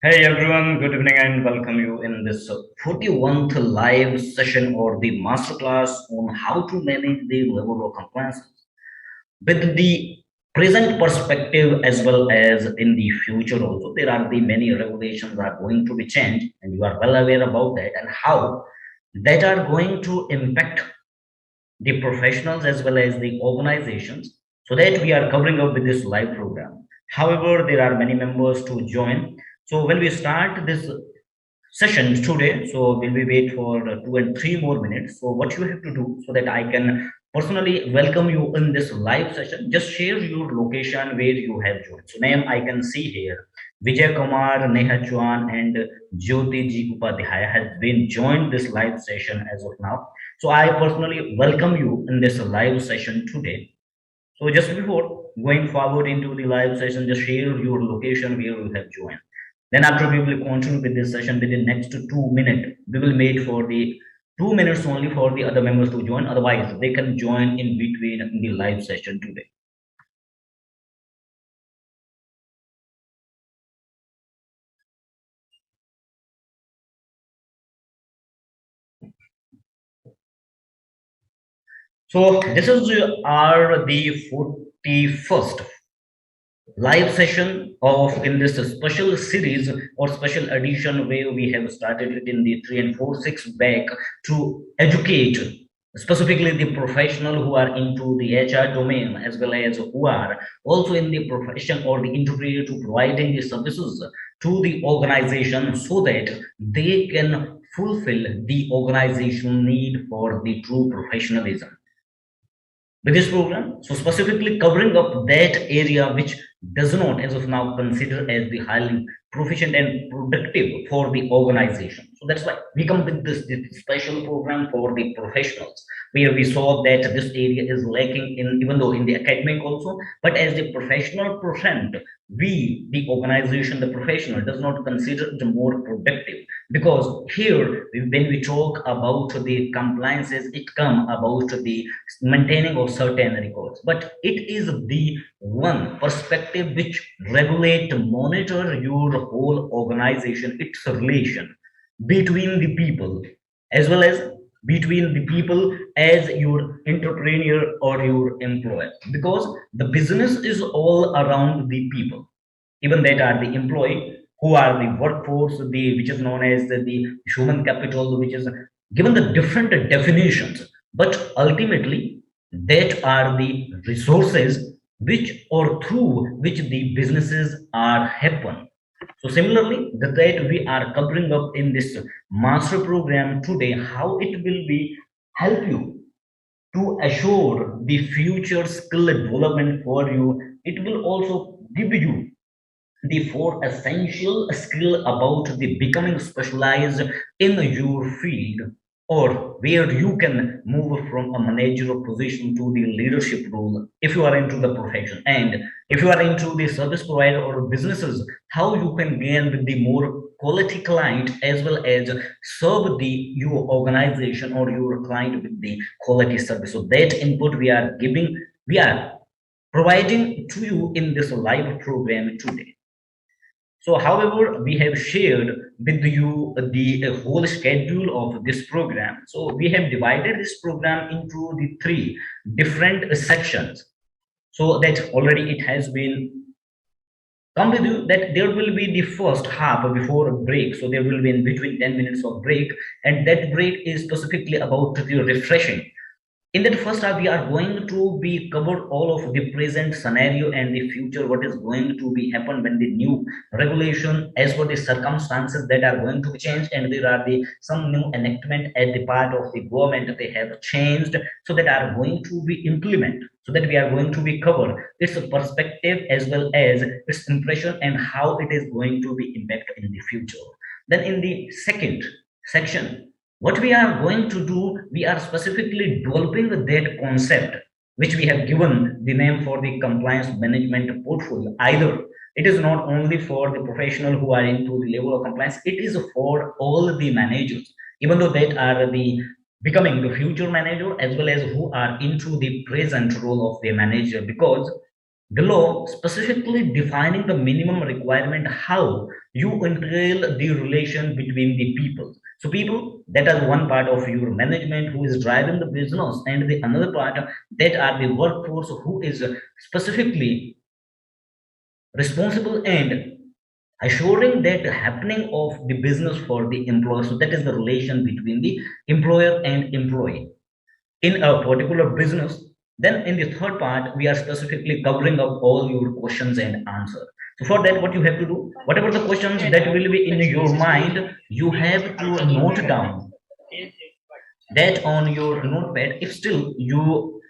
Hey everyone, good evening and welcome you in this 41th live session or the masterclass on how to manage the level of compliance with the present perspective as well as in the future also. There are the many regulations are going to be changed and you are well aware about that and how that are going to impact the professionals as well as the organizations so that we are covering up with this live program. However, there are many members to join. So when we start this session today, so will we wait for 2 and 3 more minutes. So what you have to do so that I can personally welcome you in this live session, just share your location where you have joined. So name I can see here, Vijay Kumar, Neha Chauhan and Jyoti Ji Upadhyaya has been joined this live session as of now. So I personally welcome you in this live session today. So just before going forward into the live session, just share your location where you have joined. Then after we will continue with this session within next 2 minutes. We will wait for the 2 minutes only for the other members to join. Otherwise, they can join in between in the live session today. So this is our the 41st live session of in this special series or special edition where we have started it in the 3 and 4 6 back to educate specifically the professional who are into the HR domain as well as who are also in the profession or the intermediate to providing the services to the organization so that they can fulfill the organization need for the true professionalism with this program. So specifically covering up that area which does not as of now consider as the highly proficient and productive for the organization. So that's why we come with this special program for the professionals where we saw that this area is lacking in even though in the academic also, but as the professional percent, we the organization, the professional does not consider it more productive because here when we talk about the compliances, it come about the maintaining of certain records, but it is the one perspective which regulate monitor your whole organization, its relation between the people as well as between the people as your entrepreneur or your employer, because the business is all around the people, even that are the employee who are the workforce, the which is known as the human capital, which is given the different definitions, but ultimately that are the resources which or through which the businesses are happen. So similarly that we are covering up in this master program today, how it will be help you to assure the future skill development for you. It will also give you the four essential skill about the becoming specialized in your field, or where you can move from a managerial position to the leadership role if you are into the profession, and if you are into the service provider or businesses, how you can gain with the more quality client as well as serve the your organization or your client with the quality service. So that input we are giving, we are providing to you in this live program today. So, however, we have shared with you the whole schedule of this program. So, we have divided this program into the three different sections. So that already it has been come with you that there will be the first half before a break. So there will be in between 10 minutes of break, and that break is specifically about the refreshing. In that first half, we are going to be covered all of the present scenario and the future, what is going to be happen when the new regulation as per the circumstances that are going to be changed, and there are the some new enactment at the part of the government that they have changed, so that are going to be implemented, so that we are going to be covered its perspective as well as its impression and how it is going to be impact in the future. Then in the second section, what we are going to do, we are specifically developing that concept which we have given the name for the compliance management portfolio. Either it is not only for the professional who are into the level of compliance, it is for all the managers, even though that are the becoming the future manager as well as who are into the present role of the manager, because the law specifically defining the minimum requirement, how you entail the relation between the people. So people that are one part of your management who is driving the business, and the another part that are the workforce who is specifically responsible and assuring that happening of the business for the employer. So that is the relation between the employer and employee in a particular business. Then in the third part, we are specifically covering up all your questions and answers. So for that, what you have to do, whatever the questions that will be in your mind, you have to note down that on your notepad. If still you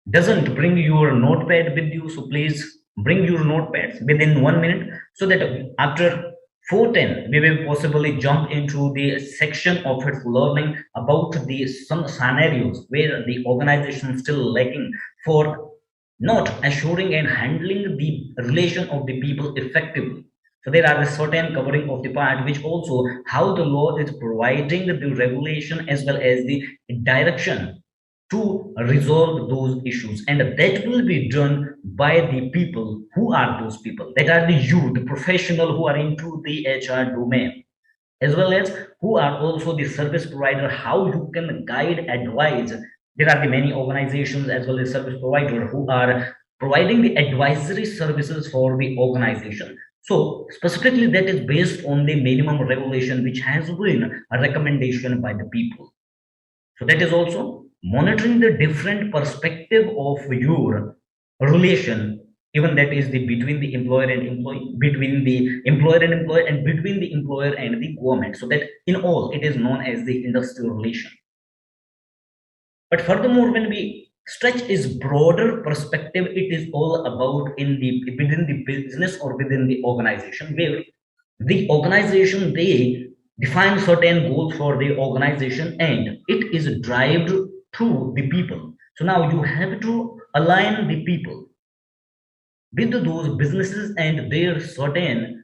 doesn't bring your notepad with you, so please bring your notepads within 1 minute, so that after 4:10 we will possibly jump into the section of its learning about the some scenarios where the organization is still lacking for not assuring and handling the relation of the people effectively. So there are a certain covering of the part which also how the law is providing the regulation as well as the direction to resolve those issues, and that will be done by the people. Who are those people? That are the you, the professional who are into the HR domain, as well as who are also the service provider, how you can guide, advise. There are the many organizations as well as service provider who are providing the advisory services for the organization. So specifically that is based on the minimum regulation which has been a recommendation by the people. So that is also monitoring the different perspective of your relation, even that is the between the employer and employee, between the employer and employer, and between the employer and the government. So that in all it is known as the industrial relation. But furthermore, when we stretch is broader perspective, it is all about in the within the business or within the organization, where the organization they define certain goals for the organization, and it is driven through the people. So now you have to align the people with those businesses and their certain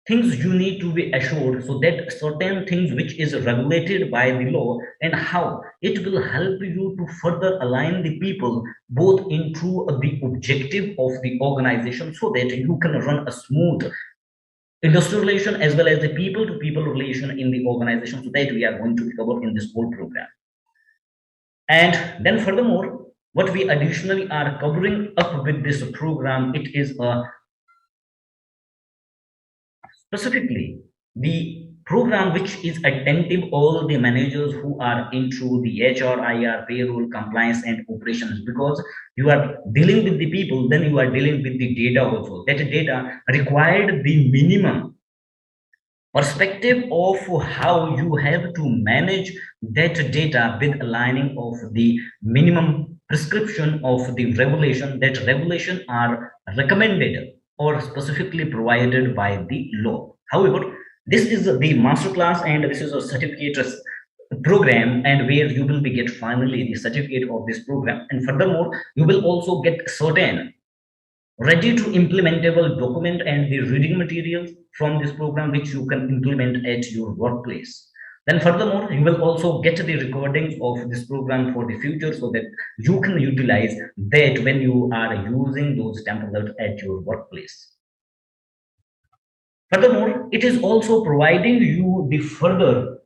things you need to be assured, so that certain things which is regulated by the law, and how it will help you to further align the people both into the objective of the organization, so that you can run a smooth industrial relation as well as the people to people relation in the organization. So that we are going to cover in this whole program. And then furthermore, what we additionally are covering up with this program, it is specifically the program which is attentive all the managers who are into the HR, IR, payroll, compliance, and operations, because you are dealing with the people, then you are dealing with the data also. That data required the minimum perspective of how you have to manage that data with aligning of the minimum prescription of the regulation. That regulation are recommended or specifically provided by the law. However, this is the masterclass and this is a certificate program, and where you will be get finally the certificate of this program, and furthermore you will also get certain ready to implementable document and the reading materials from this program which you can implement at your workplace. Then furthermore you will also get the recordings of this program for the future, so that you can utilize that when you are using those templates at your workplace. Furthermore, it is also providing you the further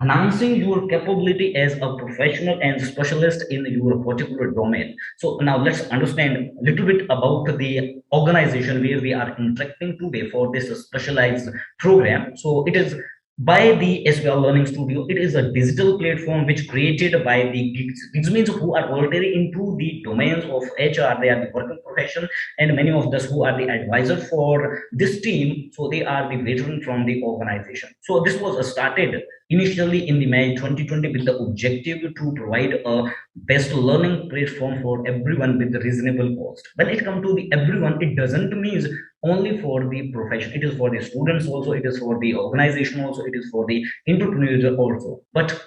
enhancing your capability as a professional and specialist in your particular domain. So now let's understand a little bit about the organization where we are interacting today for this specialized program. So it is by the SVL Learning Studio. It is a digital platform which created by the gigs. Gigs means who are already into the domains of HR. They are the working profession, and many of us who are the advisor for this team. So they are the veteran from the organization. So this was started initially in the May 2020 with the objective to provide a best learning platform for everyone with a reasonable cost. When it comes to the everyone, it doesn't mean only for the profession. It is for the students also, it is for the organization also, it is for the entrepreneurs also. But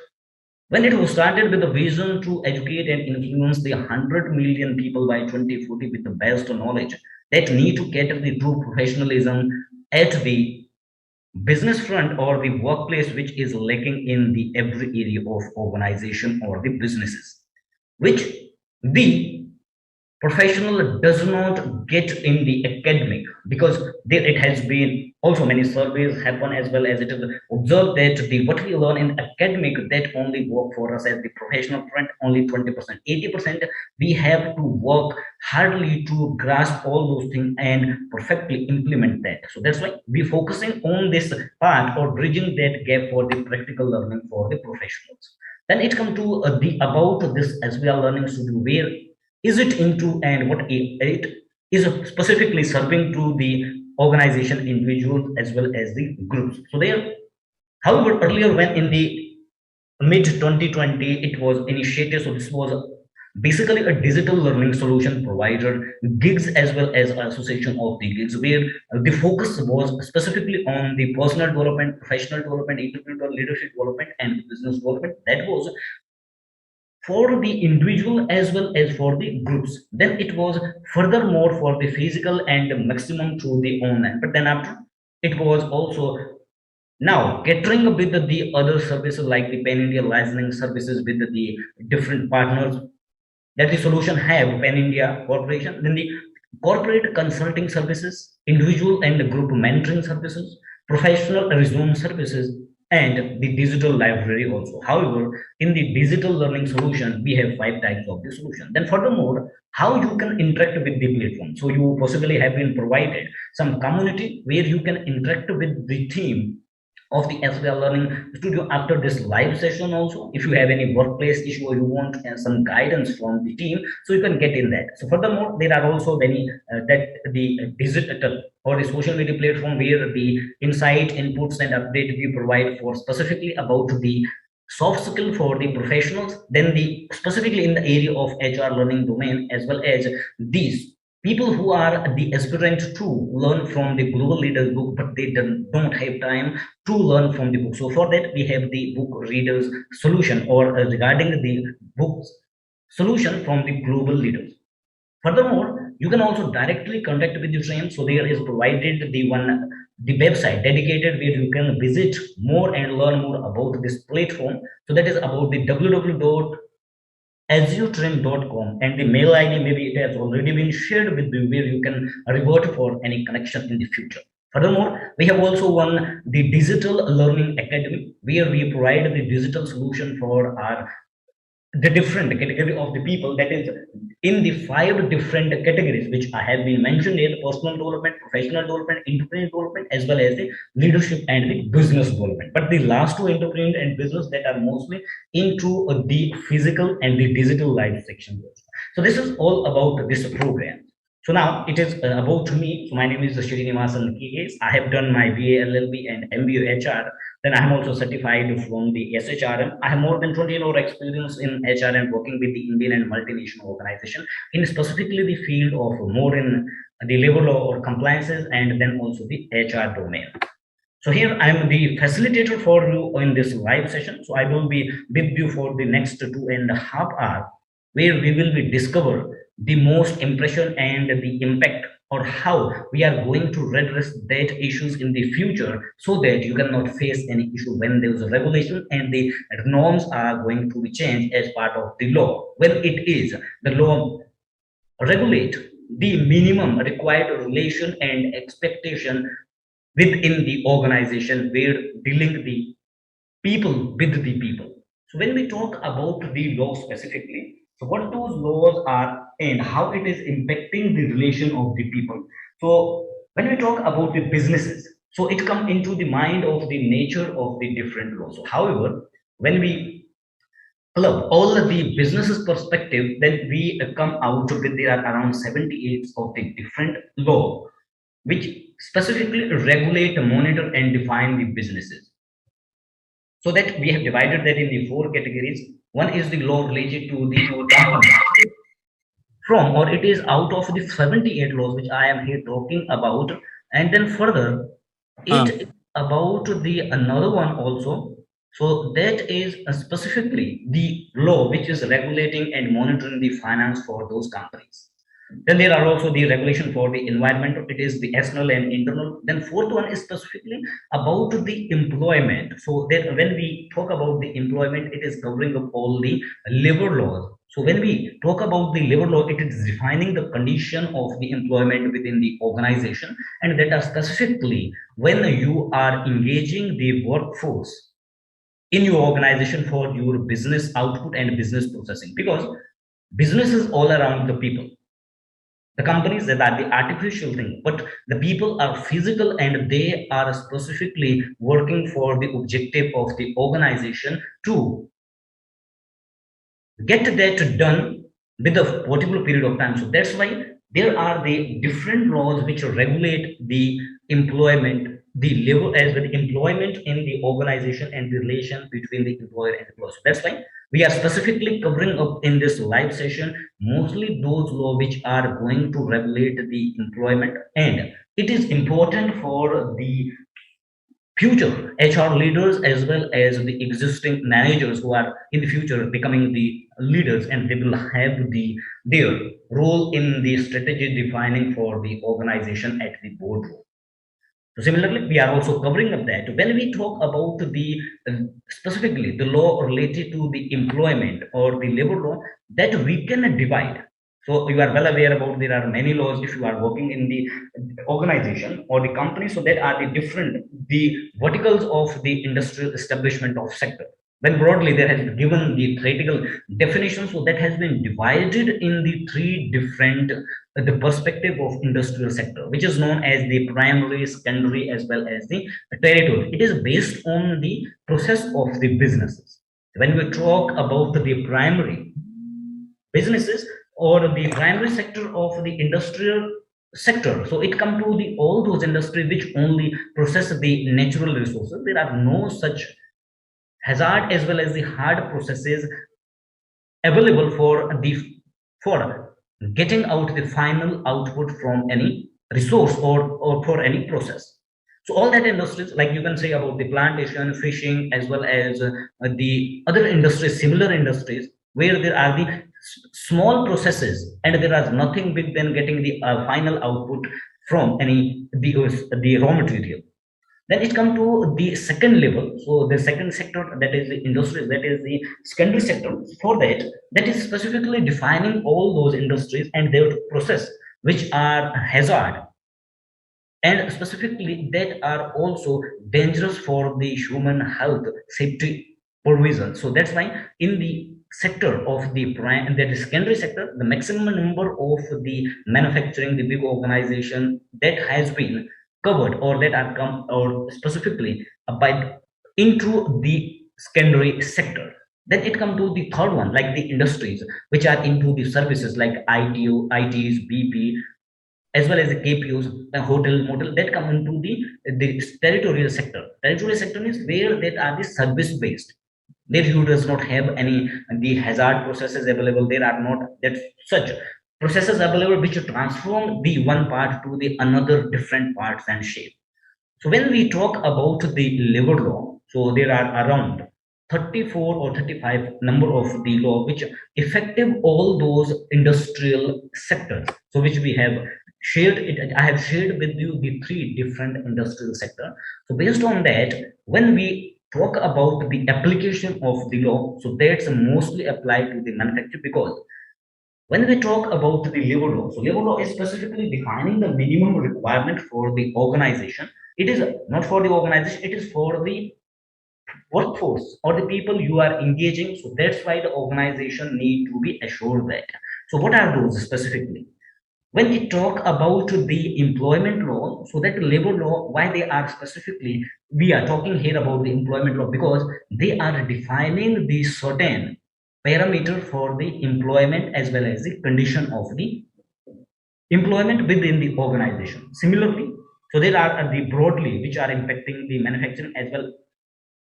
when it was started with the vision to educate and influence the 100 million people by 2040 with the best knowledge that need to cater the true professionalism at the business front or the workplace, which is lacking in the every area of organization or the businesses, which the professional does not get in the academic, because there it has been also many surveys happen, as well as it is observed that the what we learn in academic, that only work for us as the professional front only 20%. 80% we have to work hardly to grasp all those things and perfectly implement that. So that's why we focusing on this part or bridging that gap for the practical learning for the professionals. Then it come to the about this as we are learning to do, where is it into and what it is specifically serving to the organization, individuals, as well as the groups. So there, however, earlier when in the mid 2020 it was initiated, so this was basically a digital learning solution provider, gigs as well as association of the gigs, where the focus was specifically on the personal development, professional development, entrepreneurial leadership development, and business development. That was for the individual as well as for the groups. Then it was furthermore for the physical and maximum through the online. But then after, it was also now catering with the other services like the Pan India licensing services with the different partners that the solution have Pan India Corporation. Then the corporate consulting services, individual and group mentoring services, professional resume services, and the digital library also. However, in the digital learning solution, we have five types of the solution. Then furthermore, how you can interact with the platform. So you possibly have been provided some community where you can interact with the team of the SBL Learning Studio after this live session. Also, if you have any workplace issue or you want some guidance from the team, so you can get in that. So furthermore, there are also many that the digital or the social media platform where the insight, inputs, and update we provide for specifically about the soft skill for the professionals, then the specifically in the area of HR learning domain, as well as these people who are the aspirant to learn from the global leaders book, but they don't have time to learn from the book. So for that, we have the book readers solution, or regarding the books solution from the global leaders. Furthermore, you can also directly contact with the train. So there is provided the website dedicated where you can visit more and learn more about this platform. So that is about the www.azuretrain.com, and the mail ID maybe it has already been shared with you where you can revert for any connection in the future. Furthermore, we have also one the Digital Learning Academy where we provide the digital solution for our the different category of the people, that is in the five different categories which I have been mentioned in personal development, professional development, entrepreneurial development, as well as the leadership and the business development. But the last two, entrepreneurial and business, that are mostly into the physical and the digital life section. So this is all about this program. So now it is about me. So my name is Srinivasan K. I have done my BA LLB and MBA HR. Then I am also certified from the SHRM. I have more than 20 years experience in HR and working with the Indian and multinational organization in specifically the field of more in the labor law or compliances, and then also the HR domain. So here I am the facilitator for you in this live session. So I will be with you for the next 2.5 hours, where we will be discover the most impression and the impact, or how we are going to redress that issues in the future, so that you cannot face any issue when there is a regulation and the norms are going to be changed as part of the law. When it is the law regulate the minimum required relation and expectation within the organization, where dealing the people with the people. So when we talk about the law specifically, so what those laws are and how it is impacting the relation of the people. So when we talk about the businesses, so it come into the mind of the nature of the different laws. So however, when we club all the businesses perspective, then we come out with there are around 78 of the different law which specifically regulate, monitor, and define the businesses. So that we have divided that in the four categories. One is the law related to the company from, or it is out of the 78 laws which I am here talking about. And then further, it is about the another one also. So that is specifically the law which is regulating and monitoring the finance for those companies. Then there are also the regulation for the environment. It is the external and internal. Then fourth one is specifically about the employment. So that when we talk about the employment, it is covering up all the labor laws. So when we talk about the labor law, it is defining the condition of the employment within the organization, and that are specifically when you are engaging the workforce in your organization for your business output and business processing. Because business is all around the people. The companies, that are the artificial thing, but the people are physical and they are specifically working for the objective of the organization to get that done with a particular period of time. So that's why there are the different laws which regulate the employment, the labor as well employment in the organization and the relation between the employer and employer. So that's why we are specifically covering up in this live session mostly those laws which are going to regulate the employment, and it is important for the future HR leaders as well as the existing managers who are in the future becoming the leaders, and they will have their role in the strategy defining for the organization at the boardroom. So similarly, we are also covering up that when we talk about the specifically the law related to the employment or the labor law, that we can divide. So you are well aware about there are many laws if you are working in the organization or the company. So that are the different the verticals of the industrial establishment of sector. When broadly there has been given the theoretical definition, so that has been divided in the three different the perspective of industrial sector, which is known as the primary, secondary, as well as the territory. It is based on the process of the businesses. When we talk about the primary businesses or the primary sector of the industrial sector, so it come to the all those industry which only process the natural resources. There are no such hazard as well as the hard processes available for getting out the final output from any resource or for any process. So all that industries, like you can say about the plantation, fishing, as well as the other industries, similar industries, where there are the small processes and there is nothing big than getting the final output from any the raw material. Then it come to the second level. So the second sector, that is the industries, that is the secondary sector. For that, that is specifically defining all those industries and their process which are hazard and specifically that are also dangerous for the human health safety provision. So that's why in the sector of the prime, that is secondary sector, the maximum number of the manufacturing, the big organization that has been covered or that are come or specifically by into the secondary sector. Then it come to the third one, like the industries which are into the services like ITs, BP, as well as the KPOs, the hotel, motel, that come into the territorial sector. Territorial sector is where that are the service based. There you does not have any the hazard processes available. There are not that such processes available which transform the one part to the another different parts and shape. So when we talk about the labor law, so there are around 34 or 35 number of the law which effective all those industrial sectors. So which we have shared it. I have shared with you the three different industrial sector. So based on that, when we talk about the application of the law, so that's mostly applied to the manufacturing. Because when we talk about the labor law, so labor law is specifically defining the minimum requirement for the organization. It is not for the organization, it is for the workforce or the people you are engaging. So that's why the organization need to be assured that. So what are those specifically? When we talk about the employment law, so that labor law, why they are specifically, we are talking here about the employment law because they are defining the certain parameter for the employment as well as the condition of the employment within the organization. Similarly, so there are the broadly which are impacting the manufacturing as well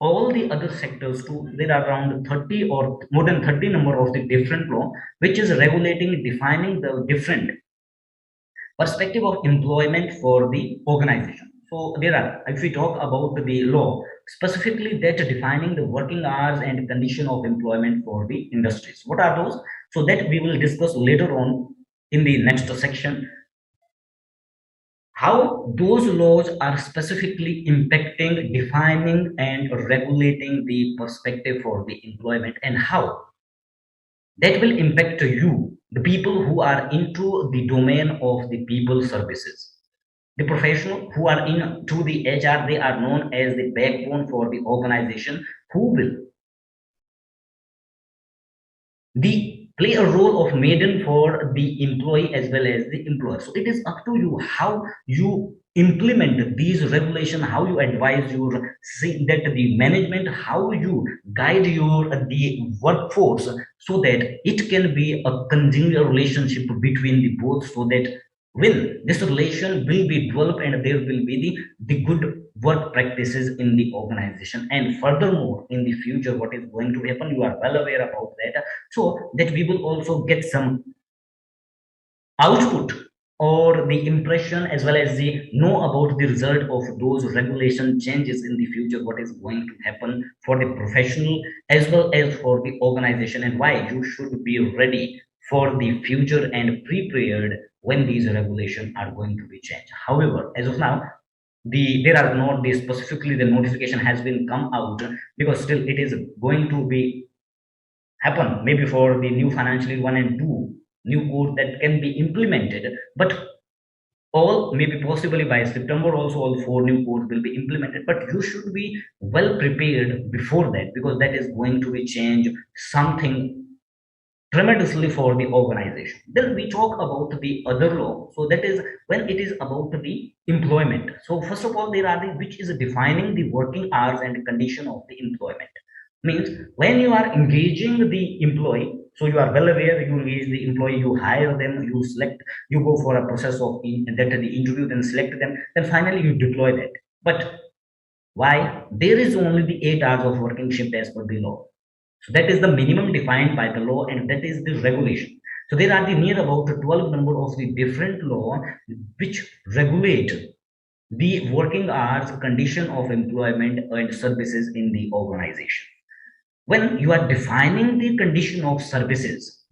all the other sectors too. There are around 30 or more than 30 number of the different law which is regulating defining the different perspective of employment for the organization. So there are, if we talk about the law, specifically that defining the working hours and condition of employment for the industries. What are those? So that we will discuss later on in the next section. How those laws are specifically impacting, defining, and regulating the perspective for the employment, and how that will impact you, the people who are into the domain of the people services. The professional who are into the HR, they are known as the backbone for the organization, who will the play a role of maiden for the employee as well as the employer. So it is up to you how you implement these regulations, how you advise your see that the management, how you guide your the workforce, so that it can be a congenial relationship between the both, so that when this relation will be developed and there will be the good work practices in the organization. And furthermore, in the future, what is going to happen, you are well aware about that, so that we will also get some output or the impression as well as the know about the result of those regulation changes in the future, what is going to happen for the professional as well as for the organization, and why you should be ready for the future and prepared when these regulations are going to be changed. However, as of now, there are not the specifically the notification has been come out, because still it is going to be happen maybe for the new financial year 1 and 2 new code that can be implemented, but all maybe possibly by September also all four new codes will be implemented. But you should be well prepared before that, because that is going to be change something tremendously for the organization. Then we talk about the other law, so that is when it is about the employment. So first of all, there are the which is defining the working hours and condition of the employment. Means when you are engaging the employee, so you are well aware, you engage the employee, you hire them, you select, you go for a process of that the interview, then select them, then finally you deploy that. But why there is only the 8 hours of working shift as per the law? So that is the minimum defined by the law, and that is the regulation. So there are the near about 12 number of the different law which regulate the working hours, condition of employment and services in the organization. When you are defining the condition of services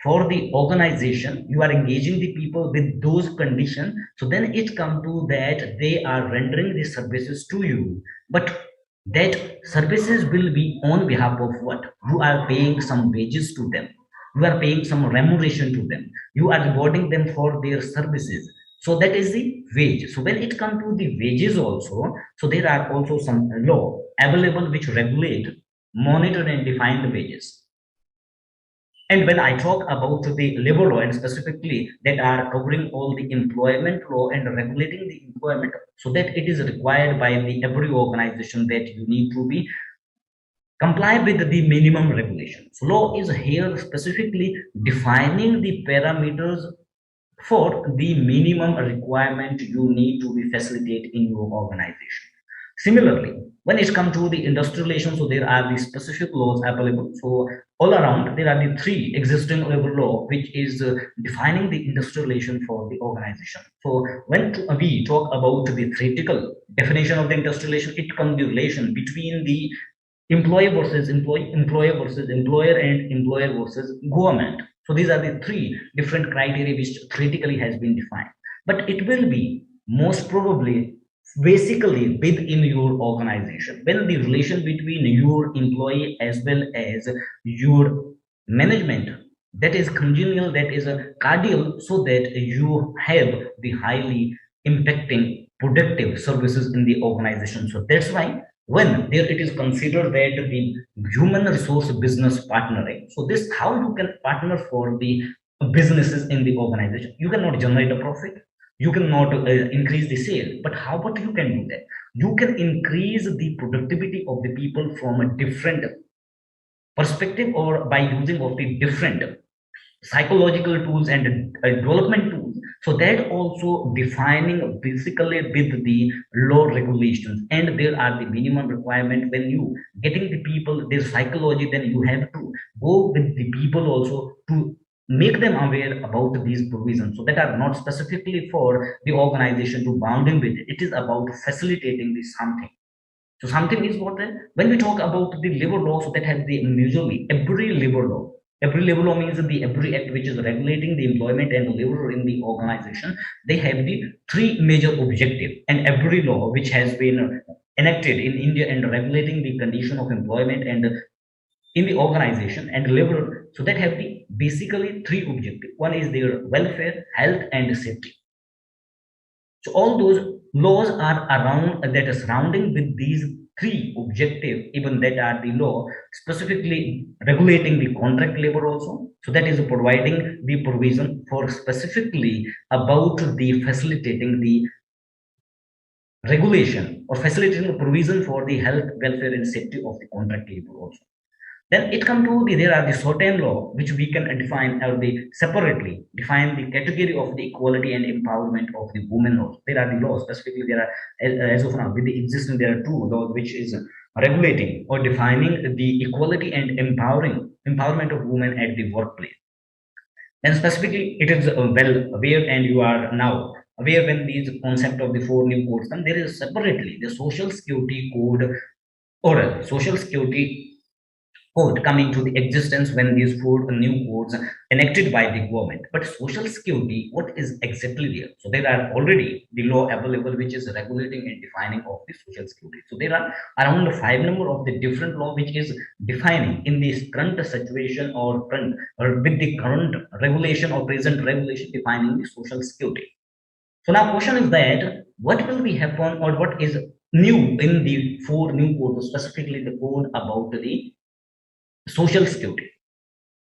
for the organization, you are engaging the people with those conditions. So then it come to that they are rendering the services to you, but that services will be on behalf of what? You are paying some wages to them, you are paying some remuneration to them, you are rewarding them for their services. So that is the wage. So when it comes to the wages also, so there are also some law available which regulate, monitor and define the wages. And when I talk about the labor law and specifically that are covering all the employment law and regulating the employment, so that it is required by the every organization that you need to be comply with the minimum regulations. Law is here specifically defining the parameters for the minimum requirement you need to be facilitate in your organization. Similarly, when it comes to the industrialization, so there are the specific laws applicable. So all around there are the three existing labor law which is defining the industrialization for the organization. So when we talk about the theoretical definition of the industrialization, it comes the relation between the employee versus employee, employer versus employer, and employer versus government. So these are the three different criteria which theoretically has been defined. But it will be most probably basically within your organization when the relation between your employee as well as your management, that is congenial, that is a cardial, so that you have the highly impacting productive services in the organization. So that's why when there it is considered that the human resource business partnering, so this how you can partner for the businesses in the organization. You cannot generate a profit, you cannot increase the sale, but how about you can do that? You can increase the productivity of the people from a different perspective, or by using of the different psychological tools and development tools. So that also defining basically with the law regulations, and there are the minimum requirement when you getting the people their psychology, then you have to go with the people also to make them aware about these provisions, so that are not specifically for the organization to bounding with it is about facilitating this something. So something is what when we talk about the labor law, so that has the usually every labor law. Every labor law means the every act which is regulating the employment and labor in the organization. They have the three major objective, and every law which has been enacted in India and regulating the condition of employment and in the organization and labor, So that have the basically three objectives. One is their welfare, health, and safety. So all those laws are around that are surrounding with these three objectives, even that are the law specifically regulating the contract labor also. So that is providing the provision for specifically about the facilitating the regulation or facilitating the provision for the health, welfare, and safety of the contract labor also. Then it come to the there are the certain law which we can define or the separately define the category of the equality and empowerment of the women laws. There are the laws specifically there are as of now with the existing there are two laws which is regulating or defining the equality and empowerment of women at the workplace. And specifically it is well aware and you are now aware when these concept of the four new codes come there is separately the social security code or social security code coming to the existence when these four new codes enacted by the government. But social security, what is exactly there? So there are already the law available which is regulating and defining of the social security. So there are around five number of the different law which is defining in this current situation or current or with the current regulation or present regulation defining the social security. So now question is that what will be happen or what is new in the four new codes, specifically the code about the social security.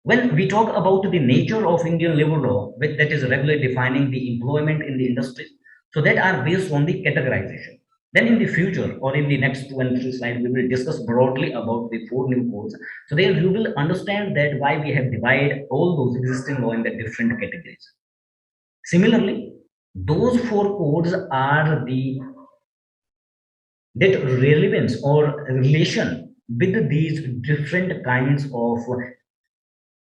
When we talk about the nature of Indian labor law, that is regularly defining the employment in the industries, so that are based on the categorization. Then in the future or in the next two and three slides, we will discuss broadly about the four new codes. So there you will understand that why we have divided all those existing law in the different categories. Similarly, those four codes are the that relevance or relation with these different kinds of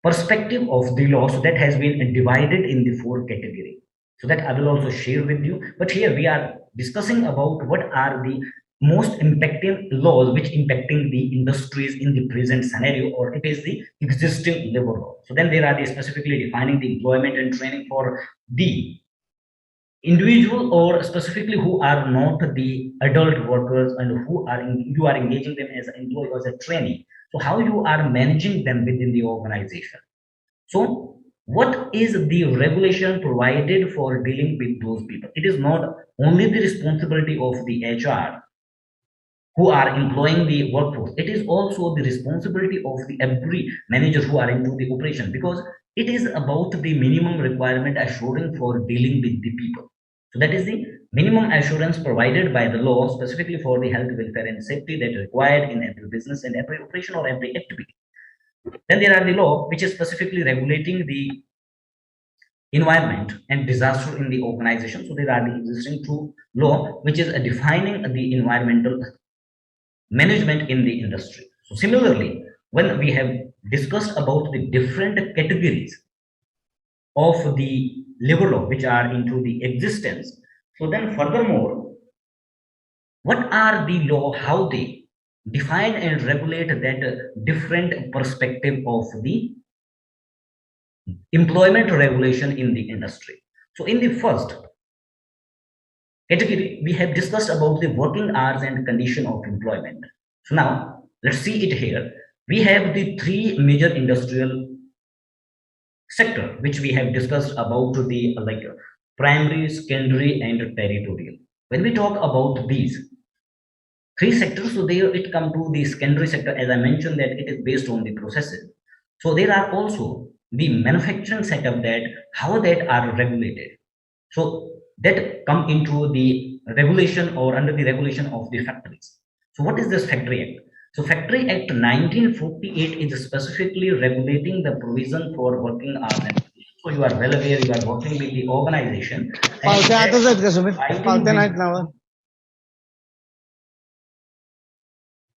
perspective of the law, so that has been divided in the four category, so that I will also share with you. But here we are discussing about what are the most impacting laws which impacting the industries in the present scenario, or it is the existing labor law. So then there are the specifically defining the employment and training for the individual or specifically who are not the adult workers and who are you are engaging them as an employee or as a trainee. So how you are managing them within the organization. So what is the regulation provided for dealing with those people? It is not only the responsibility of the HR who are employing the workforce. It is also the responsibility of the every manager who are into the operation, because it is about the minimum requirement assuring for dealing with the people. So that is the minimum assurance provided by the law specifically for the health, welfare, and safety that is required in every business and every operation or every activity. Then there are the law which is specifically regulating the environment and disaster in the organization. So there are the existing two law which is defining the environmental management in the industry. So similarly, when we have discussed about the different categories of the labor law which are into the existence, so then furthermore, what are the law, how they define and regulate that different perspective of the employment regulation in the industry. So in the first category, we have discussed about the working hours and condition of employment. So now let's see it here. We have the three major industrial sector which we have discussed about the like primary, secondary, and territorial. When we talk about these three sectors, so there it come to the secondary sector, as I mentioned that it is based on the processes. So there are also the manufacturing setup that how that are regulated. So that come into the regulation or under the regulation of the factories. So what is this Factory Act? So Factory Act 1948 is specifically regulating the provision for working hours. So you are well aware, you are working with the organization, and पावते आताच आहेत का Sumit providing पावते with नाहीत ना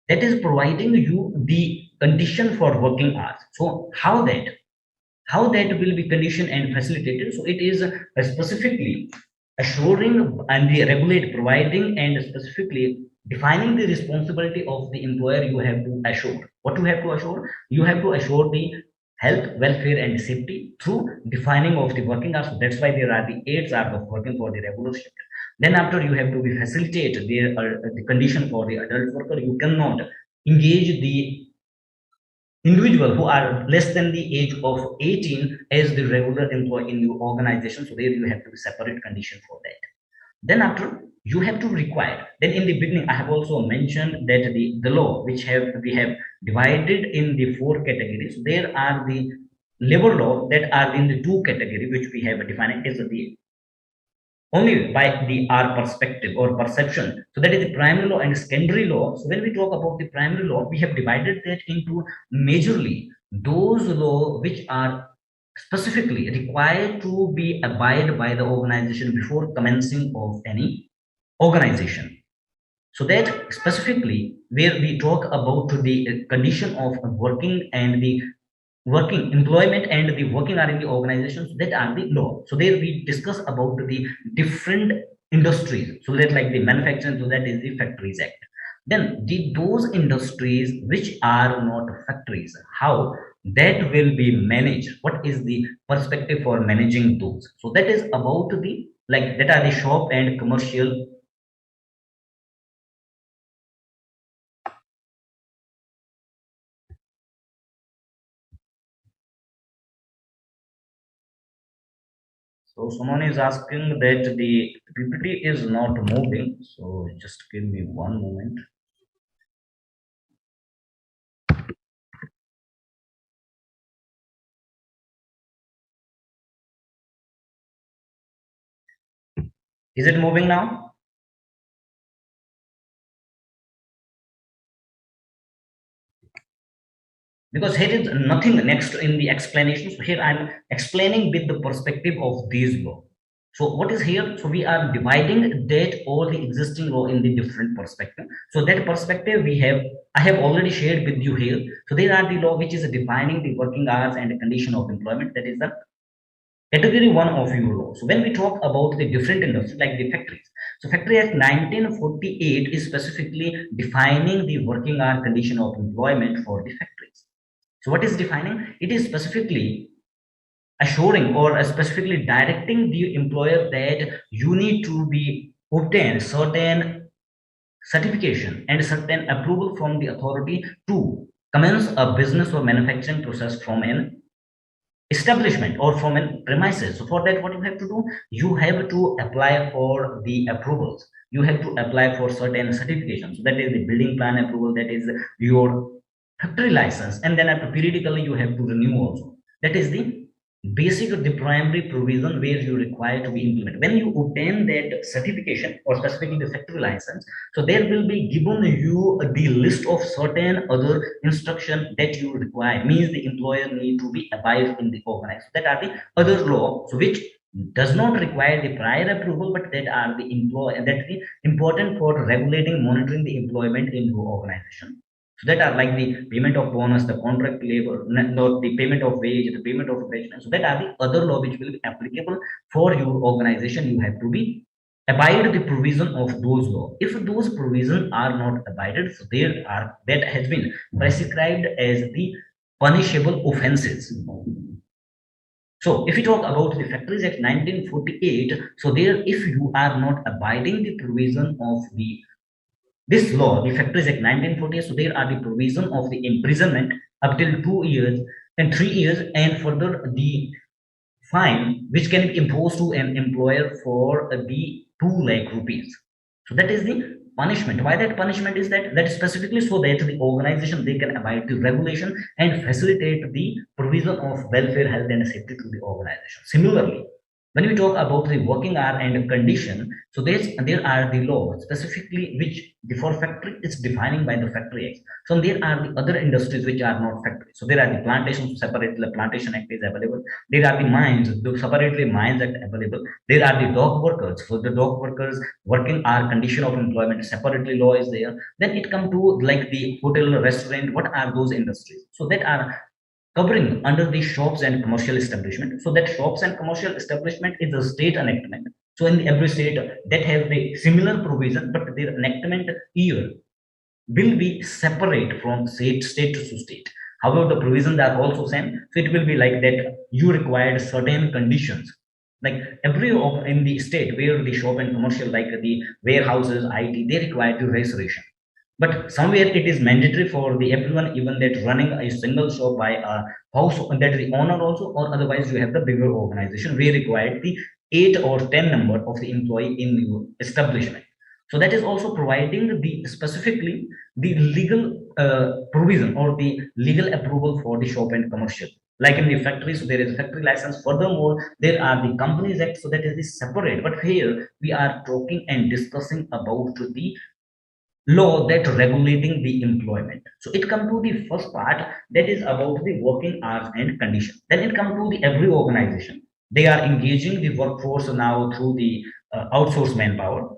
that is providing you the condition for working hours. So how that will be conditioned and facilitated. So it is specifically assuring and the regulate providing and specifically defining the responsibility of the employer. You have to assure what you have to assure. You have to assure the health, welfare, and safety through defining of the working hours. So that's why there are the 8 hours of working for the regular shift. Then after you have to be facilitate the condition for the adult worker. You cannot engage the individual who are less than the age of 18 as the regular employee in your organization. So there you have to be separate condition for that. Then after, you have to require, then in the beginning I have also mentioned that the law which have we have divided in the four categories. There are the labor law that are in the two category which we have defined as the only by the our perspective or perception. So that is the primary law and secondary law. So when we talk about the primary law, we have divided that into majorly those law which are specifically required to be abide by the organization before commencing of any organization. So that specifically where we talk about the condition of working and the working employment and the working are in the organizations, that are the law. So there we discuss about the different industries. So that like the manufacturing, so that is the factories act. Then those industries which are not factories, how that will be managed, what is the perspective for managing those. So that is about the like that are the shop and commercial. So someone is asking that the PPT is not moving. So just give me one moment. Is it moving now? Because here is nothing next in the explanation. So here I'm explaining with the perspective of these law. So what is here? So we are dividing that all the existing law in the different perspective. So that perspective we have, I have already shared with you here. So there are the law which is defining the working hours and the condition of employment. That is the category one of your law. So when we talk about the different industries like the factories, so Factory Act 1948 is specifically defining the working hour condition of employment for the factories. So what is defining? It is specifically assuring or specifically directing the employer that you need to be obtain certain certification and certain approval from the authority to commence a business or manufacturing process from an establishment or from an premises. So for that, what you have to do, you have to apply for the approvals, you have to apply for certain certifications. So that is the building plan approval, that is your factory license, and then after periodically you have to renew also. That is the basic or the primary provision where you require to be implemented when you obtain that certification or specifically the factory license. So there will be given you the list of certain other instruction that you require, means the employer need to be abide in the organization. That are the other law, so which does not require the prior approval, but that are the employ that the important for regulating monitoring the employment in your organization. So that are like the payment of bonus, the contract labor, not the payment of wage, the payment of pension. So that are the other law which will be applicable for your organization. You have to be abide the provision of those law. If those provisions are not abided, so there are that has been prescribed as the punishable offenses. So if we talk about the Factories Act 1948, so there if you are not abiding the provision of the this law, the Factories Act 1940, so there are the provision of the imprisonment up till 2 years and 3 years, and further the fine which can be imposed to an employer for the 2 lakh rupees. So that is the punishment. Why that punishment is that? That specifically so that the organization they can abide the regulation and facilitate the provision of welfare, health, and safety to the organization. Similarly, when we talk about the working hour and condition, so there are the laws specifically which the for factory is defining by the Factory Act. So there are the other industries which are not factory. So there are the plantations, separate the plantation act is available. There are the mines, the separately mines act available. There are the dock workers. So the dock workers working hour condition of employment separately law is there. Then it come to like the hotel, restaurant. What are those industries? So that are covering under the shops and commercial establishment. So that shops and commercial establishment is a state enactment. So in every state that have the similar provision, but their enactment year will be separate from state to state. However, the provisions are also same. So it will be like that you required certain conditions. Like every in the state where the shop and commercial, like the warehouses, IT, they require to registration. But somewhere it is mandatory for the everyone, even that running a single shop by a house, that is the owner also, or otherwise you have the bigger organization where required the 8 or 10 number of the employee in your establishment. So that is also providing the specifically the legal provision or the legal approval for the shop and commercial. Like in the factories, so there is a factory license. Furthermore, there are the Companies Act, so that is separate. But here we are talking and discussing about the law that regulating the employment. So it come to the first part, that is about the working hours and condition. Then it come to the every organization. They are engaging the workforce now through the outsourced manpower,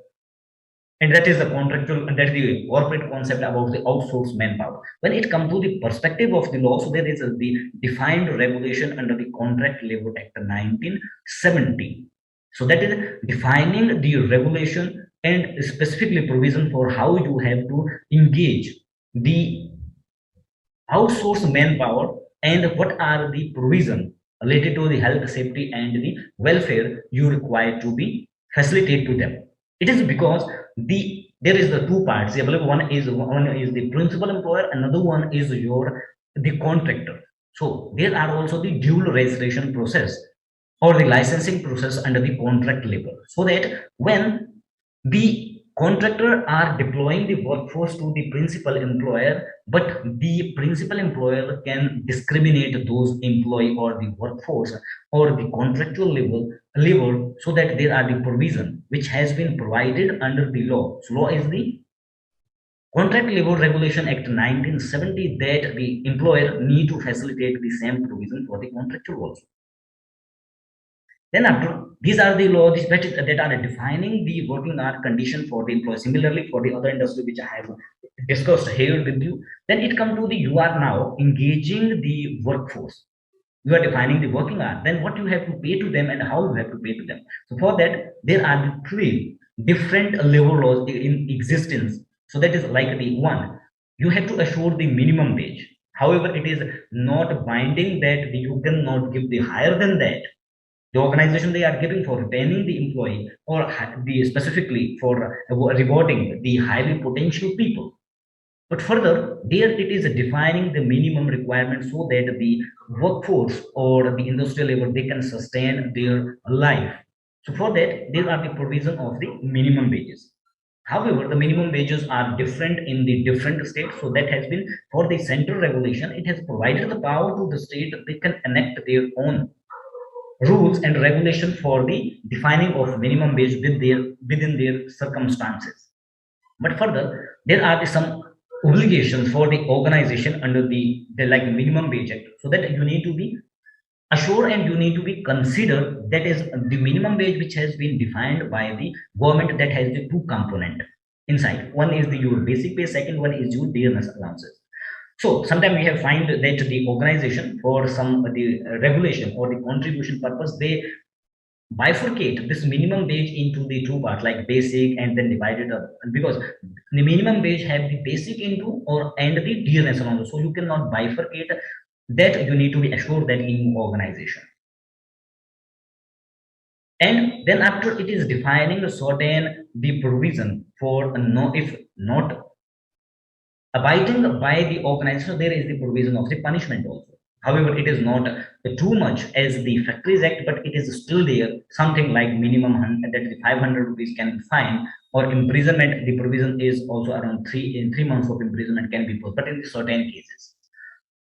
and that is the contractual, and that is the corporate concept about the outsourced manpower. When it comes to the perspective of the law, so there is the defined regulation under the Contract Labor Act 1970. So that is defining the regulation and specifically provision for how you have to engage the outsourced manpower and what are the provision related to the health, safety, and the welfare you require to be facilitate to them. It is because there is the two parts. I believe one is the principal employer, another one is your the contractor. So there are also the dual registration process or the licensing process under the contract labor, so that when the contractor are deploying the workforce to the principal employer, but the principal employer can discriminate those employee or the workforce or the contractual labor, so that there are the provision which has been provided under the law. So law is the Contract Labor Regulation Act 1970, that the employer need to facilitate the same provision for the contractual also. Then after these are the laws that are defining the working hour condition for the employee. Similarly, for the other industry which I have discussed here with you, then it come to the you are now engaging the workforce. You are defining the working hour. Then what you have to pay to them and how you have to pay to them. So for that, there are the three different labor laws in existence. So that is like the one, you have to assure the minimum wage. However, it is not binding that you cannot give the higher than that. The organization they are giving for retaining the employee or the specifically for rewarding the highly potential people. But further, there it is defining the minimum requirement so that the workforce or the industrial labor they can sustain their life. So for that, there are the provision of the minimum wages. However, the minimum wages are different in the different states. So that has been for the central regulation. It has provided the power to the state that they can enact their own rules and regulation for the defining of minimum wage within their circumstances. But further, there are some obligations for the organization under the like minimum wage act, so that you need to be assured and you need to be considered, that is the minimum wage which has been defined by the government, that has the two component inside. One is the your basic pay, second one is your dearness allowances. So sometimes we have find that the organization for some the regulation or the contribution purpose, they bifurcate this minimum wage into the two parts, like basic and then divided up, because the minimum wage have the basic into or and the dearness also. So you cannot bifurcate that. You need to be assured that in organization. And then after it is defining a certain the provision for no, if not abiding by the organization, there is the provision of the punishment also. However, it is not too much as the Factories Act, but it is still there. Something like minimum that the 500 rupees can be fine, or imprisonment. The provision is also around 3 months of imprisonment can be put, but in certain cases.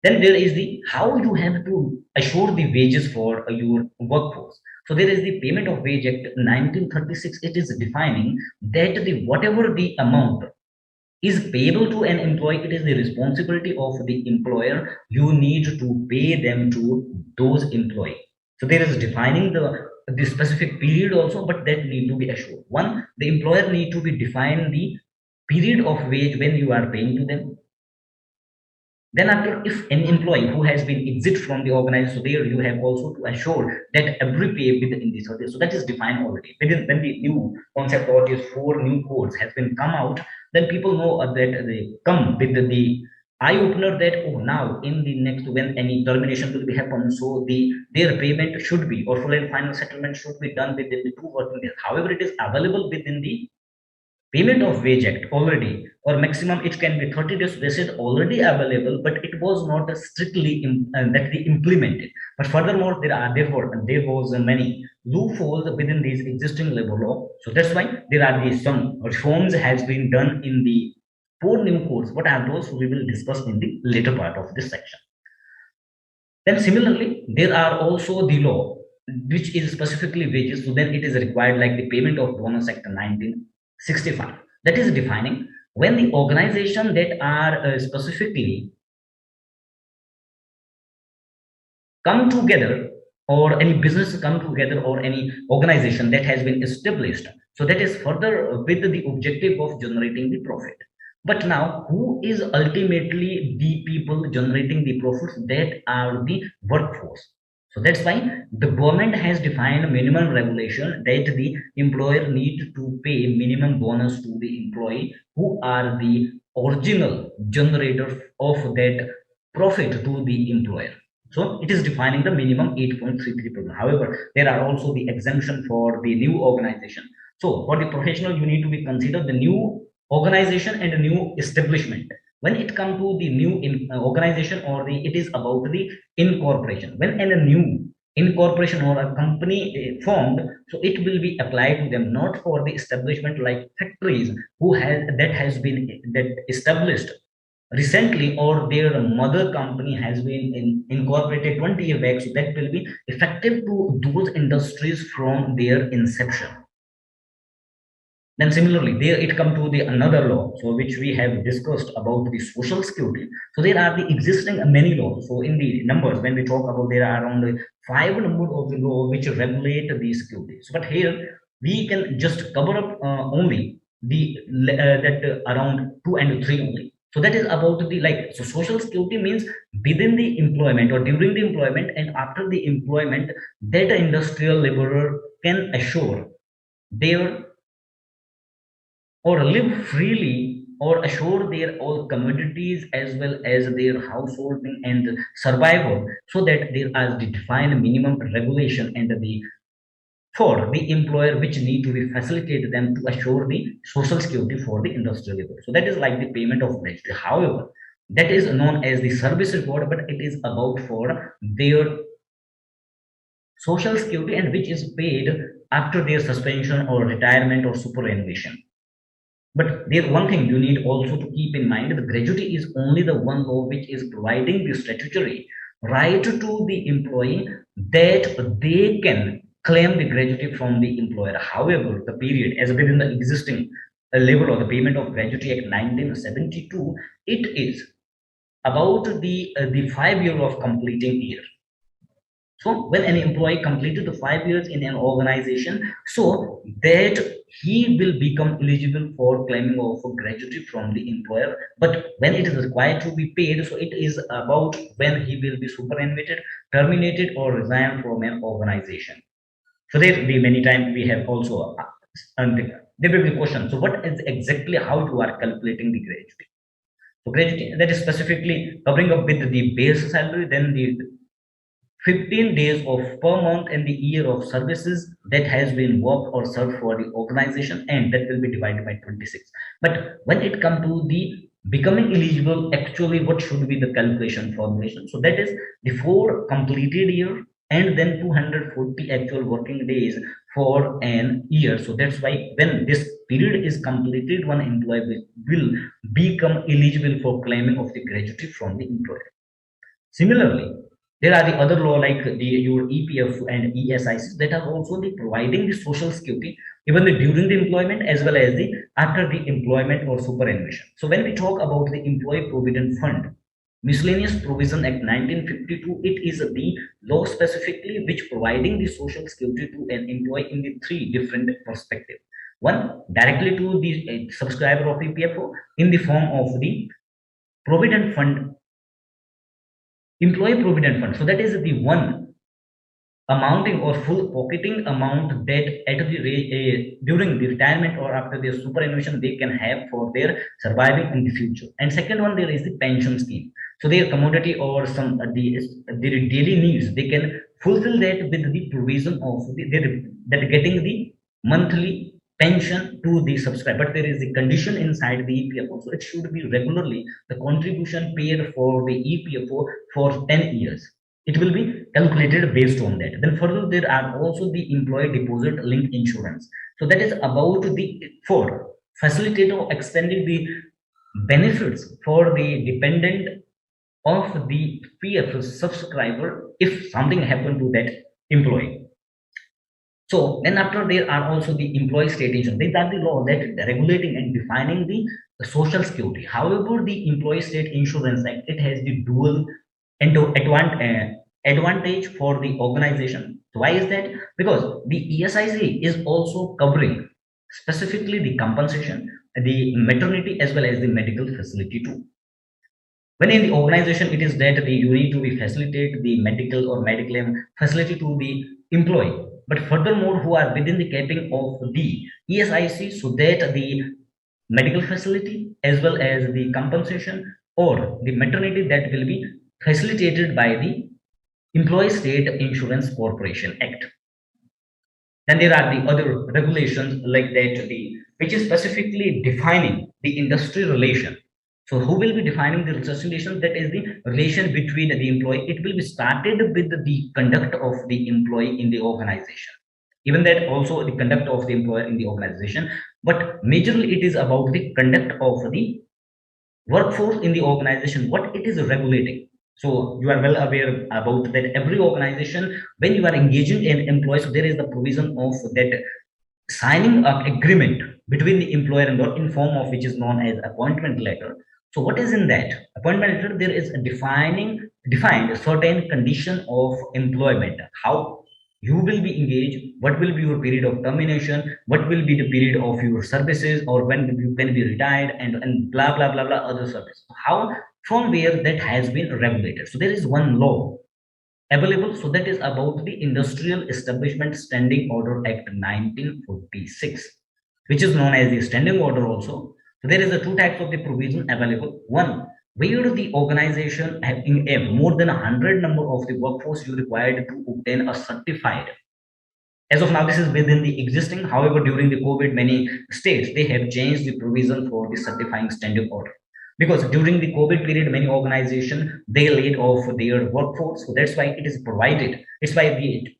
Then there is the how you have to assure the wages for your workforce. So there is the Payment of Wage Act 1936. It is defining that the whatever the amount is payable to an employee, it is the responsibility of the employer. You need to pay them to those employee. So there is defining the specific period also, but that need to be assured. One, the employer need to be define the period of wage when you are paying to them. Then after, if an employee who has been exit from the organization, so there you have also to assure that every pay within the 30. So that is defined already. Within when the new concept or these four new codes has been come out, then people know that they come with the eye opener that oh, now in the next when any termination will be happen, so their payment should be or full and final settlement should be done within the 2 working days. However, it is available within the payment of wage act already, or maximum it can be 30 days, this is already available, but it was not strictly that we implemented. But furthermore, there was many loopholes within these existing labor law. So that's why there are these some reforms has been done in the four new codes. What are those? We will discuss in the later part of this section. Then similarly, there are also the law which is specifically wages. So then it is required like the payment of bonus act 1965. That is defining when the organization that are specifically come together, or any business come together, or any organization that has been established. So that is further with the objective of generating the profit. But now, who is ultimately the people generating the profits? That are the workforce. So that's why the government has defined a minimum regulation that the employer need to pay minimum bonus to the employee who are the original generator of that profit to the employer. So it is defining the minimum 8.33%. However, there are also the exemption for the new organization. So for the professional, you need to be considered the new organization and a new establishment. When it comes to the new organization, or the it is about the incorporation. When a new incorporation or a company formed, so it will be applied to them, not for the establishment like factories who has been that established recently, or their mother company has been incorporated 20 years back. So that will be effective to those industries from their inception. Then similarly, there it come to the another law, so which we have discussed about the social security. So there are the existing many laws. So in the numbers, when we talk about, there are around five numbers of the law which regulate the security. So, but here we can just cover up only the around two and three only. So that is about the like, so social security means within the employment or during the employment and after the employment, that industrial laborer can assure their or live freely, or assure their all commodities as well as their householding and survival. So that there are the defined minimum regulation and the for the employer which need to be facilitate them to assure the social security for the industrial labor. So that is like the payment of gratuity. However, that is known as the service reward, but it is about for their social security, and which is paid after their suspension or retirement or superannuation. But there one thing you need also to keep in mind: the gratuity is only the one law which is providing the statutory right to the employee that they can claim the gratuity from the employer. However, the period as within the existing labor law, the payment of gratuity act 1972, it is about the 5 year of completing year. So when an employee completed the 5 years in an organization, so that he will become eligible for claiming of a gratuity from the employer. But when it is required to be paid, so it is about when he will be superannuated, terminated, or resigned from an organization. So there be many times we have also and there will be questions. So what is exactly how you are calculating the gratuity? So gratuity that is specifically covering up with the base salary, then the 15 days of per month and the year of services that has been worked or served for the organization, and that will be divided by 26. But when it comes to the becoming eligible, actually what should be the calculation formulation? So that is the 4 completed year and then 240 actual working days for an year. So that's why when this period is completed, one employee will become eligible for claiming of the gratuity from the employer. Similarly, there are the other law like your EPF and ESIC that are also the providing the social security even during the employment as well as the after the employment or superannuation. So when we talk about the Employee Provident Fund, Miscellaneous Provision Act 1952, it is the law specifically which providing the social security to an employee in the three different perspectives. One, directly to the subscriber of EPFO in the form of the Provident Fund, Employee Provident Fund. So that is the one amounting or full pocketing amount that at the during the retirement or after their superannuation they can have for their surviving in the future. And second one, there is the pension scheme. So their commodity or some their daily needs they can fulfill that with the provision of that getting the monthly pension to the subscriber. But there is a condition inside the EPFO, so it should be regularly the contribution paid for the EPFO for 10 years. It will be calculated based on that. Then further, there are also the employee deposit linked insurance. So that is about the for facilitate or extending the benefits for the dependent of the PF subscriber if something happened to that employee. So then after there are also the employee state insurance. These are the law that regulating and defining the social security. However, the employee state insurance act, it has the dual advantage for the organization. So why is that? Because the ESIC is also covering specifically the compensation, the maternity as well as the medical facility too. When in the organization, it is that you need to be facilitate the medical or mediclaim facility to the employee. But furthermore, who are within the capping of the ESIC, so that the medical facility as well as the compensation or the maternity that will be facilitated by the Employee State Insurance Corporation Act. Then there are the other regulations like that, the which is specifically defining the industry relation. So who will be defining the relation? That is the relation between the employee. It will be started with the conduct of the employee in the organization. Even that also the conduct of the employer in the organization, but majorly it is about the conduct of the workforce in the organization, what it is regulating. So you are well aware about that every organization, when you are engaging in employees, there is the provision of that signing an agreement between the employer and in form of which is known as appointment letter. So what is in that appointment letter? There is a defined a certain condition of employment, how you will be engaged, what will be your period of termination, what will be the period of your services, or when you can be retired, and blah blah blah blah other service. How, from where that has been regulated. So there is one law available, so that is about the Industrial Establishment Standing Order Act 1946, which is known as the standing order also. So there is a two types of the provision available. One, where the organization having a more than 100 number of the workforce, you required to obtain a certified. As of now, this is within the existing. However, during the COVID, many states they have changed the provision for the certifying standing order, because during the COVID period, many organizations they laid off their workforce. So that's why it is provided. It's why we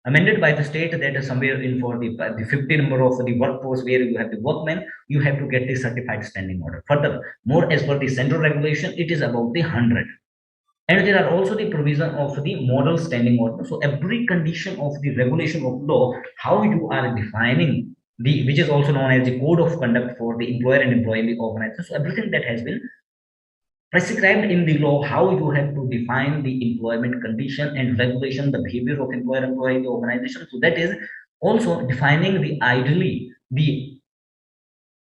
amended by the state that is somewhere in for the 50 number of the workforce where you have the workmen, you have to get the certified standing order. Further, more as per the central regulation, it is about the 100. And there are also the provision of the model standing order. So every condition of the regulation of law, how you are defining the, which is also known as the code of conduct for the employer and employee in the organization. So everything that has been prescribed in the law, how you have to define the employment condition and regulation, the behavior of employer employee in the organization. So that is also defining the ideally the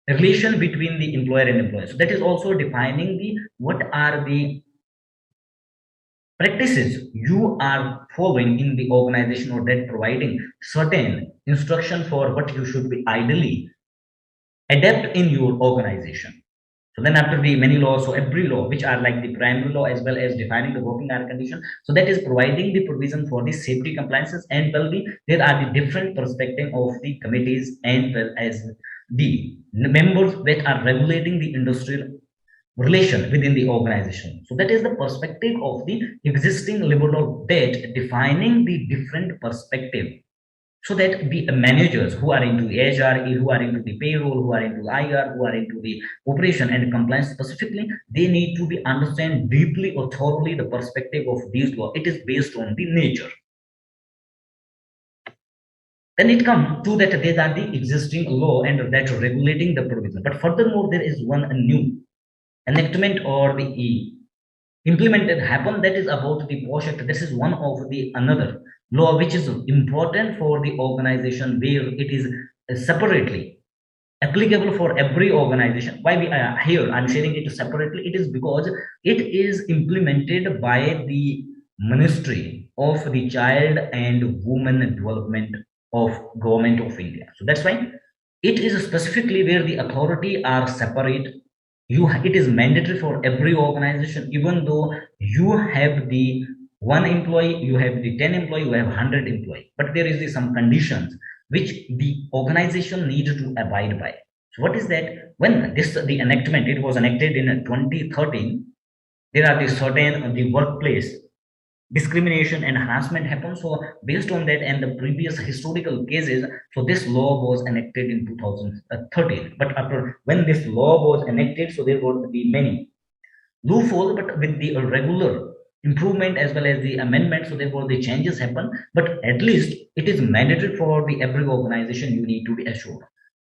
relation between the employer and employee. So that is also defining the what are the practices you are following in the organization, or that providing certain instruction for what you should be ideally adapt in your organization. So then after the many laws, so every law which are like the primary law as well as defining the working hour condition, so that is providing the provision for the safety compliances, and well the there are the different perspective of the committees and well as the members that are regulating the industrial relation within the organization. So that is the perspective of the existing labor law that defining the different perspective, so that the managers who are into HR, who are into the payroll, who are into IR, who are into the operation and compliance specifically, they need to be understand deeply or thoroughly the perspective of these law. It is based on the nature. Then it comes to that these are the existing law and that regulating the provision. But furthermore, there is one new enactment or the implemented happen, that is about the POSH Act. This is one of the another law which is important for the organization, where it is separately applicable for every organization. Why we are here I'm sharing it separately, it is because it is implemented by the Ministry of the Child and Women Development of Government of India. So that's why it is specifically where the authority are separate. It is mandatory for every organization, even though you have the one employee, you have the 10 employee, you have 100 employee, but there is some conditions which the organization need to abide by. So what is that? When the enactment, it was enacted in 2013, there are the certain the workplace discrimination and harassment happens. So based on that and the previous historical cases, so this law was enacted in 2013. But after when this law was enacted, so there would be many loophole, but with the regular improvement as well as the amendment, so therefore the changes happen. But at least it is mandatory for the every organization, you need to be assured.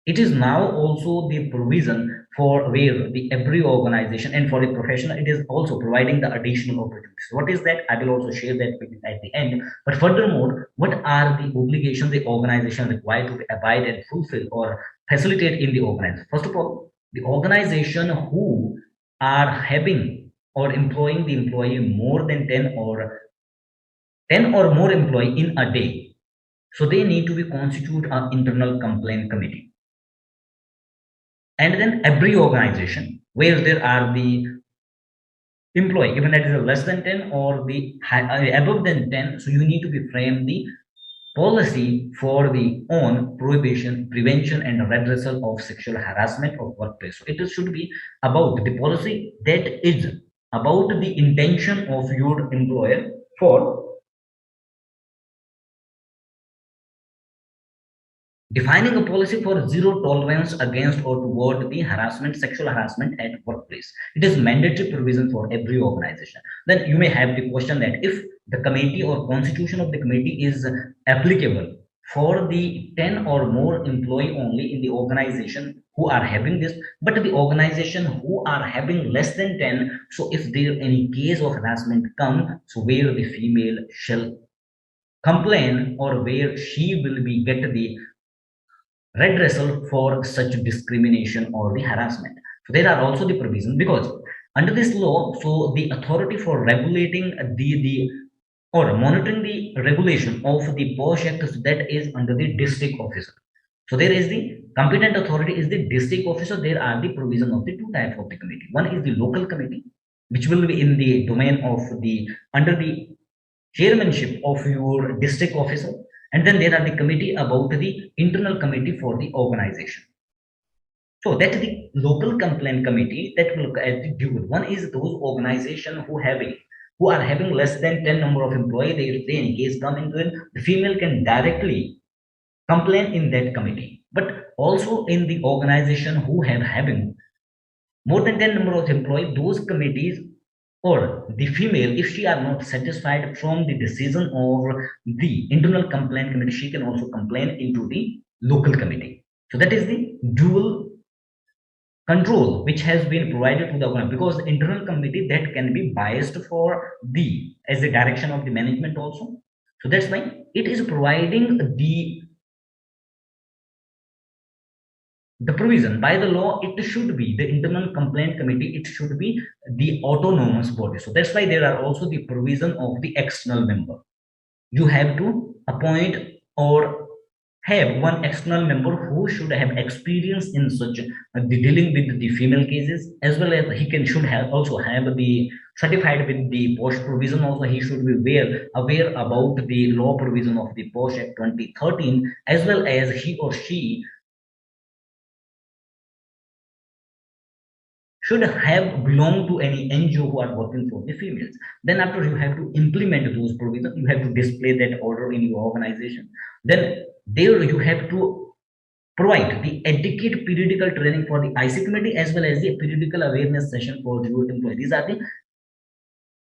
It is now also the provision for where the every organization and for the professional, it is also providing the additional opportunities. What is that? I will also share that with you at the end. But furthermore, what are the obligations the organization required to abide and fulfill or facilitate in the organization? First of all, the organization who are having or employing the employee more than 10 or more employee in a day, so they need to be constitute an internal complaint committee. And then every organization where there are the employee, even that is less than 10 or the above than 10, so you need to be frame the policy for the on prohibition, prevention, and redressal of sexual harassment of workplace. So it should be about the policy that is about the intention of your employer for defining a policy for zero tolerance against or toward the harassment, sexual harassment at workplace. It is mandatory provision for every organization. Then you may have the question that if the committee or constitution of the committee is applicable for the 10 or more employee only in the organization who are having this, but the organization who are having less than 10, so if there any case of harassment come, so where the female shall complain or where she will be get the redressal for such discrimination or the harassment. So there are also the provisions because under this law, so the authority for regulating the or monitoring the regulation of the POSH Act, so that is under the district officer. So there is the competent authority is the district officer. There are the provision of the two types of the committee. One is the local committee, which will be in the domain of the under the chairmanship of your district officer, and then there are the committee about the internal committee for the organization. So that the local complaint committee that will look at the dual. One is those organization who are having less than 10 number of employees. They in case come into it, the female can directly complain in that committee. But also in the organization who have having more than 10 number of employees, those committees or the female, if she are not satisfied from the decision of the internal complaint committee, she can also complain into the local committee. So that is the dual control which has been provided to the organization, because the internal committee that can be biased for the as the direction of the management also. So that's why it is providing the provision by the law. It should be the internal complaint committee, it should be the autonomous body. So that's why there are also the provision of the external member. You have to appoint or have one external member who should have experience in such the dealing with the female cases, as well as he can should have also have the certified with the POSH provision. Also he should be aware about the law provision of the POSH Act 2013, as well as he or she should have belonged to any NGO who are working for the females. Then after you have to implement those provisions, you have to display that order in your organization. Then there you have to provide the adequate periodical training for the IC committee as well as the periodical awareness session for your employees. These are the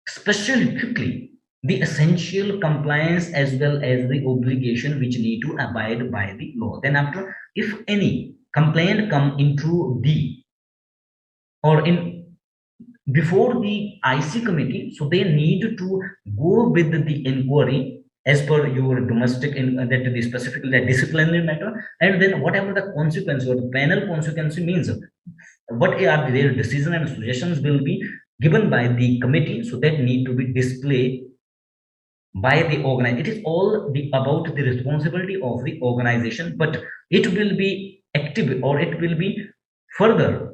specifically the essential compliance as well as the obligation which need to abide by the law. Then after, if any complaint come into the or in before the IC committee, so they need to go with the inquiry as per your domestic in that the specifically the disciplinary matter, and then whatever the consequence or the panel consequence means, what are their decision and suggestions will be given by the committee, so that need to be displayed by the organization. It is all about the responsibility of the organization, but it will be active or it will be further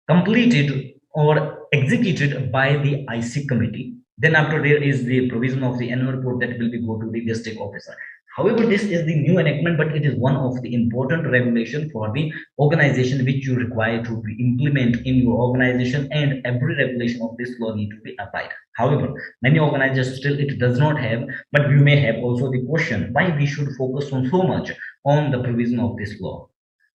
completed or executed by the IC committee. Then after there is the provision of the annual report that will be go to the district officer. However, this is the new enactment, but it is one of the important regulation for the organization which you require to be implement in your organization, and every regulation of this law need to be applied. However, many organizations still it does not have, but you may have also the question why we should focus on so much on the provision of this law.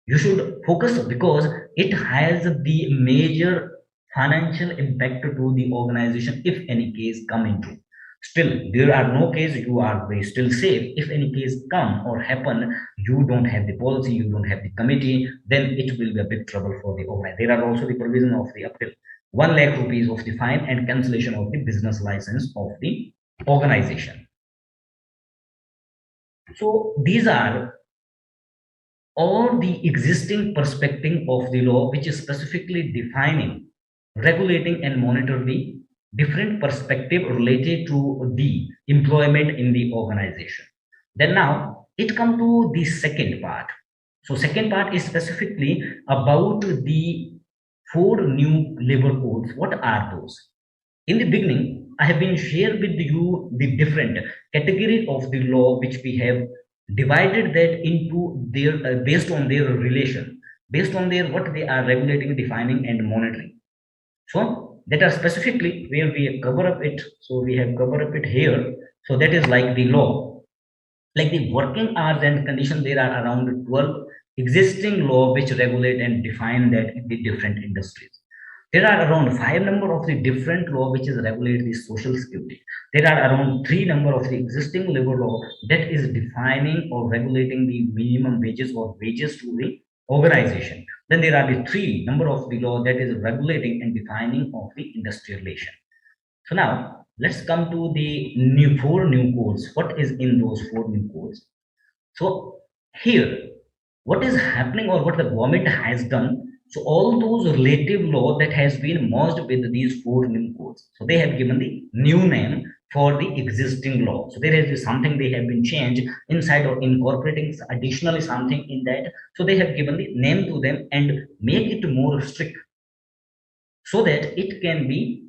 You should focus because it has the major financial impact to the organization if any case come into. Still there are no case you are very still safe. If any case come or happen, you don't have the policy, you don't have the committee, then it will be a big trouble for the organization. There are also the provision of the up till 1 lakh rupees of the fine and cancellation of the business license of the organization. So these are or the existing perspective of the law which is specifically defining, regulating and monitor the different perspective related to the employment in the organization. Then now it come to the second part. So second part is specifically about the four new labor codes. What are those? In the beginning, I have been shared with you the different category of the law which we have divided that into their based on their relation, based on their what they are regulating, defining, and monitoring. So that are specifically where we have cover up it. So we have covered up it here. So that is like the law, like the working hours and conditions. There are around 12 existing law which regulate and define that in the different industries. There are around five number of the different law which is regulate the social security. There are around three number of the existing labor law that is defining or regulating the minimum wages or wages to the organization. Then there are the three number of the law that is regulating and defining of the industrial relation. So now let's come to the new four new codes. What is in those four new codes? So here, what is happening or what the government has done? So all those relative law that has been merged with these four new codes. So they have given the new name for the existing law. So there is something they have been changed inside or incorporating additionally something in that. So they have given the name to them and make it more strict so that it can be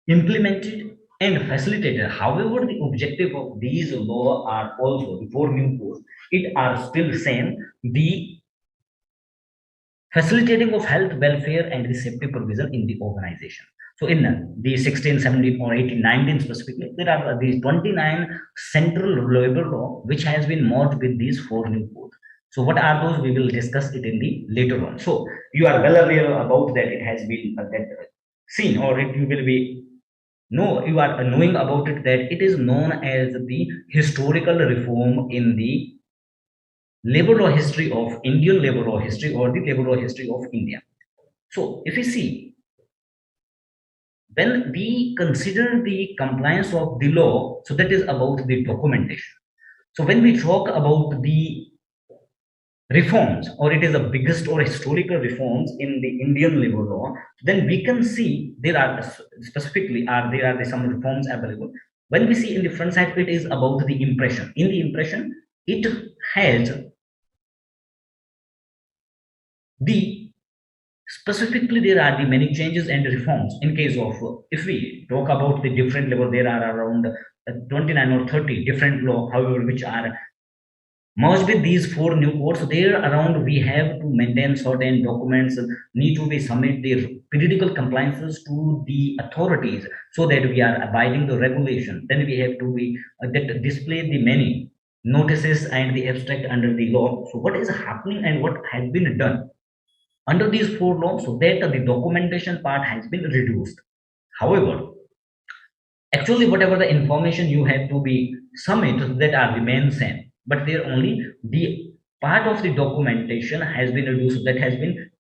implemented and facilitated. However, the objective of these law are also the four new codes. It are still same. The facilitating of health, welfare, and the safety provision in the organization. So in the 16, 17, or 18, 19 specifically, there are these 29 central labor law which has been merged with these four new codes. So what are those? We will discuss it in the later on. So you are well aware about that. It has been that seen, or it you will be no, you are knowing about it that it is known as the historical reform in the labor law history of Indian labor law history or the labor law history of India. So if you see, when we consider the compliance of the law, so that is about the documentation. So when we talk about the reforms, or it is the biggest or historical reforms in the Indian labor law, then we can see there are specifically are there are some reforms available. When we see in the front side, it is about the impression. In the impression, it has the specifically there are the many changes and reforms in case of if we talk about the different level, there are around 29 or 30 different law, however, which are merged with these four new codes. So there around we have to maintain certain documents need to be submit their periodical compliances to the authorities so that we are abiding the regulation. Then we have to be that display the many notices and the abstract under the law. So what is happening and what has been done under these four laws, so that the documentation part has been reduced. However, actually whatever the information you have to be submit that are remain same, but there only the part of the documentation has been reduced, that has been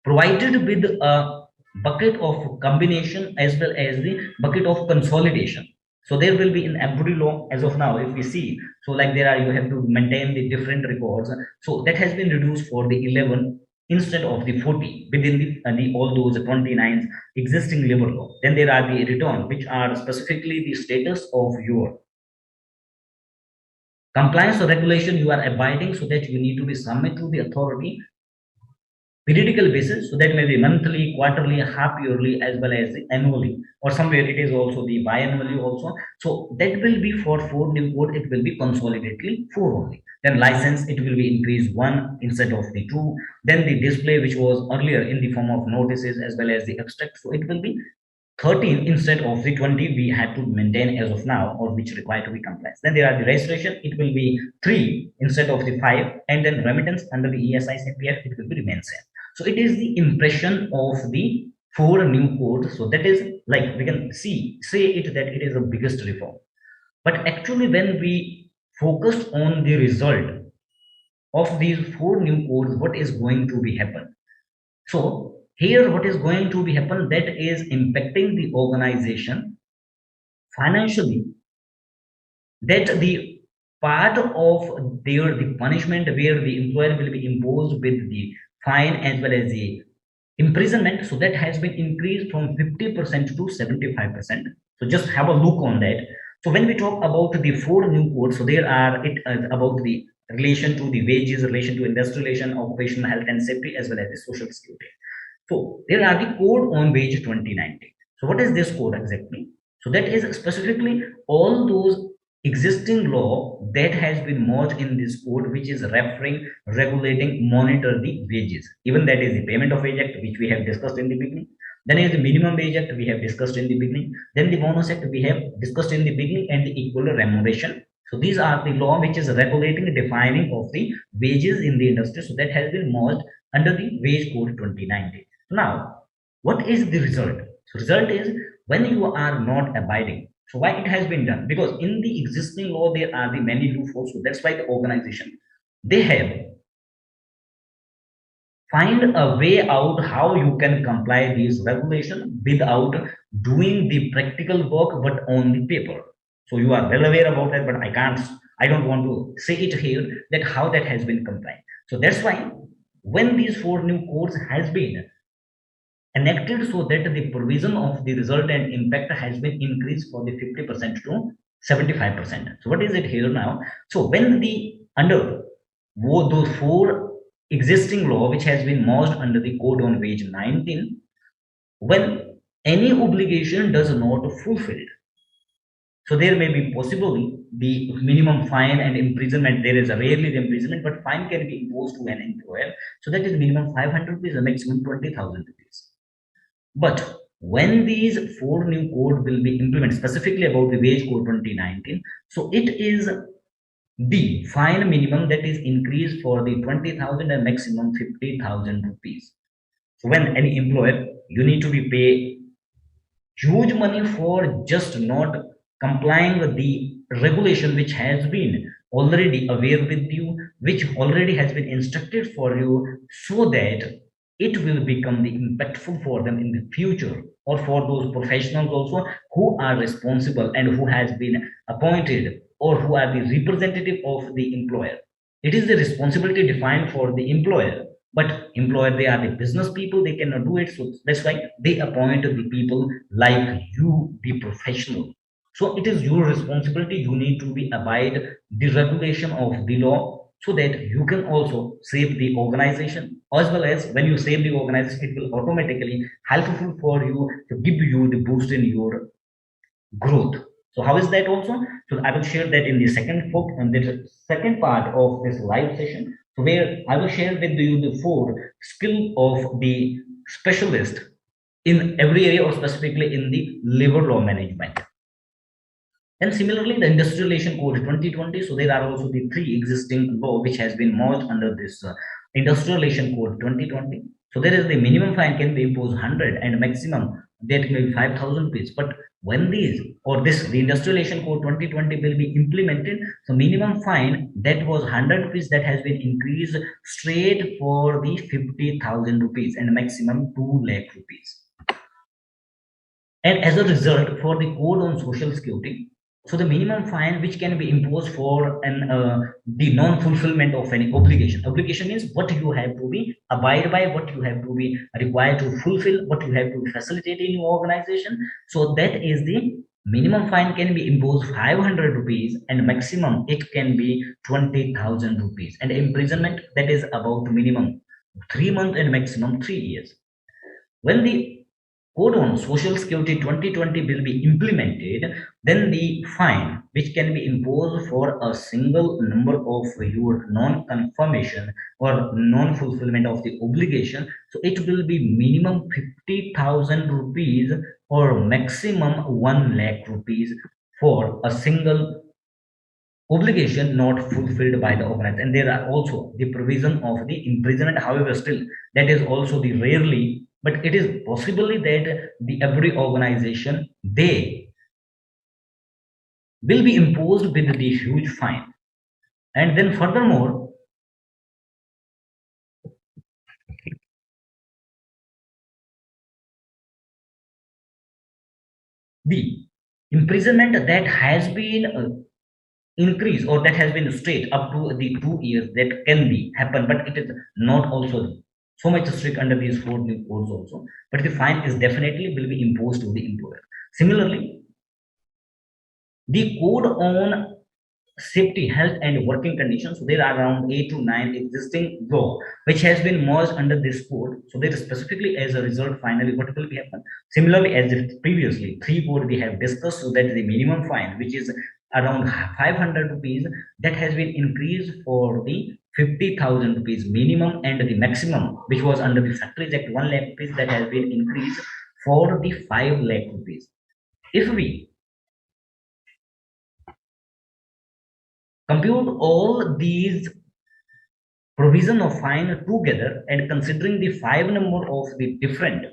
provided with a bucket of combination as well as the bucket of consolidation. So there will be in every law as of now, if we see, so like there are you have to maintain the different records. So that has been reduced for the 11 instead of the 40 within the all those 29 existing labor law. Then there are the return, which are specifically the status of your compliance or regulation you are abiding, so that you need to be submit to the authority periodical basis. So that may be monthly, quarterly, half yearly, as well as the annually, or somewhere it is also the biannually also. So that will be for 4 new code, it will be consolidatedly 4 only. Then license, it will be increased 1 instead of the 2. Then the display, which was earlier in the form of notices as well as the abstract, so it will be 13 instead of the 20 we had to maintain as of now, or which require to be compliant. Then there are the registration, it will be 3 instead of the 5, and then remittance under the ESI CPF, it will be remain same. So it is the impression of the 4 new codes. So that is like we can say it that it is the biggest reform. But actually, when we focus on the result of these 4 new codes, what is going to be happen? So here, what is going to be happen, that is impacting the organization financially, that the part of their the punishment where the employer will be imposed with the fine as well as the imprisonment, so that has been increased from 50% to 75%. So just have a look on that. So when we talk about the 4 new codes, so there are it about the relation to the wages, relation to industrial relation, occupational health and safety, as well as the social security. So there are the code on wage 2019. So what is this code exactly? So that is specifically all those existing law that has been merged in this code, which is referring, regulating, monitor the wages. Even that is the Payment of Wage Act, which we have discussed in the beginning. Then is the Minimum Wage Act, we have discussed in the beginning. Then the Bonus Act, we have discussed in the beginning, and the Equal Remuneration. So these are the law which is regulating, defining of the wages in the industry. So that has been merged under the Wage Code 2019. Now, what is the result? So result is when you are not abiding. So why it has been done? Because in the existing law there are the many loopholes. So that's why the organization, they have find a way out how you can comply these regulation without doing the practical work but on the paper. So you are well aware about that, but I don't want to say it here that how that has been complied. So that's why when these 4 new codes has been enacted, so that the provision of the result and impact has been increased for the 50% to 75%. So what is it here now? So when the under those 4 existing law which has been merged under the code on wage 19, when any obligation does not fulfilled, so there may be possibly the minimum fine and imprisonment. There is a rarely the imprisonment, but fine can be imposed to an employer. So that is minimum 500 rupees, the maximum 20,000 rupees. But when these 4 new code will be implemented, specifically about the wage code 2019, so it is the fine minimum that is increased for the 20,000 and maximum 50,000 rupees. So when any employer, you need to be pay huge money for just not complying with the regulation which has been already aware with you, which already has been instructed for you, so that it will become the impactful for them in the future, or for those professionals also who are responsible and who has been appointed, or who are the representative of the employer. It is the responsibility defined for the employer, but employer, they are the business people, they cannot do it. So that's why they appoint the people like you, the professional. So it is your responsibility, you need to be abide the regulation of the law, so that you can also save the organization, as well as when you save the organization, it will automatically helpful for you to give you the boost in your growth. So how is that also? So I will share that in the second book and the second part of this live session. So where I will share with you the 4 skill of the specialist in every area, or specifically in the labor law management. And similarly, the Industrial Relation Code 2020. So there are also the 3 existing law which has been merged under this Industrial Relation Code 2020. So there is the minimum fine can be imposed 100 and maximum that may be 5,000 rupees. But when these or this the Industrial Relation Code 2020 will be implemented, so minimum fine that was 100 rupees, that has been increased straight for the 50,000 rupees and maximum 2 lakh rupees. And as a result, for the code on social security, so the minimum fine which can be imposed for an the non-fulfillment of any obligation. Obligation means what you have to be abide by, what you have to be required to fulfill, what you have to facilitate in your organization. So that is the minimum fine can be imposed 500 rupees and maximum it can be 20,000 rupees. And imprisonment, that is about minimum 3 months and maximum 3 years. When the code on Social Security 2020 will be implemented, then the fine which can be imposed for a single number of your non-confirmation or non-fulfillment of the obligation, so it will be minimum 50,000 rupees or maximum 1 lakh rupees for a single obligation not fulfilled by the organizer. And there are also the provision of the imprisonment. However, still that is also the rarely, but it is possibly that the every organization they will be imposed with the huge fine. And then furthermore, the imprisonment that has been increased or that has been stayed up to the 2 years, that can be happen, but it is not also so much strict under these four new codes also, but the fine is definitely will be imposed to the employer. Similarly, the code on safety, health, and working conditions. So there are around 8 to 9 existing law which has been merged under this code. So there is specifically as a result, finally, what will be happen? Similarly, as if previously three code we have discussed, so that the minimum fine, which is around 500 rupees, that has been increased for the 50,000 rupees minimum, and the maximum, which was under the Factories Act 1 lakh rupees, that has been increased for the 5 lakh rupees. If we compute all these provision of fine together and considering the five number of the different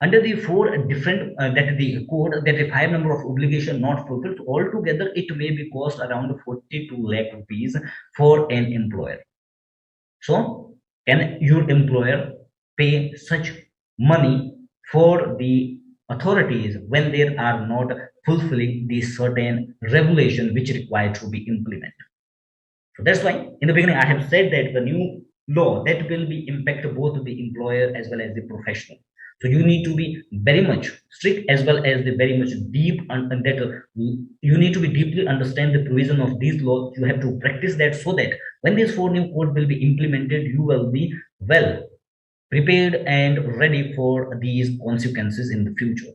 under the four different that the code, that the five number of obligation not fulfilled, altogether it may be cost around 42 lakh rupees for an employer. So can your employer pay such money for the authorities when they are not fulfilling the certain regulation which required to be implemented? So that's why in the beginning I have said that the new law that will be impact both the employer as well as the professional. So you need to be very much strict as well as the very much deep, and that you need to be deeply understand the provision of these laws. You have to practice that so that when these four new code will be implemented, you will be well prepared and ready for these consequences in the future.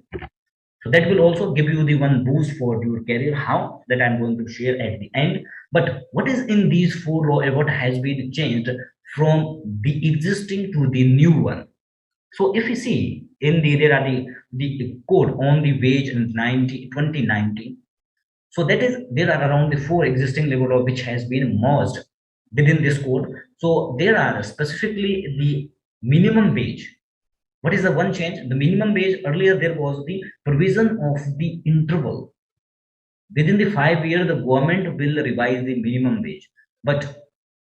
So that will also give you the one boost for your career. How? That I'm going to share at the end. But what is in these four law and what has been changed from the existing to the new one? So if you see in there are the code on the wage in 2019. So that is there are around the four existing labor law which has been merged within this code. So there are specifically the minimum wage. What is the one change? The minimum wage, earlier there was the provision of the interval. Within the 5 year, the government will revise the minimum wage. But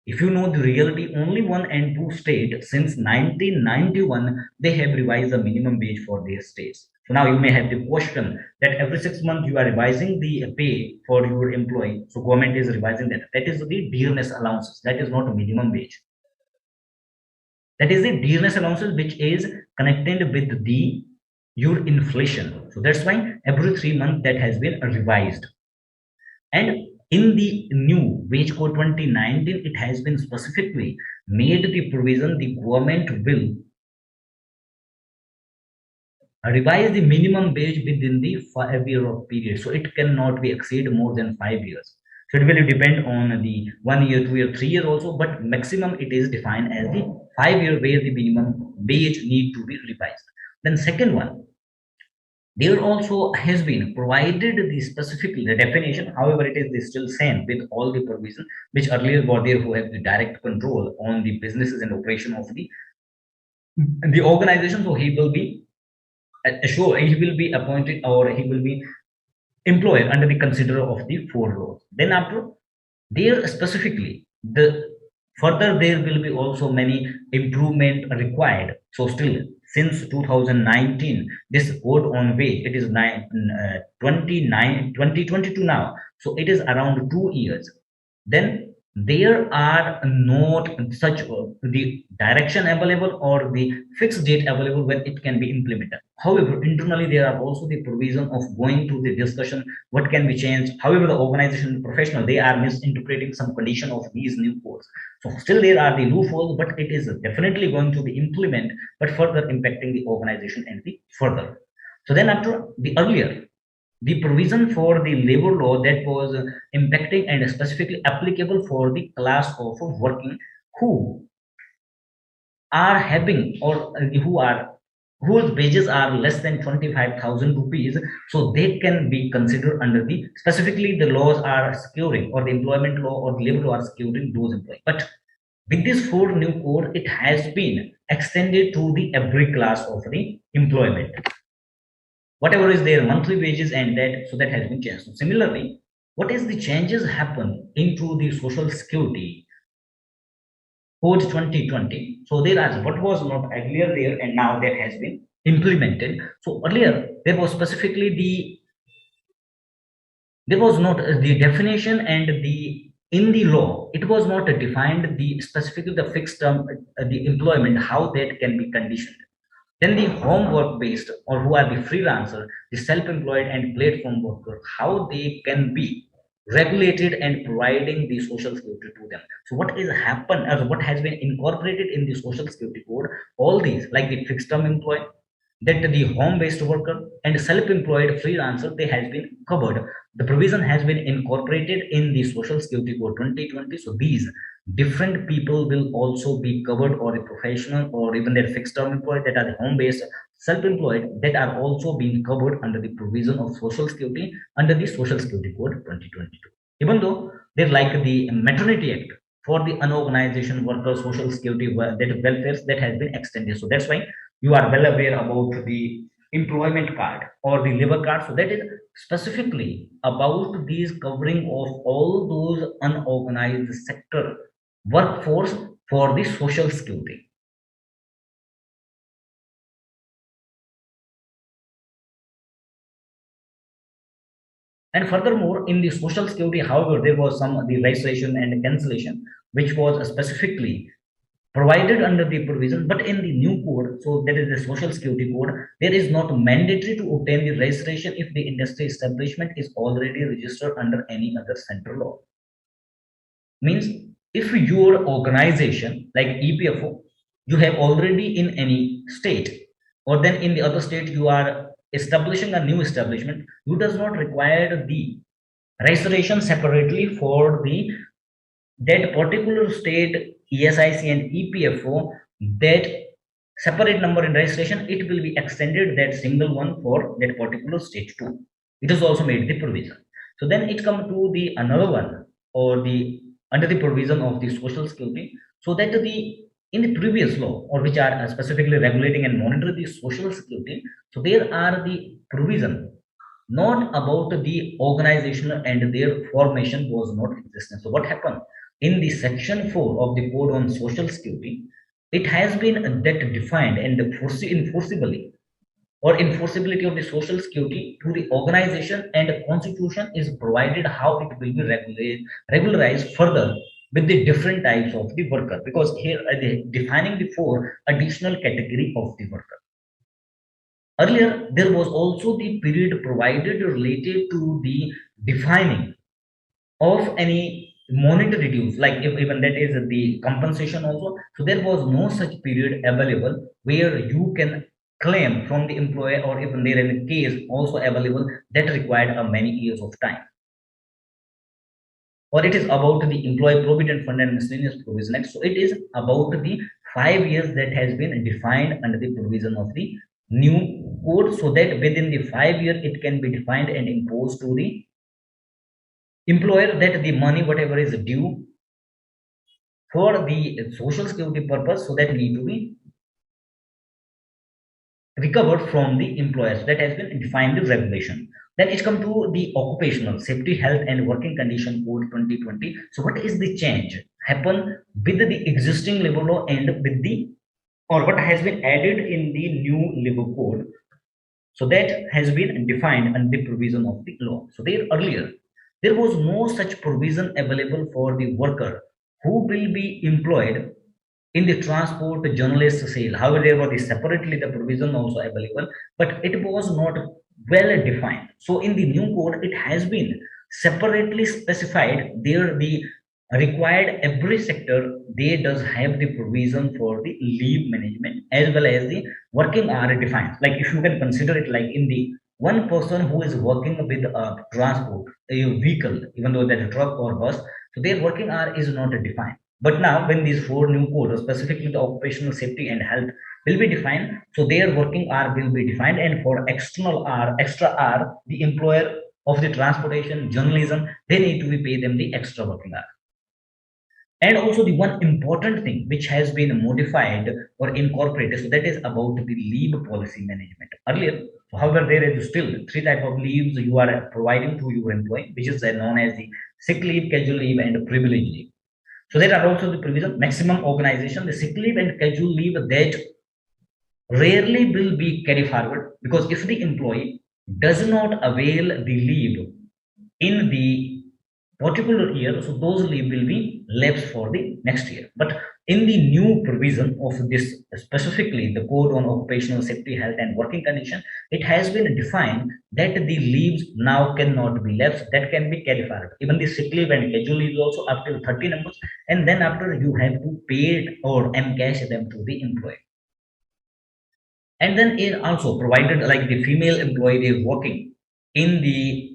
if you know the reality, only one and two states since 1991 they have revised the minimum wage for their states. So now you may have the question that every 6 months you are revising the pay for your employee. So government is revising that. That is the dearness allowances. That is not a minimum wage. That is the dearness allowances which is connected with the your inflation. So that's why every 3 months that has been revised. And in the new wage code 2019, it has been specifically made the provision the government will revise the minimum wage within the 5 year of period. So it cannot be exceed more than 5 years. So it will depend on the 1 year, 2 year, 3 year also, but maximum it is defined as the 5 year where the minimum wage need to be revised. Then second one, there also has been provided the specific the definition. However, it is the still same with all the provision which earlier were there, who have the direct control on the businesses and operation of the organization. So he will be sure he will be appointed or he will be employer under the consider of the four laws. Then after there specifically the further there will be also many improvement required. So still since 2019 this code on wage it is 2022 now, so it is around 2 years. Then there are not such the direction available or the fixed date available when it can be implemented. However, internally there are also the provision of going to the discussion what can be changed. However, the organization professional they are misinterpreting some condition of these new codes. So still there are the loopholes, but it is definitely going to be implemented, but further impacting the organization and the further. So then after the earlier the provision for the labor law that was impacting and specifically applicable for the class of working who are having or who are whose wages are less than 25,000 rupees, so they can be considered under the specifically the laws are securing or the employment law or the labor law are securing those employees. But with this four new code it has been extended to the every class of the employment, whatever is their monthly wages and that, so that has been changed. So similarly, what is the changes happen into the social security code 2020? So there are what was not earlier there and now that has been implemented. So earlier there was specifically there was not the definition and the in the law it was not defined the specifically the fixed term the employment how that can be conditioned. Then the home work based or who are the freelancer, the self-employed and platform worker, how they can be regulated and providing the social security to them. So what is happened as what has been incorporated in the social security code, all these like the fixed term employee, that the home-based worker and self-employed freelancer they has been covered. The provision has been incorporated in the social security code 2020. So these different people will also be covered or a professional or even their fixed term employee that are home-based self-employed that are also being covered under the provision of social security under the social security code 2022. Even though they're like the maternity act for the unorganization worker social security that welfare that has been extended. So that's why you are well aware about the employment card or the labor card. So that is specifically about these covering of all those unorganized sector workforce for the social security. And furthermore, in the social security, however, there was some the registration and cancellation, which was specifically provided under the provision, but in the new code, so that is the social security code, there is not mandatory to obtain the registration if the industry establishment is already registered under any other central law. Means if your organization like EPFO, you have already in any state, or then in the other state you are establishing a new establishment, you does not require the registration separately for the that particular state ESIC and EPFO, that separate number in registration, it will be extended that single one for that particular state too. It is also made the provision. So then it come to the another one or the under the provision of the social security, so that the in the previous law or which are specifically regulating and monitoring the social security, so there are the provision not about the organization and their formation was not existent. So what happened in the section 4 of the code on social security, it has been that defined and enforceably or enforceability of the social security to the organization and constitution is provided how it will be regularized further with the different types of the worker, because here they defining the four additional category of the worker. Earlier, there was also the period provided related to the defining of any monetary dues, like if even that is the compensation also. So there was no such period available where you can claim from the employer, or even there is a case also available that required a many years of time. Or it is about the employee provident fund and miscellaneous provision act. So it is about the 5 years that has been defined under the provision of the new code, so that within the 5 year it can be defined and imposed to the employer that the money whatever is due for the social security purpose, so that need to be recovered from the employers. That has been defined in regulation. Then it come to the occupational safety health and working condition code 2020. So what is the change happen with the existing labor law and with the or what has been added in the new labor code? So that has been defined under the provision of the law. So there earlier there was no such provision available for the worker who will be employed in the transport journalist sale. However, there was separately the provision also available, but it was not well defined. So in the new code, it has been separately specified there the required every sector they does have the provision for the leave management as well as the working hour defined. Like if you can consider it like in the one person who is working with a transport a vehicle, even though that a truck or bus, so their working hour is not defined. But now, when these four new codes, specifically the occupational safety and health, will be defined, so their working hour will be defined, and for external hour, extra hour, the employer of the transportation, journalism, they need to be pay them the extra working hour. And also the one important thing which has been modified or incorporated, so that is about the leave policy management. Earlier, however, there is still three type of leaves you are providing to your employee, which is known as the sick leave, casual leave, and privilege leave. So there are also the provision maximum organization, the sick leave and casual leave that rarely will be carried forward, because if the employee does not avail the leave in the particular year, so those leave will be lapsed for the next year. But in the new provision of this, specifically the code on occupational safety, health, and working condition, it has been defined that the leaves now cannot be lapsed, that can be carried forward. Even the sick leave and casual leave also up to 30 numbers, and then after you have to pay it or encash them to the employee. And then it also provided like the female employee they working in the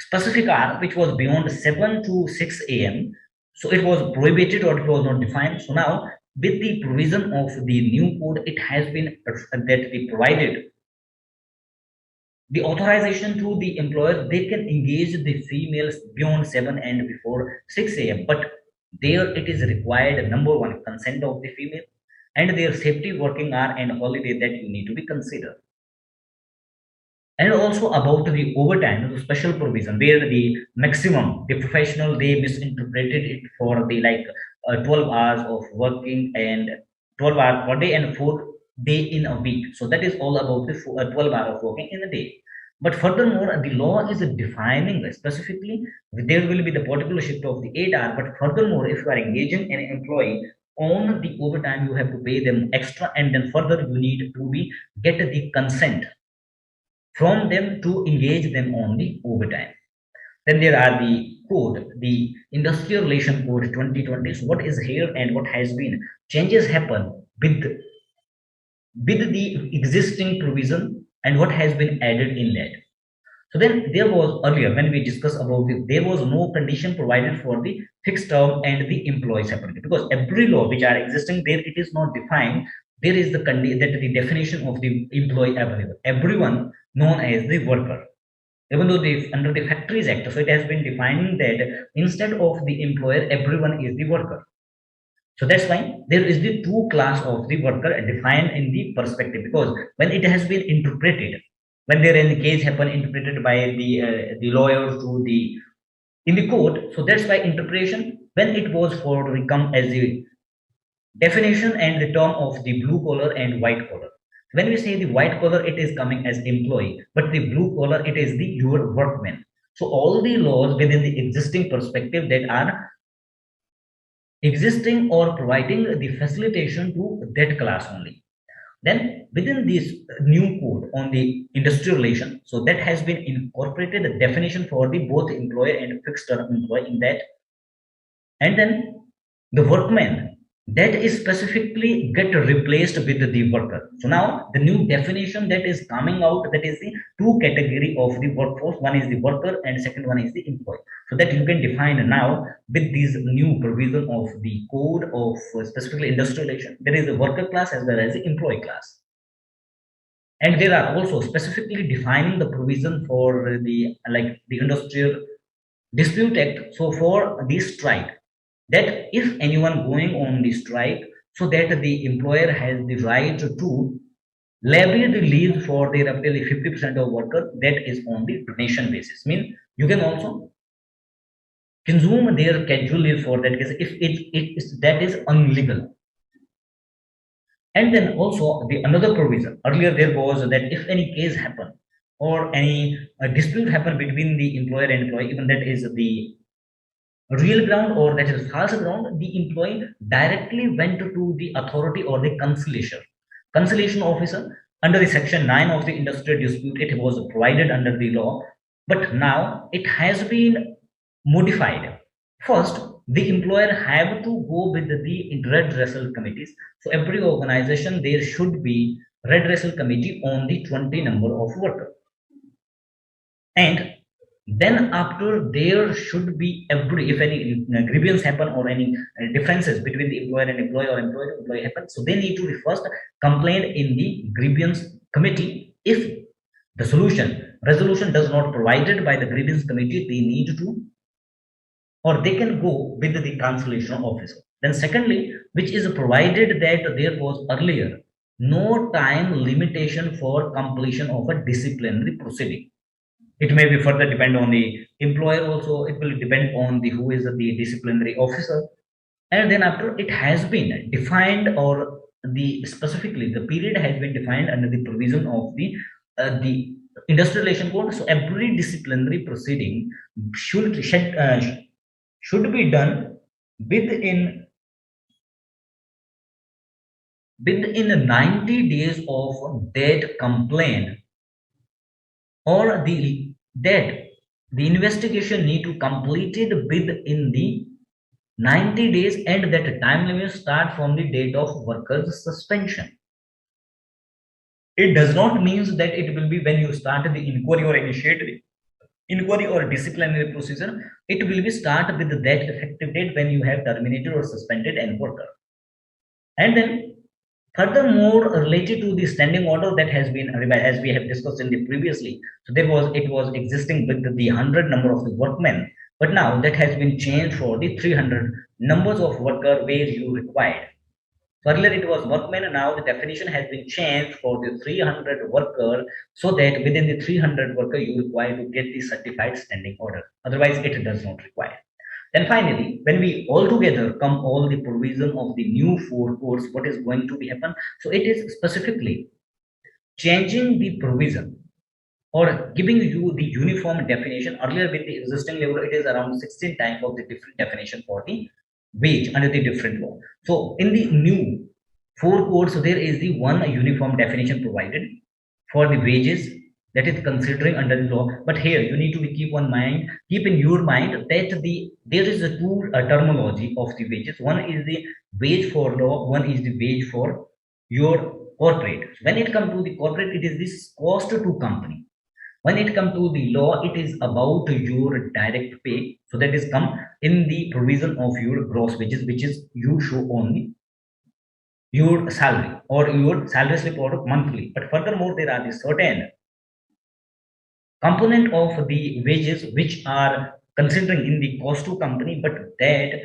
specific hour which was beyond 7 to 6 a.m. So it was prohibited or it was not defined. So now with the provision of the new code, it has been that they provided the authorization to the employer, they can engage the females beyond 7 and before 6 a.m. But there it is required number one consent of the female and their safety working hour and holiday that you need to be considered. And also about the overtime, the special provision where the maximum the professional they misinterpreted it for the like 12 hours of working and 12 hours per day and 4 day in a week. So that is all about the 12 hours of working in a day. But furthermore, the law is defining specifically there will be the particular shift of the 8 hour. But furthermore, if you are engaging an employee on the overtime, you have to pay them extra, and then further you need to be get the consent from them to engage them on the overtime. Then there are the code, the Industrial Relation Code 2020. So what is here and what has been changes happen with the existing provision and what has been added in that. So then there was earlier when we discussed about it, there was no condition provided for the fixed term and the employee separately, because every law which are existing there it is not defined. There is the that the definition of the employee available. Everyone known as the worker. Even though they under the Factories Act, so it has been defined that instead of the employer, everyone is the worker. So that's why there is the two class of the worker defined in the perspective, because when it has been interpreted, when there in the case happen interpreted by the lawyer to the in the court, so that's why interpretation when it was for to come as the definition and the term of the blue collar and white collar. When we say the white collar, it is coming as employee, but the blue collar, it is the your workman. So all the laws within the existing perspective that are existing or providing the facilitation to that class only. Then within this new code on the industrial relation, so that has been incorporated the definition for the both employer and fixed term employee in that. And then the workman that is specifically get replaced with the worker. So now the new definition that is coming out, that is the two category of the workforce. One is the worker and second one is the employee. So that you can define now with these new provision of the code of specifically industrial relation. There is a worker class as well as the employee class. And there are also specifically defining the provision for the like the industrial dispute act. So for this strike, that if anyone going on the strike, so that the employer has the right to levy the leave for their up to 50% of worker, that is on the donation basis. Mean you can also consume their casual leave for that case if it is that is unlegal. And then also the another provision earlier there was that if any case happen, or any dispute happen between the employer and employee, even that is the real ground or that is false ground, the employee directly went to the authority or the conciliation officer under the section 9 of the industrial dispute. It was provided under the law, but now it has been modified. First, the employer have to go with the redressal committees. So every organization there should be redressal committee on the 20 number of workers, and then after there should be every, if any grievance happen or any differences between the employer and employee or employer and employee happen, so they need to be first complained in the grievance committee. If the resolution does not provided by the grievance committee, they need to, or they can go with the cancellation officer. Then secondly, which is provided that there was earlier no time limitation for completion of a disciplinary proceeding. It may be further depend on the employer also. It will depend on the who is the disciplinary officer. And then after it has been defined, or the specifically the period has been defined under the provision of the industrial relation code. So every disciplinary proceeding should be done within 90 days of that complaint, or that the investigation need to completed within the 90 days, and that time limit start from the date of worker's suspension. It does not mean that it will be when you start the inquiry or initiate the inquiry or disciplinary procedure. It will be start with that effective date when you have terminated or suspended an worker. And then furthermore, related to the standing order that has been revised, as we have discussed in the previously, so it was existing with the 100 number of the workmen, but now that has been changed for the 300 numbers of worker where you required. So earlier it was workmen, now the definition has been changed for the 300 worker, so that within the 300 worker you require to get the certified standing order. Otherwise, it does not require. Then finally, when we all together come all the provision of the new four codes, what is going to be happen? So it is specifically changing the provision or giving you the uniform definition. Earlier with the existing level, it is around 16 type of the different definition for the wage under the different law. So in the new four codes, so there is the one uniform definition provided for the wages that is considering under the law. But here you need to be keep in your mind that there is a two terminology of the wages. One is the wage for law, one is the wage for your corporate. When it comes to the corporate, it is this cost to company. When it comes to the law, it is about your direct pay. So that is come in the provision of your gross wages, which is you show only your salary or your salary slip or monthly. But furthermore, there are the certain component of the wages which are considering in the cost to company, but that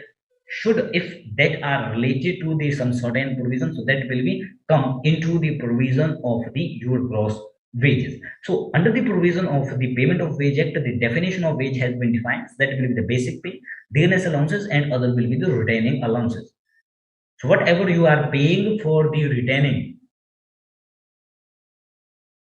should, if that are related to the some certain provision, so that will be come into the provision of the your gross wages. So under the provision of the payment of wage act, the definition of wage has been defined. That will be the basic pay, dearness allowances, and other will be the retaining allowances. So whatever you are paying for the retaining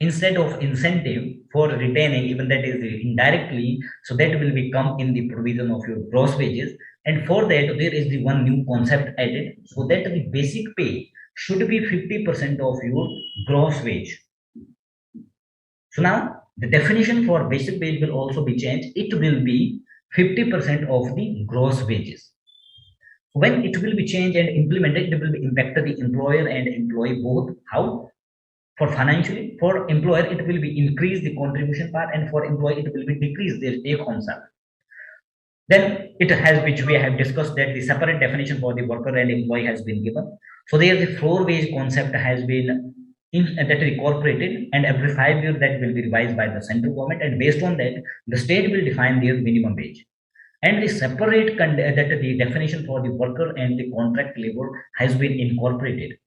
instead of incentive for retaining, even that is indirectly, so that will become in the provision of your gross wages. And for that there is the one new concept added, so that the basic pay should be 50% of your gross wage. So now the definition for basic wage will also be changed. It will be 50% of the gross wages. When it will be changed and implemented, it will be impacted the employer and employee both. How? For financially, for employer it will be increase the contribution part, and for employee it will be decrease their take home salary. Then it has, which we have discussed, that the separate definition for the worker and employee has been given. So there the floor wage concept has been that incorporated, and every 5 years that will be revised by the central government, and based on that the state will define their minimum wage. And the separate that the definition for the worker and the contract labor has been incorporated,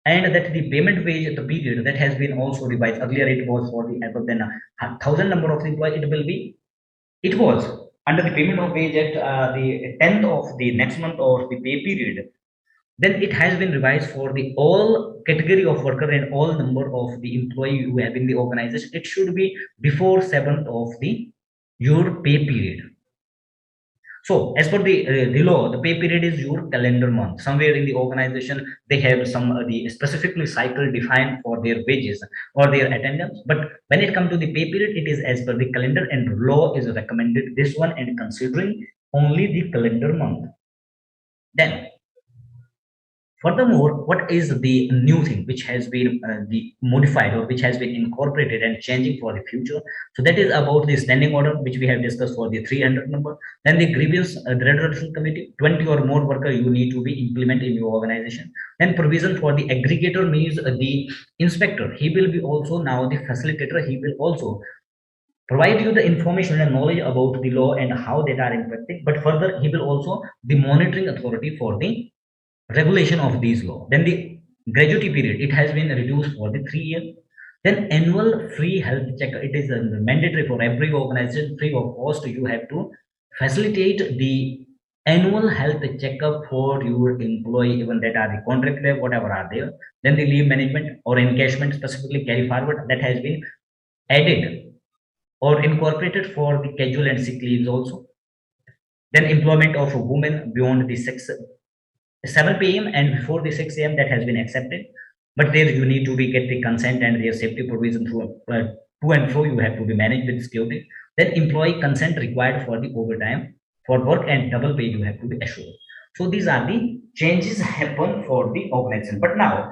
and that the payment wage at the period that has been also revised. Earlier it was for the above than 1,000 number of employees, it was under the payment of wage at the 10th of the next month or the pay period. Then it has been revised for the all category of worker and all number of the employee you have in the organization. It should be before 7th of the your pay period. So, as per the law, the pay period is your calendar month. Somewhere in the organization, they have some the specifically cycle defined for their wages or their attendance. But when it comes to the pay period, it is as per the calendar, and law is recommended this one and considering only the calendar month. Then furthermore, what is the new thing which has been the modified or which has been incorporated and changing for the future? So that is about the standing order, which we have discussed for the 300 number. Then the grievance redressal committee, 20 or more worker you need to be implement in your organization. Then provision for the aggregator means the inspector. He will be also now the facilitator. He will also provide you the information and knowledge about the law and how they are impacting. But further, he will also the monitoring authority for the regulation of these law. Then the gratuity period, it has been reduced for the 3 years. Then annual free health check, it is mandatory for every organization, free of cost. You have to facilitate the annual health checkup for your employee, even that are the contract leave, whatever are there. Then the leave management or encashment specifically carry forward, that has been added or incorporated for the casual and sick leaves also. Then employment of women beyond the 7 p.m. and before the 6 a.m. that has been accepted. But there you need to be get the consent and their safety provision through to and fro. You have to be managed with security. Then employee consent required for the overtime for work and double pay you have to be assured. So these are the changes happen for the organization. But now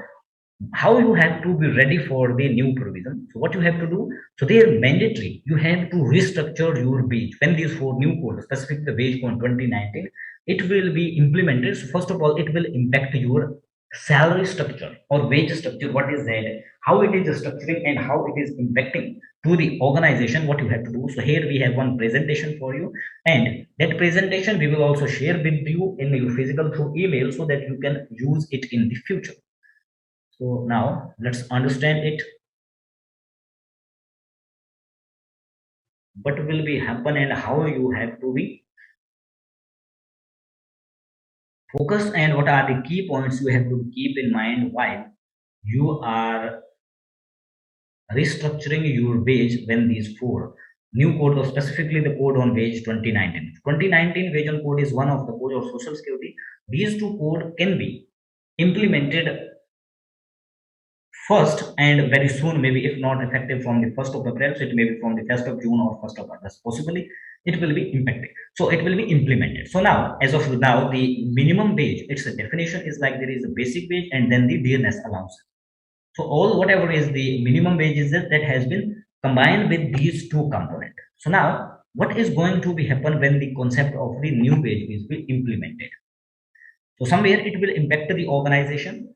how you have to be ready for the new provision. So what you have to do, so they are mandatory. You have to restructure your wage. When these four new codes, specific the wage code 2019, it will be implemented. So first of all, it will impact your salary structure or wage structure. What is that? How it is structuring and how it is impacting to the organization. What you have to do. So here we have one presentation for you, and that presentation we will also share with you in your physical through email so that you can use it in the future. So now let's understand it. What will be happen and how you have to be focused and what are the key points you have to keep in mind while you are restructuring your wage when these four new code or specifically the code on wage 2019. 2019 wage on code is one of the code of social security. These two code can be implemented first and very soon, maybe if not effective from the 1st of April, so it may be from the 1st of June or 1st of August, possibly it will be impacted. So it will be implemented. So now, as of now, the minimum wage, its definition is like there is a basic wage and then the dearness allowance. So all whatever is the minimum wage is that has been combined with these two components. So now, what is going to be happen when the concept of the new wage is be implemented? So somewhere it will impact the organization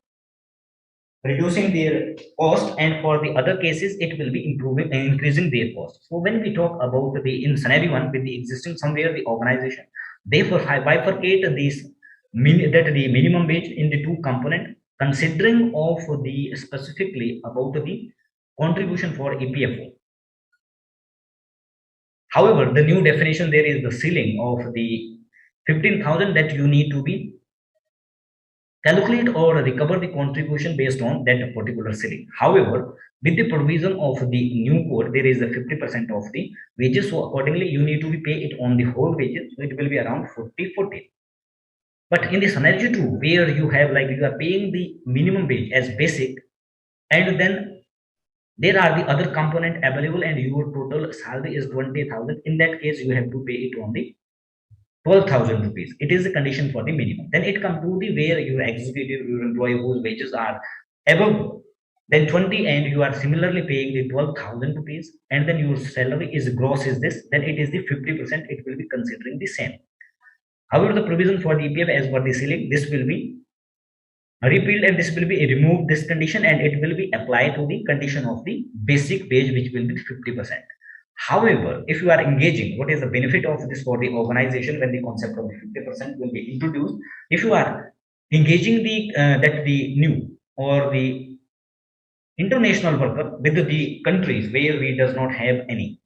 reducing their cost, and for the other cases it will be improving and increasing their cost. So when we talk about the in scenario one with the existing, somewhere the organization they bifurcate these that the minimum wage in the two component considering of the specifically about the contribution for EPFO. However, the new definition there is the ceiling of the 15,000 that you need to be calculate or recover the contribution based on that particular ceiling. However, with the provision of the new code, there is a 50% of the wages. So accordingly, you need to be pay it on the whole wages. So it will be around 40-40. But in the scenario two, where you have like you are paying the minimum wage as basic, and then there are the other component available, and your total salary is 20,000. In that case, you have to pay it on the 12,000 rupees. It is the condition for the minimum. Then it comes to the where your executive, your employee whose wages are above then 20 and you are similarly paying the 12,000 rupees and then your salary is gross is this, then it is the 50%, it will be considering the same. However, the provision for the EPF as per the ceiling, this will be repealed and this will be removed this condition and it will be applied to the condition of the basic wage which will be 50%. However, if you are engaging, what is the benefit of this for the organization when the concept of the 50% will be introduced? If you are engaging the that the new or the international worker with the countries where we does not have any.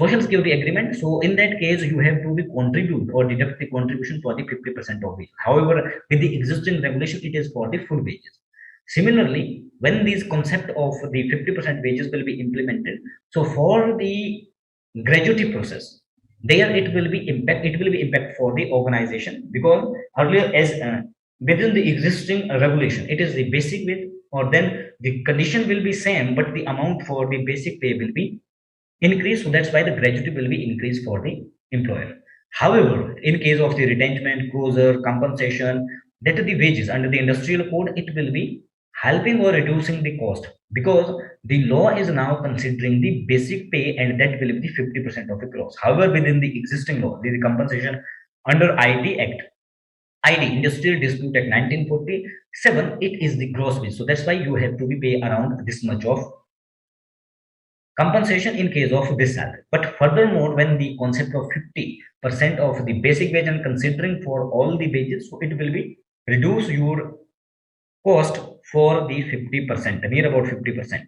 social security agreement. So in that case, you have to be contribute or deduct the contribution for the 50% of it. However, with the existing regulation, it is for the full wages. Similarly, when this concept of the 50% wages will be implemented, so for the gratuity process, there it will be impact for the organization, because earlier, as within the existing regulation, it is the basic wage, or then the condition will be same, but the amount for the basic pay will be increased. So that's why the gratuity will be increased for the employer. However, in case of the retrenchment, closure, compensation, that is the wages under the industrial code, it will be helping or reducing the cost, because the law is now considering the basic pay, and that will be the 50% of the gross. However, within the existing law, the compensation under IT Act, ID Industrial Dispute Act 1947, it is the gross wage. So that's why you have to be pay around this much of compensation in case of this salary. But furthermore, when the concept of 50% of the basic wage and considering for all the wages, so it will be reduce your cost for the 50%, near about 50%.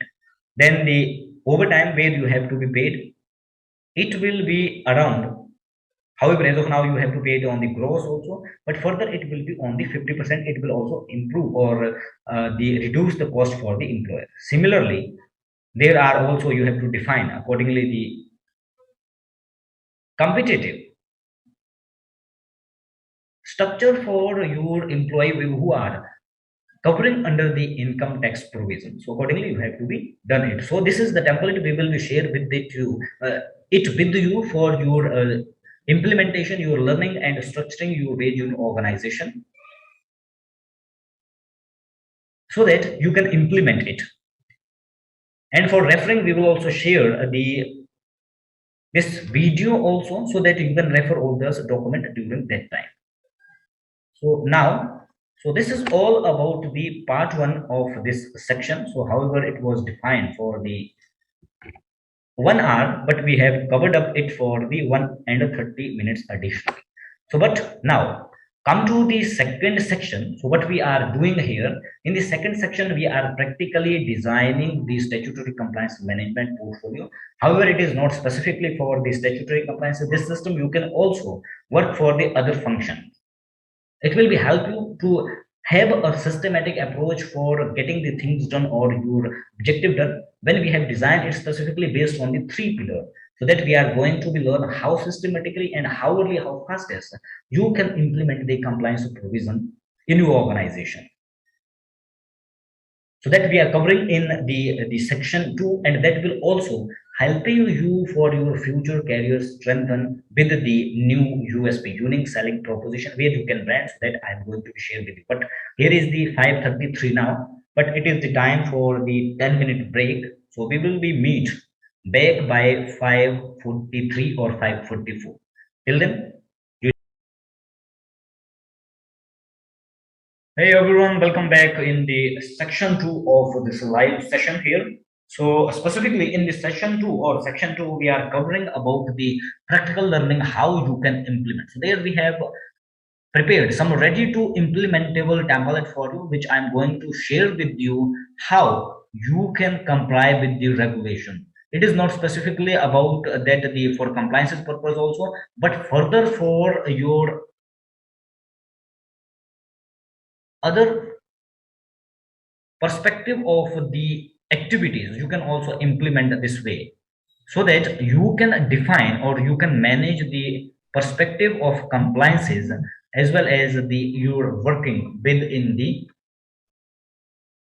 Then the overtime where you have to be paid, it will be around. However, as of now, you have to pay it on the gross also, but further it will be on the 50%. It will also improve or the reduce the cost for the employer. Similarly, there are also, you have to define accordingly the competitive structure for your employee who are covering under the income tax provision. So accordingly, you have to be done it. So this is the template we will be share with it with you for your implementation, your learning, and structuring your wage union organization, so that you can implement it. And for referring, we will also share the this video also, so that you can refer all this document during that time. So now, so this is all about the part one of this section. So however, it was defined for the 1 hour, but we have covered up it for the 1 and 30 minutes additionally. So, but now come to the second section. So what we are doing here in the second section, we are practically designing the statutory compliance management portfolio. However, it is not specifically for the statutory compliance. This system you can also work for the other function. It will be help you to have a systematic approach for getting the things done or your objective done, when we have designed it specifically based on the three pillar, so that we are going to be learn how systematically and how early, how fastest you can implement the compliance provision in your organization. So that we are covering in the section 2, and that will also helping you for your future career strengthen with the new USP, unique selling proposition, where you can brand. So that I'm going to share with you. But here is the 5:33 now, but it is the time for the 10-minute break. So we will be meet back by 5:43 or 5:44. Till then, hey everyone, welcome back in the section 2 of this live session here. So specifically in the session 2 or section 2, we are covering about the practical learning, how you can implement. So there we have prepared some ready to implementable template for you, which I'm going to share with you how you can comply with the regulation. It is not specifically about that the for compliance purpose also, but further for your other perspective of the activities, you can also implement this way, so that you can define or you can manage the perspective of compliances, as well as the your working within the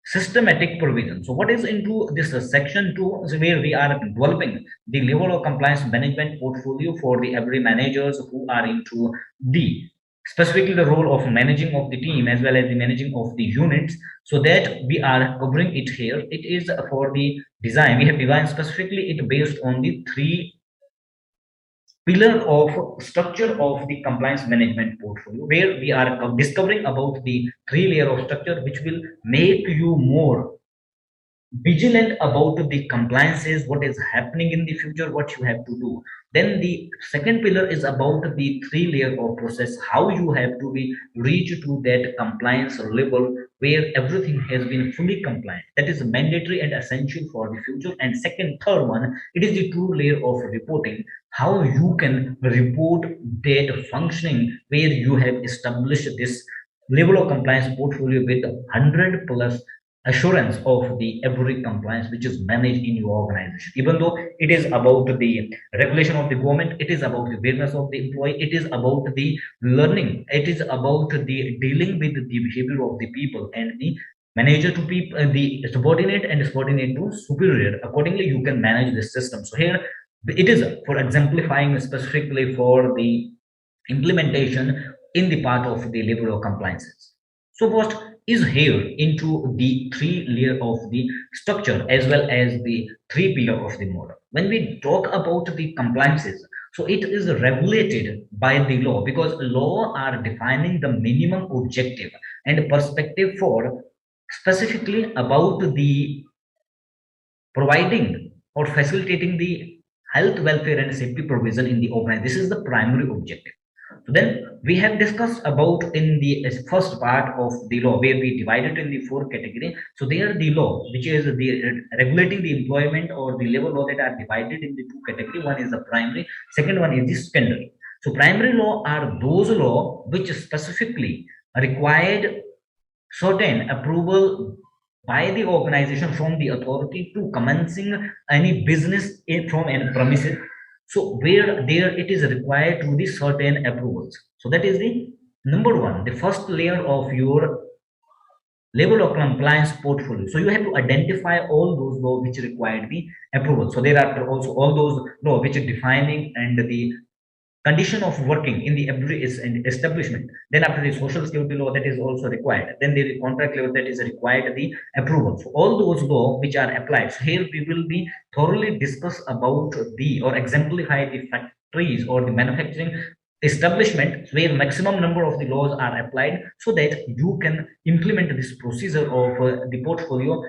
systematic provision. So what is into this section 2 is where we are developing the level of compliance management portfolio for the every managers who are into the specifically the role of managing of the team, as well as the managing of the units. So that we are covering it here. It is for the design, we have designed specifically it based on the three pillar of structure of the compliance management portfolio, where we are discovering about the three layer of structure, which will make you more vigilant about the compliances, what is happening in the future, what you have to do. Then the second pillar is about the three layer of process, how you have to be reach to that compliance level where everything has been fully compliant. That is mandatory and essential for the future. And second, third one, it is the true layer of reporting, how you can report that functioning where you have established this level of compliance portfolio with 100 plus assurance of the every compliance which is managed in your organization. Even though it is about the regulation of the government, it is about the awareness of the employee, it is about the learning, it is about the dealing with the behavior of the people and the manager to people, the subordinate and subordinate to superior. Accordingly, you can manage this system. So here it is for exemplifying specifically for the implementation in the part of the level of compliances. So what is here into the three layer of the structure as well as the three pillar of the model. When we talk about the compliances, so it is regulated by the law because law are defining the minimum objective and perspective for specifically about the providing or facilitating the health, welfare, and safety provision in the organization. This is the primary objective. So then we have discussed about in the first part of the law where we divided in the four category. So there the law which is the regulating the employment or the labor law that are divided in the two category. One is the primary, second one is the secondary. So primary law are those law which specifically required certain approval by the organization from the authority to commencing any business from any premises, so where there it is required to the certain approvals. So that is the number one, the first layer of your level of compliance portfolio. So you have to identify all those law which require the approval. So there are also all those law which are defining and the condition of working in the every is an establishment. Then after the social security law that is also required. Then the contract law that is required the approval. So all those law which are applied. So here we will be thoroughly discuss about the or exemplify the factories or the manufacturing establishment where maximum number of the laws are applied so that you can implement this procedure of the portfolio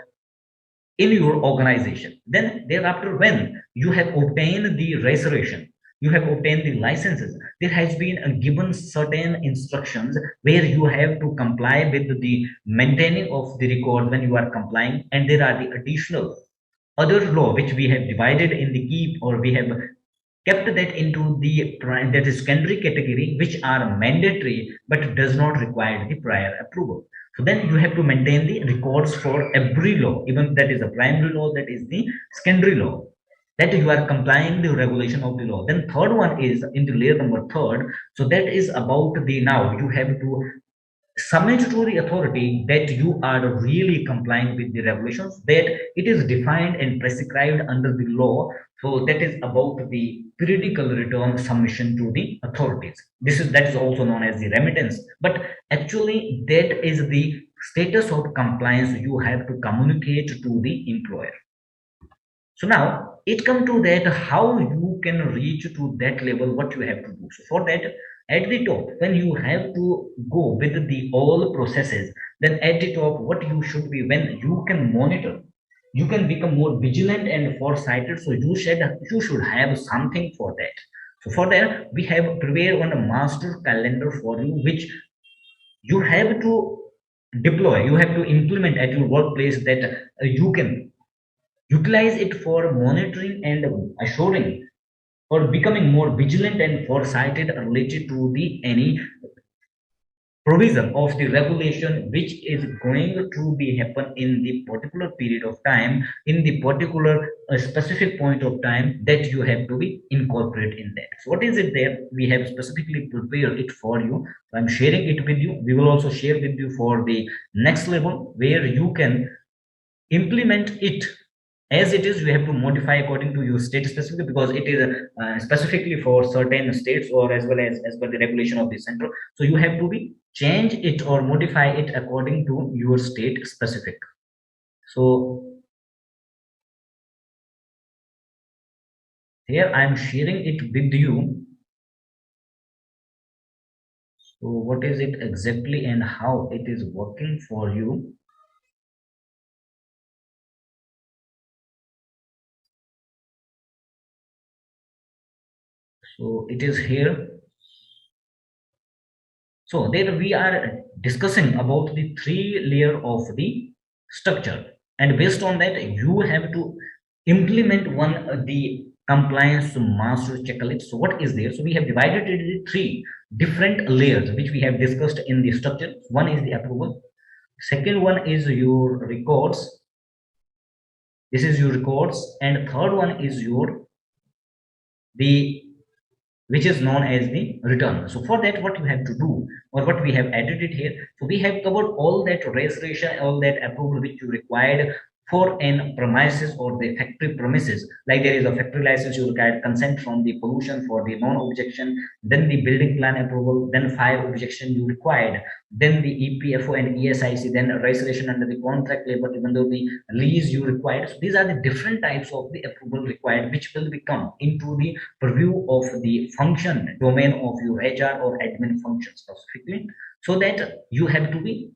in your organization. Then thereafter, when you have obtained the registration, you have obtained the licenses, there has been a given certain instructions where you have to comply with the maintaining of the record when you are complying, and there are the additional other law which we have divided in the keep or we have kept that into the that is secondary category which are mandatory but does not require the prior approval. So then you have to maintain the records for every law, even that is a primary law, that is the secondary law, that you are complying the regulation of the law. Then third one is in the layer number third. So that is about the now you have to submit to the authority that you are really complying with the regulations, that it is defined and prescribed under the law. So that is about the periodical return submission to the authorities. This is that is also known as the remittance, but actually that is the status of compliance you have to communicate to the employer. So now it come to that how you can reach to that level, what you have to do. So for that, at the top, when you have to go with the all processes, then at the top, what you should be when you can monitor, you can become more vigilant and foresighted. So you should have something for that. So for that, we have prepared on a master calendar for you, which you have to deploy, you have to implement at your workplace that you can utilize it for monitoring and assuring or becoming more vigilant and foresighted related to the any provision of the regulation which is going to be happen in the particular period of time, in the particular specific point of time that you have to be incorporate in that. So what is it there we have specifically prepared it for you. I'm sharing it with you. We will also share with you for the next level where you can implement it as it is. You have to modify according to your state specific because it is specifically for certain states or as per the regulation of the center. So you have to be change it or modify it according to your state specific. So here I am sharing it with you. So what is it exactly and how it is working for you. So it is here. So there we are discussing about the three layer of the structure, and based on that, you have to implement one the compliance master checklist. So what is there? So we have divided it into three different layers, which we have discussed in the structure. One is the approval. Second one is your records. This is your records, and third one is your the which is known as the return. So for that, what you have to do, or what we have added it here, so we have covered all that registration, all that approval which you required for an premises or the factory premises. Like there is a factory license, you require consent from the pollution for the non-objection, then the building plan approval, then fire objection you required, then the EPFO and ESIC, then registration under the contract labor, even though the lease you required. So these are the different types of the approval required, which will become into the purview of the function domain of your HR or admin function specifically, so that you have to be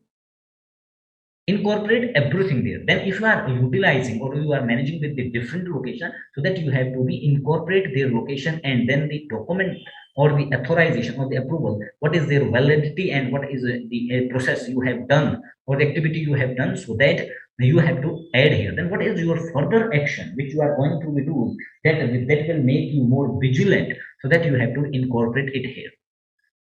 incorporate everything there. Then if you are utilizing or you are managing with the different location, so that you have to be incorporate their location, and then the document or the authorization or the approval, what is their validity and what is the process you have done or the activity you have done, so that you have to add here. Then what is your further action which you are going to do, that will make you more vigilant, so that you have to incorporate it here.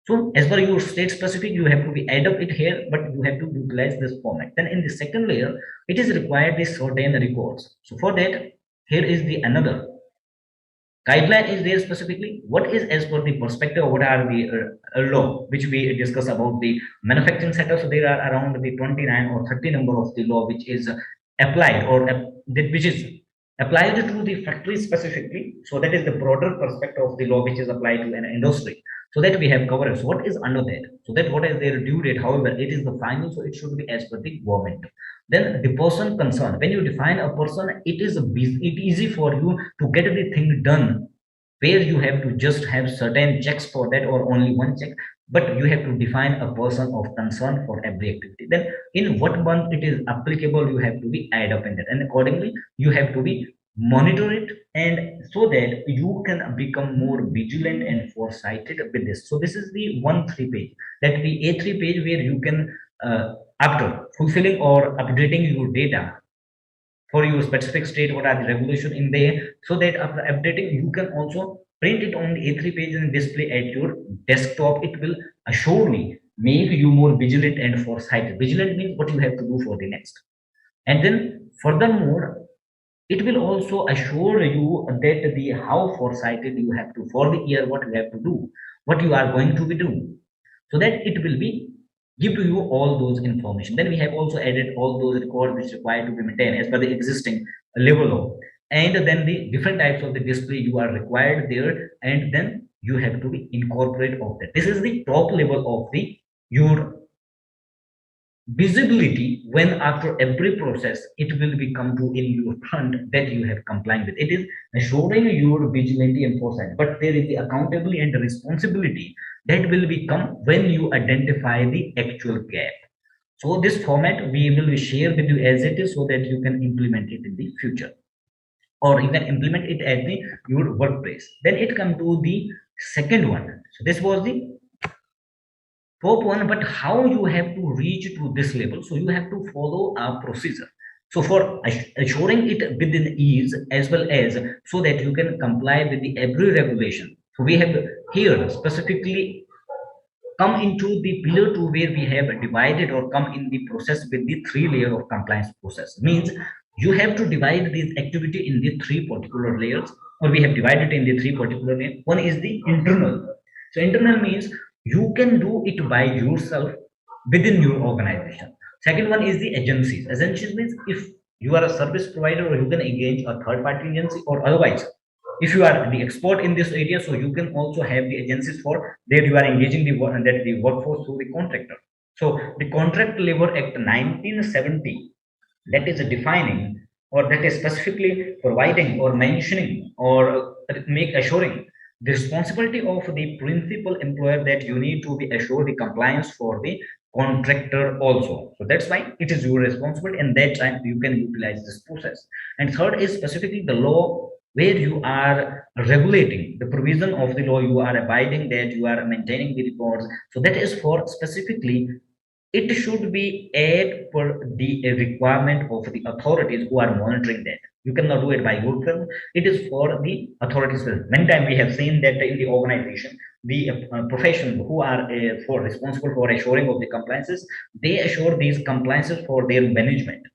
So as per your state specific, you have to be add up it here, but you have to utilize this format. Then in the second layer, it is required the certain records. So for that, here is the another guideline is there specifically. What is as per the perspective, what are the law which we discuss about the manufacturing sector. So there are around the 29 or 30 number of the law which is applied or which is applied to the factory specifically. So that is the broader perspective of the law which is applied to an industry. So that we have covered. So what is under that? So that what is their due date? However, it is the final, so it should be as per the government. Then the person concerned. When you define a person, it is easy for you to get the thing done, where you have to just have certain checks for that or only one check, but you have to define a person of concern for every activity. Then in what month it is applicable, you have to be add up in that, and accordingly you have to be monitor it, and so that you can become more vigilant and foresighted with this. So this is the 1 3 page, that the A3 page, where you can after fulfilling or updating your data for your specific state, what are the regulation in there, so that after updating you can also print it on the A3 page and display at your desktop. It will assuredly make you more vigilant and foresighted. Vigilant means what you have to do for the next. And then furthermore, it will also assure you that the how foresighted you have to for the year, what you have to do, what you are going to be doing, so that it will be give to you all those information. Then we have also added all those records which required to be maintained as per the existing level of, and then the different types of the display you are required there, and then you have to be incorporate of that. This is the top level of the your visibility, when after every process it will be come to in your front that you have complied with. It is assuring your vigilance and foresight, but there is the accountability and the responsibility that will become when you identify the actual gap. So this format we will share with you as it is, so that you can implement it in the future, or you can implement it at the your workplace. Then it come to the second one. So this was the top one, but how you have to reach to this level, so you have to follow a procedure. So for assuring it within ease, as well as so that you can comply with the every regulation, so we have here specifically come into the pillar 2, where we have divided or come in the process with the 3 layer of compliance process. Means you have to divide this activity in the 3 particular layers, or we have divided in the 3 particular layers. One is the internal. So internal means you can do it by yourself within your organization. Second one is the agencies. Agencies means if you are a service provider, or you can engage a third party agency, or otherwise if you are the expert in this area, so you can also have the agencies for that you are engaging the workforce through the contractor. So the Contract Labor Act 1970, that is defining, or that is specifically providing or mentioning or make assuring the responsibility of the principal employer, that you need to be assured the compliance for the contractor also. So that's why it is your responsibility, and that time you can utilize this process. And third is specifically the law where you are regulating the provision of the law, you are abiding that, you are maintaining the records. So that is for specifically, it should be as per the requirement of the authorities who are monitoring that. You cannot do it by yourself. It is for the authorities. Many times we have seen that in the organization, the professionals who are for responsible for assuring of the compliances, they assure these compliances for their management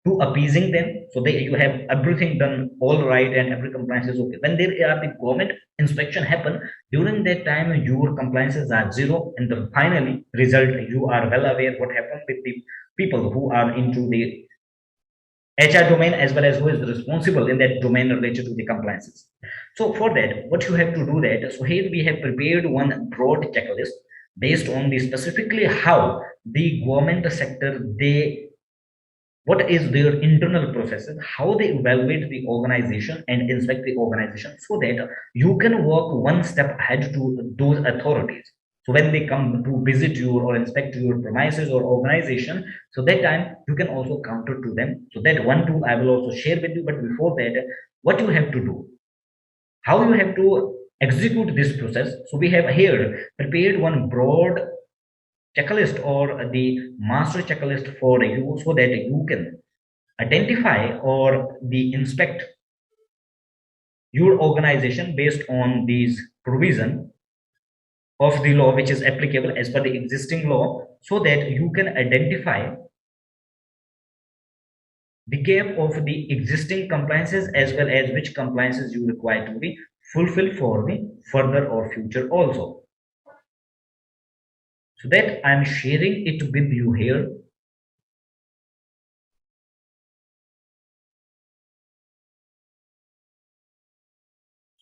to appeasing them, so they you have everything done all right and every compliance is okay. When there are the government inspection happen, during that time your compliances are zero, and the finally result, you are well aware what happened with the people who are into the HR domain, as well as who is responsible in that domain related to the compliances. So for that, what you have to do that, so here we have prepared one broad checklist based on the specifically how the government sector, they what is their internal processes, how they evaluate the organization and inspect the organization, so that you can work one step ahead to those authorities. So when they come to visit you or inspect your premises or organization, so that time you can also counter to them. So that one too I will also share with you. But before that, what you have to do, how you have to execute this process. So we have here prepared one broad checklist or the master checklist for you, so that you can identify or the inspect your organization based on these provision of the law which is applicable as per the existing law, so that you can identify the gap of the existing compliances, as well as which compliances you require to be fulfilled for the further or future also. So that I'm sharing it with you here.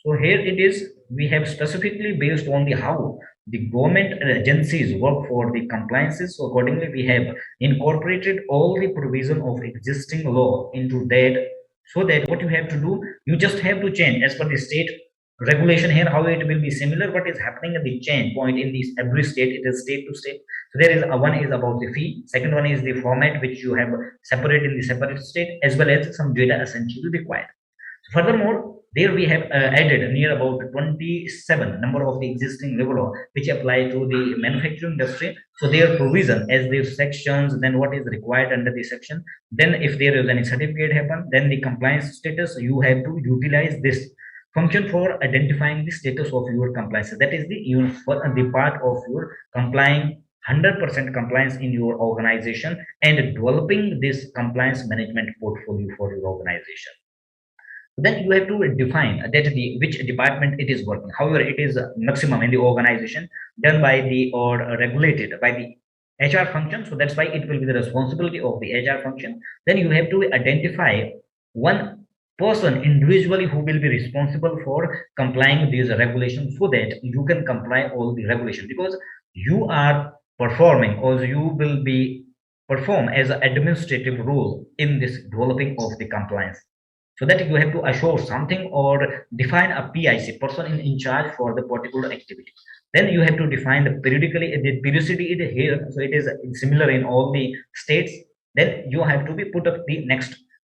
So here it is, we have specifically based on the how the government agencies work for the compliances. So accordingly, we have incorporated all the provision of existing law into that, so that what you have to do, you just have to change as per the state regulation here, how it will be similar. What is happening at the change point in this every state, it is state to state. So there is one is about the fee, second one is the format which you have separate in the separate state, as well as some data essentially required. Furthermore, there we have added near about 27 number of the existing labor law which apply to the manufacturing industry. So their provision as their sections, then what is required under the section, then if there is any certificate happen, then the compliance status, you have to utilize this function for identifying the status of your compliance. That is the part of your complying 100% compliance in your organization, and developing this compliance management portfolio for your organization. Then you have to define that the which department it is working. However, it is maximum in the organization done by the or regulated by the HR function. So that's why it will be the responsibility of the HR function. Then you have to identify one person individually who will be responsible for complying with these regulations, so that you can comply all the regulations, because you are performing or you will be perform as an administrative role in this developing of the compliance. So that you have to assure something or define a PIC, person in charge for the particular activity. Then you have to define the periodically, the periodicity is here, so it is similar in all the states. Then you have to be put up the next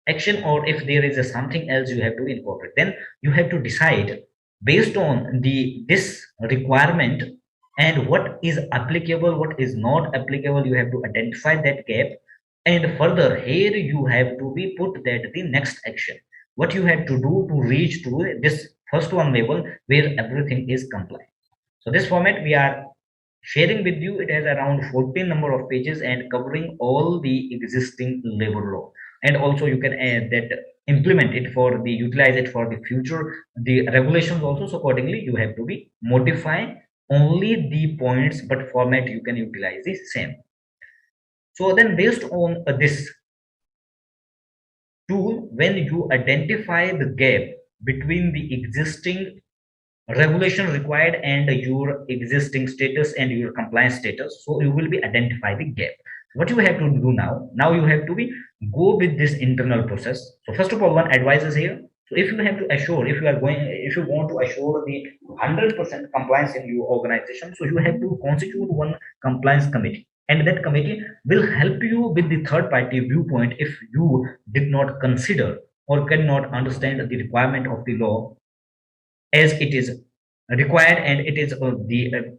action, or if there is a something else you have to incorporate, then you have to decide based on the this requirement, and what is applicable, what is not applicable, you have to identify that gap. And further here you have to be put that the next action, what you have to do to reach to this first one level where everything is compliant. So this format we are sharing with you, it has around 14 number of pages and covering all the existing labor law. And also you can add that, implement it for the utilize it for the future the regulations also. So accordingly you have to be modify only the points, but format you can utilize the same. So then based on this tool, when you identify the gap between the existing regulation required and your existing status and your compliance status, so you will be identify the gap. What you have to do now you have to be go with this internal process. So first of all, one advice is here. So if you have to assure, if you want to assure the 100% compliance in your organization, so you have to constitute one compliance committee, and that committee will help you with the third party viewpoint if you did not consider or cannot understand the requirement of the law as it is required and it is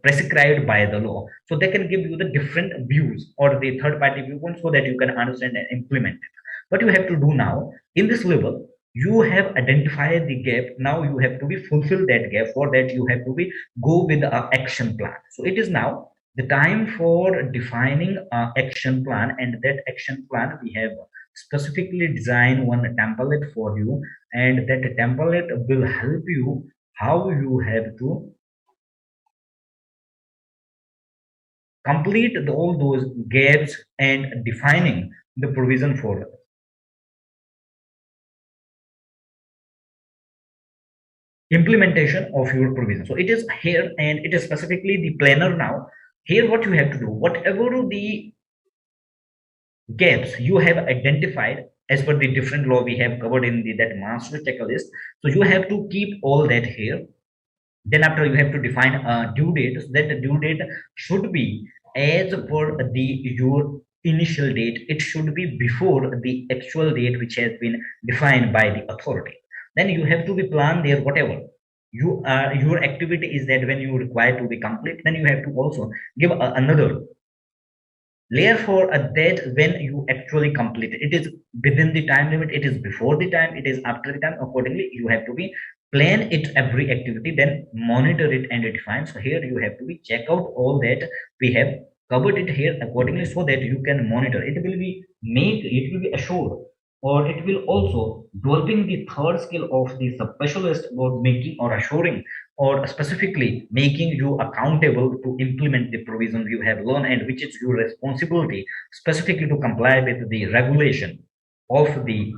prescribed by the law. So they can give you the different views or the third party viewpoint so that you can understand and implement it. What you have to do now in this level, you have identified the gap. Now you have to be fulfill that gap. For that you have to be go with a action plan. So it is now the time for defining a action plan, and that action plan we have specifically designed one template for you, and that template will help you how you have to complete all those gaps and defining the provision for implementation of your provision. So it is here, and it is specifically the planner now. Here what you have to do, whatever the gaps you have identified as per the different law we have covered in that master checklist, so you have to keep all that here. Then after you have to define a due date, so that the due date should be as per the your initial date. It should be before the actual date which has been defined by the authority. Then you have to be planned there whatever you are your activity is, that when you require to be complete, then you have to also give another layer for a date when you actually complete it. It is within the time limit, it is before the time, it is after the time. Accordingly you have to be plan it every activity, then monitor it and define. So here you have to be check out all that we have covered it here accordingly, so that you can monitor it. Will be make it will be assured, or it will also developing the third skill of the specialist about making or assuring or specifically making you accountable to implement the provisions you have learned, and which is your responsibility specifically to comply with the regulation of the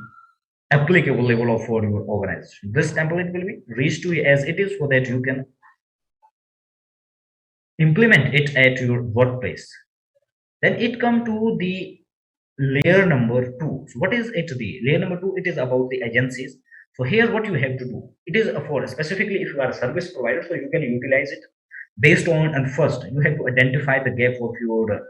applicable level of for your organization. This template will be reached to you as it is, so that you can implement it at your workplace. Then it come to the layer number two. So what is it? The layer number two, it is about the agencies. So here what you have to do, it is for specifically if you are a service provider, so you can utilize it based on, and first you have to identify the gap of your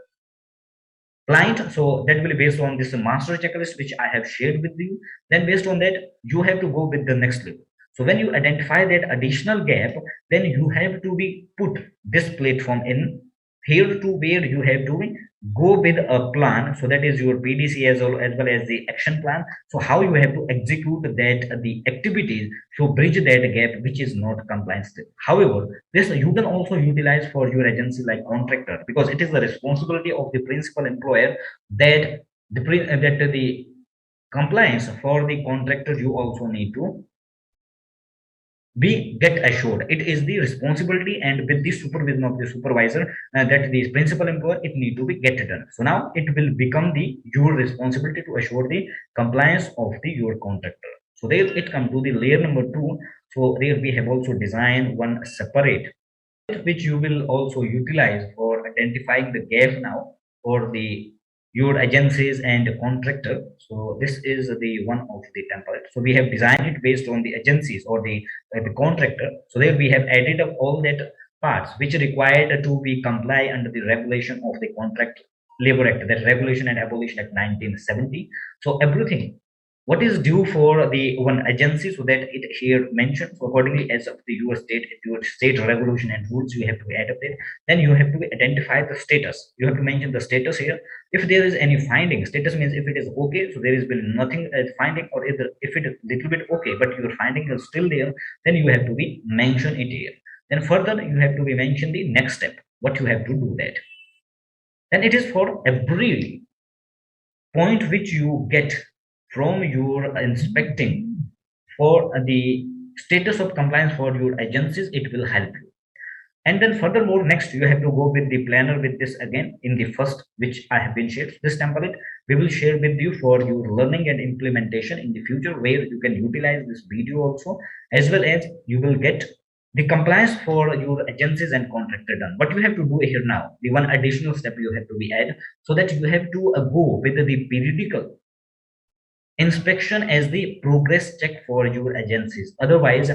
client. So that will be based on this master checklist which I have shared with you. Then based on that you have to go with the next level. So when you identify that additional gap, then you have to be put this platform in here to where you have to go with a plan. So that is your PDC as well as the action plan. So how you have to execute that the activities to bridge that gap which is not compliance. However, this you can also utilize for your agency like contractor, because it is the responsibility of the principal employer that the compliance for the contractor you also need to be get assured. It is the responsibility, and with the supervision of the supervisor, that the principal employer it need to be get done. So now it will become the your responsibility to assure the compliance of the your contractor. So there it come to the layer number two. So there we have also designed one separate which you will also utilize for identifying the gap now for the your agencies and contractor. So this is the one of the template. So we have designed it based on the agencies or the contractor. So there we have added up all that parts which are required to be comply under the regulation of the Contract Labor Act, that regulation and abolition act 1970. So everything what is due for the one agency, so that it here mentioned. So accordingly as of the your state regulation and rules you have to be adapted. Then you have to be identify the status, you have to mention the status here. If there is any finding, status means if it is okay, so there is been nothing finding, or if it is little bit okay but your finding is still there, then you have to be mention it here. Then further you have to be mention the next step what you have to do that. Then it is for every point which you get from your inspecting for the status of compliance for your agencies, it will help you. And then furthermore next you have to go with the planner with this again in the first which I have been shared. This template we will share with you for your learning and implementation in the future, where you can utilize this video also, as well as you will get the compliance for your agencies and contractor done. What you have to do here now, the one additional step you have to be add, so that you have to go with the periodical inspection as the progress check for your agencies. Otherwise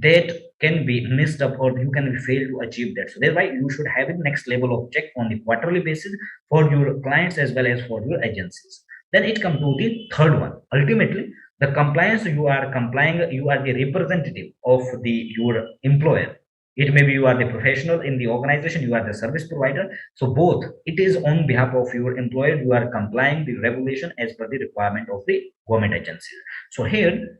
that can be missed up, or you can fail to achieve that. So thereby you should have a next level of check on the quarterly basis for your clients as well as for your agencies. Then it comes to the third one. Ultimately The compliance, you are complying, you are the representative of the your employer. It may be you are the professional in the organization, you are the service provider. So both, it is on behalf of your employer, you are complying the regulation as per the requirement of the government agencies. So here,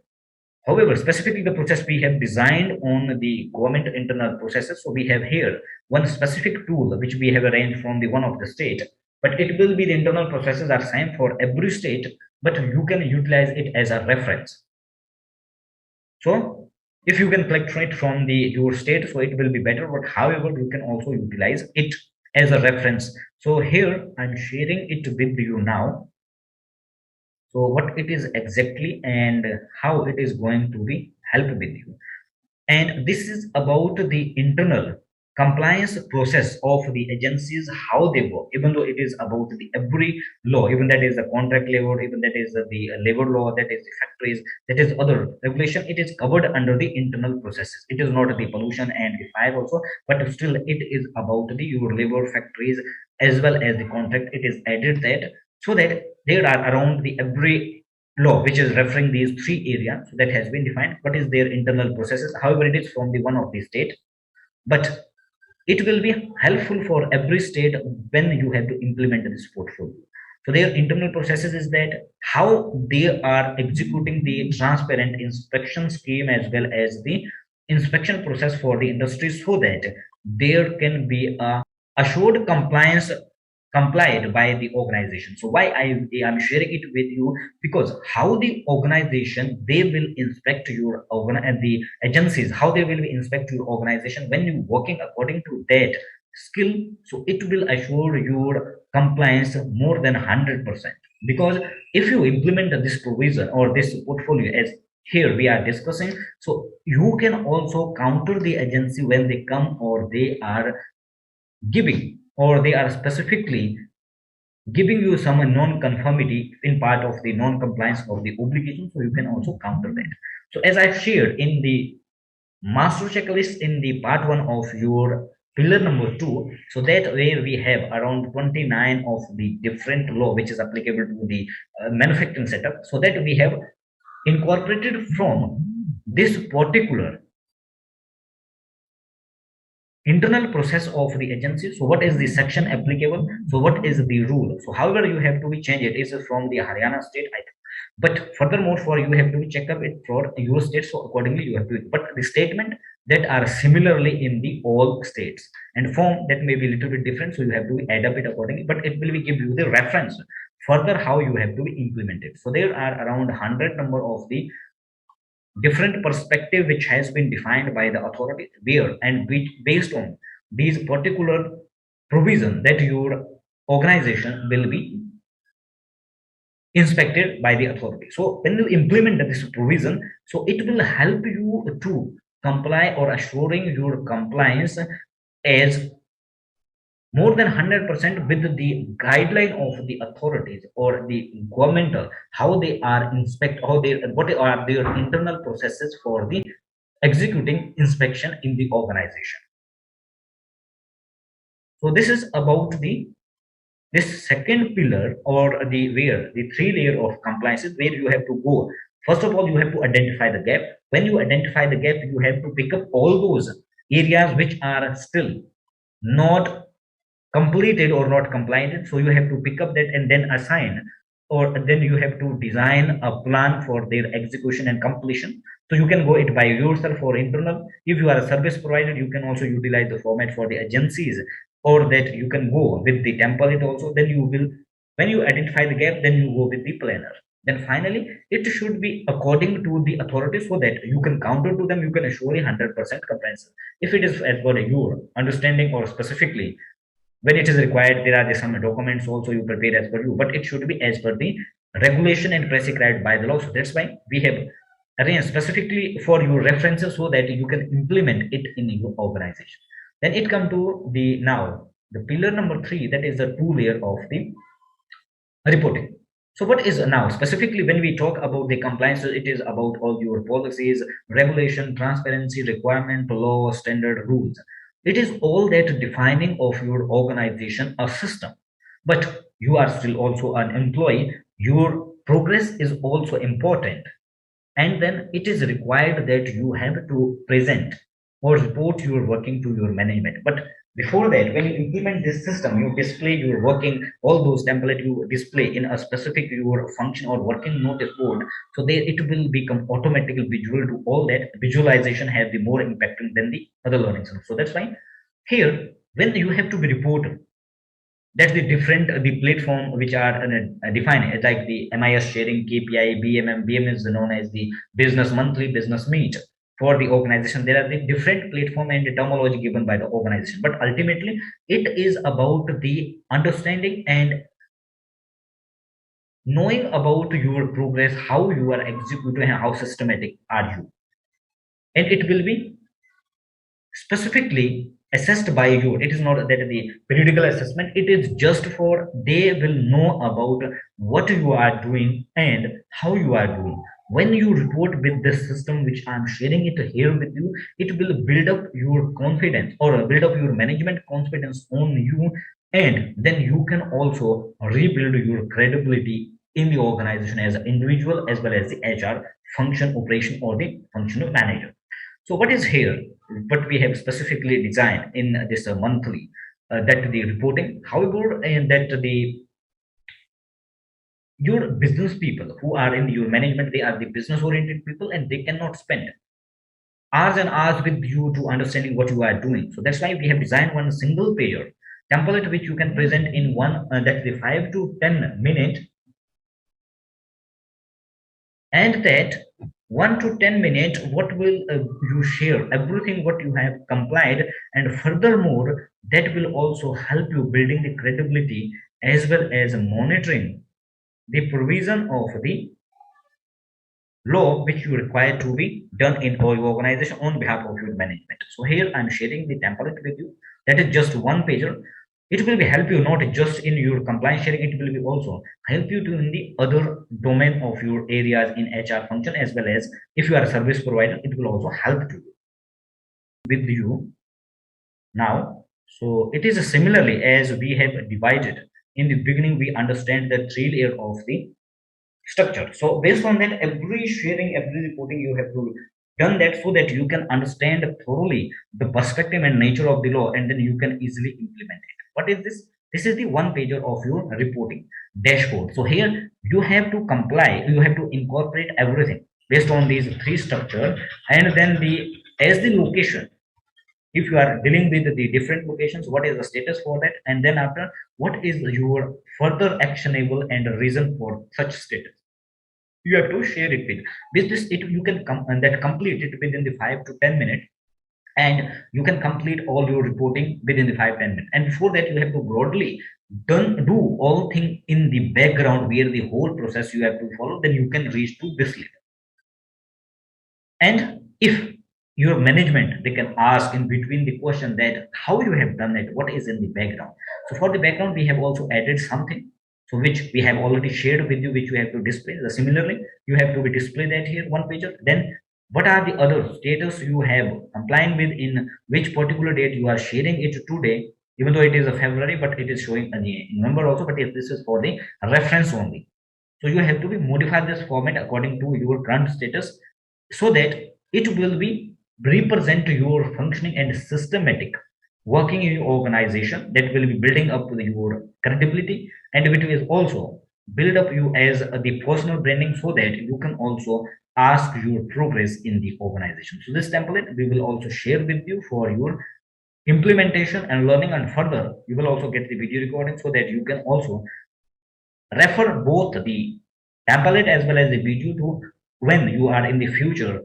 however, specifically the process we have designed on the government internal processes. So we have here one specific tool which we have arranged from the one of the state, but it will be the internal processes are same for every state, but you can utilize it as a reference. So if you can collect it from the your state, so it will be better. But however, you can also utilize it as a reference. So here I'm sharing it with you now. So what it is exactly and how it is going to be help with you. And this is about the internal compliance process of the agencies, how they work, even though it is about the every law, even that is the contract labor, even that is the labor law, that is the factories, that is other regulation, it is covered under the internal processes. It is not the pollution and the fire also, but still it is about the your labor factories as well as the contract. It is added that, so that there are around the every law which is referring these three areas, so that has been defined what is their internal processes. However, it is from the one of the state, but it will be helpful for every state when you have to implement this portfolio. So their internal processes is that how they are executing the transparent inspection scheme as well as the inspection process for the industry, so that there can be a assured compliance complied by the organization. So why I am sharing it with you, because how the organization they will inspect your and the agencies, how they will inspect your organization when you working according to that skill. So it will assure your compliance more than 100%. Because if you implement this provision or this portfolio as here we are discussing, so you can also counter the agency when they come or they are giving or they are specifically giving you some non-conformity in part of the non-compliance of the obligation. So you can also counter that. So as I've shared in the master checklist in the part one of your pillar number two, so that where we have around 29 of the different law which is applicable to the manufacturing setup, so that we have incorporated from this particular internal process of the agency. So what is the section applicable, so what is the rule. So however you have to be change it is from the Haryana state, I think. But furthermore, for you have to be check up it for your state, so accordingly you have to, but the statement that are similarly in the all states and form that may be a little bit different, so you have to add up it accordingly, but it will be give you the reference further how you have to be implemented. So there are around 100 number of the different perspective which has been defined by the authority where and which based on these particular provision that your organization will be inspected by the authority. So when you implement this provision, so it will help you to comply or assuring your compliance as more than 100% with the guideline of the authorities or the governmental, how they are inspect, how they, what are their internal processes for the executing inspection in the organization. So this is about the this second pillar or the where the three layer of compliance is where you have to go. First of all, you have to identify the gap. When you identify the gap, you have to pick up all those areas which are still not completed or not compliant. So you have to pick up that and then assign, or then you have to design a plan for their execution and completion. So you can go it by yourself or internal. If you are a service provider, you can also utilize the format for the agencies, or that you can go with the template also. Then you will, when you identify the gap, then you go with the planner. Then finally, it should be according to the authority, so that you can counter to them, you can assure 100% compliance. If it is as per your understanding or specifically when it is required, there are some documents also you prepare as per you, but it should be as per the regulation and prescribed by the law. So that's why we have arranged specifically for your references, so that you can implement it in your organization. Then it come to the now the pillar number three, that is the two layer of the reporting. So what is now specifically when we talk about the compliance, it is about all your policies, regulation, transparency, requirement, law, standard, rules. It is all that defining of your organization a system. But you are still also an employee. Your progress is also important. and then it is required that you have to present or report your working to your management. But before that, when you implement this system, you display your working, all those template you display in a specific your function or working notice board, so they it will become automatically visual to all that. Visualization have the more impact than the other learning. So that's why here, when you have to be reported, that's the different the platform which are defined like the MIS sharing, KPI, BMM is known as the business monthly, business meet. For the organization, there are the different platform and the terminology given by the organization, but ultimately it is about the understanding and knowing about your progress, how you are executing and how systematic are you, and it will be specifically assessed by you. It is not that the periodical assessment, it is just for they will know about what you are doing and how you are doing. When you report with the system which I'm sharing it here with you, it will build up your confidence or build up your management confidence on you, and then you can also rebuild your credibility in the organization as an individual as well as the HR function operation or the functional manager. So what is here, what we have specifically designed in this monthly, that the reporting, however, and that the your business people who are in your management, they are the business oriented people and they cannot spend hours and hours with you to understanding what you are doing. So that's why we have designed one single payer template which you can present in one that the 5 to 10 minute, and that 1 to 10 minutes what will you share everything what you have complied, and furthermore that will also help you building the credibility as well as monitoring the provision of the law which you require to be done in your organization on behalf of your management. So here I'm sharing the template with you. That is just one pager. It will be help you not just in your compliance sharing, it will be also help you to in the other domain of your areas in HR function, as well as if you are a service provider, it will also help to with you now. So it is similarly as we have divided in the beginning, we understand the three layer of the structure. So based on that, every sharing, every reporting, you have to done that so that you can understand thoroughly the perspective and nature of the law, and then you can easily implement it. What is this? This is the one pager of your reporting dashboard. So here you have to comply, you have to incorporate everything based on these three structure, and then the as the location, if you are dealing with the different locations, what is the status for that, and then after what is your further actionable and reason for such status, you have to share it with this. It you can come and that complete it within the 5 to 10 minutes, and you can complete all your reporting within the 5 10 minutes. And before that, you have to broadly done do all thing in the background where the whole process you have to follow, then you can reach to this level. And if your management, they can ask in between the question that how you have done it, what is in the background. So for the background, we have also added something, so which we have already shared with you, which you have to display. So similarly, you have to be display that here one pager. Then what are the other status you have complying with, in which particular date you are sharing it today, even though it is a February, but it is showing the number also, but if this is for the reference only. So you have to be modify this format according to your current status, so that it will be represent your functioning and systematic working in your organization, that will be building up your credibility, and it will also build up you as the personal branding, so that you can also ask your progress in the organization. So this template we will also share with you for your implementation and learning, and further you will also get the video recording so that you can also refer both the template as well as the video to when you are in the future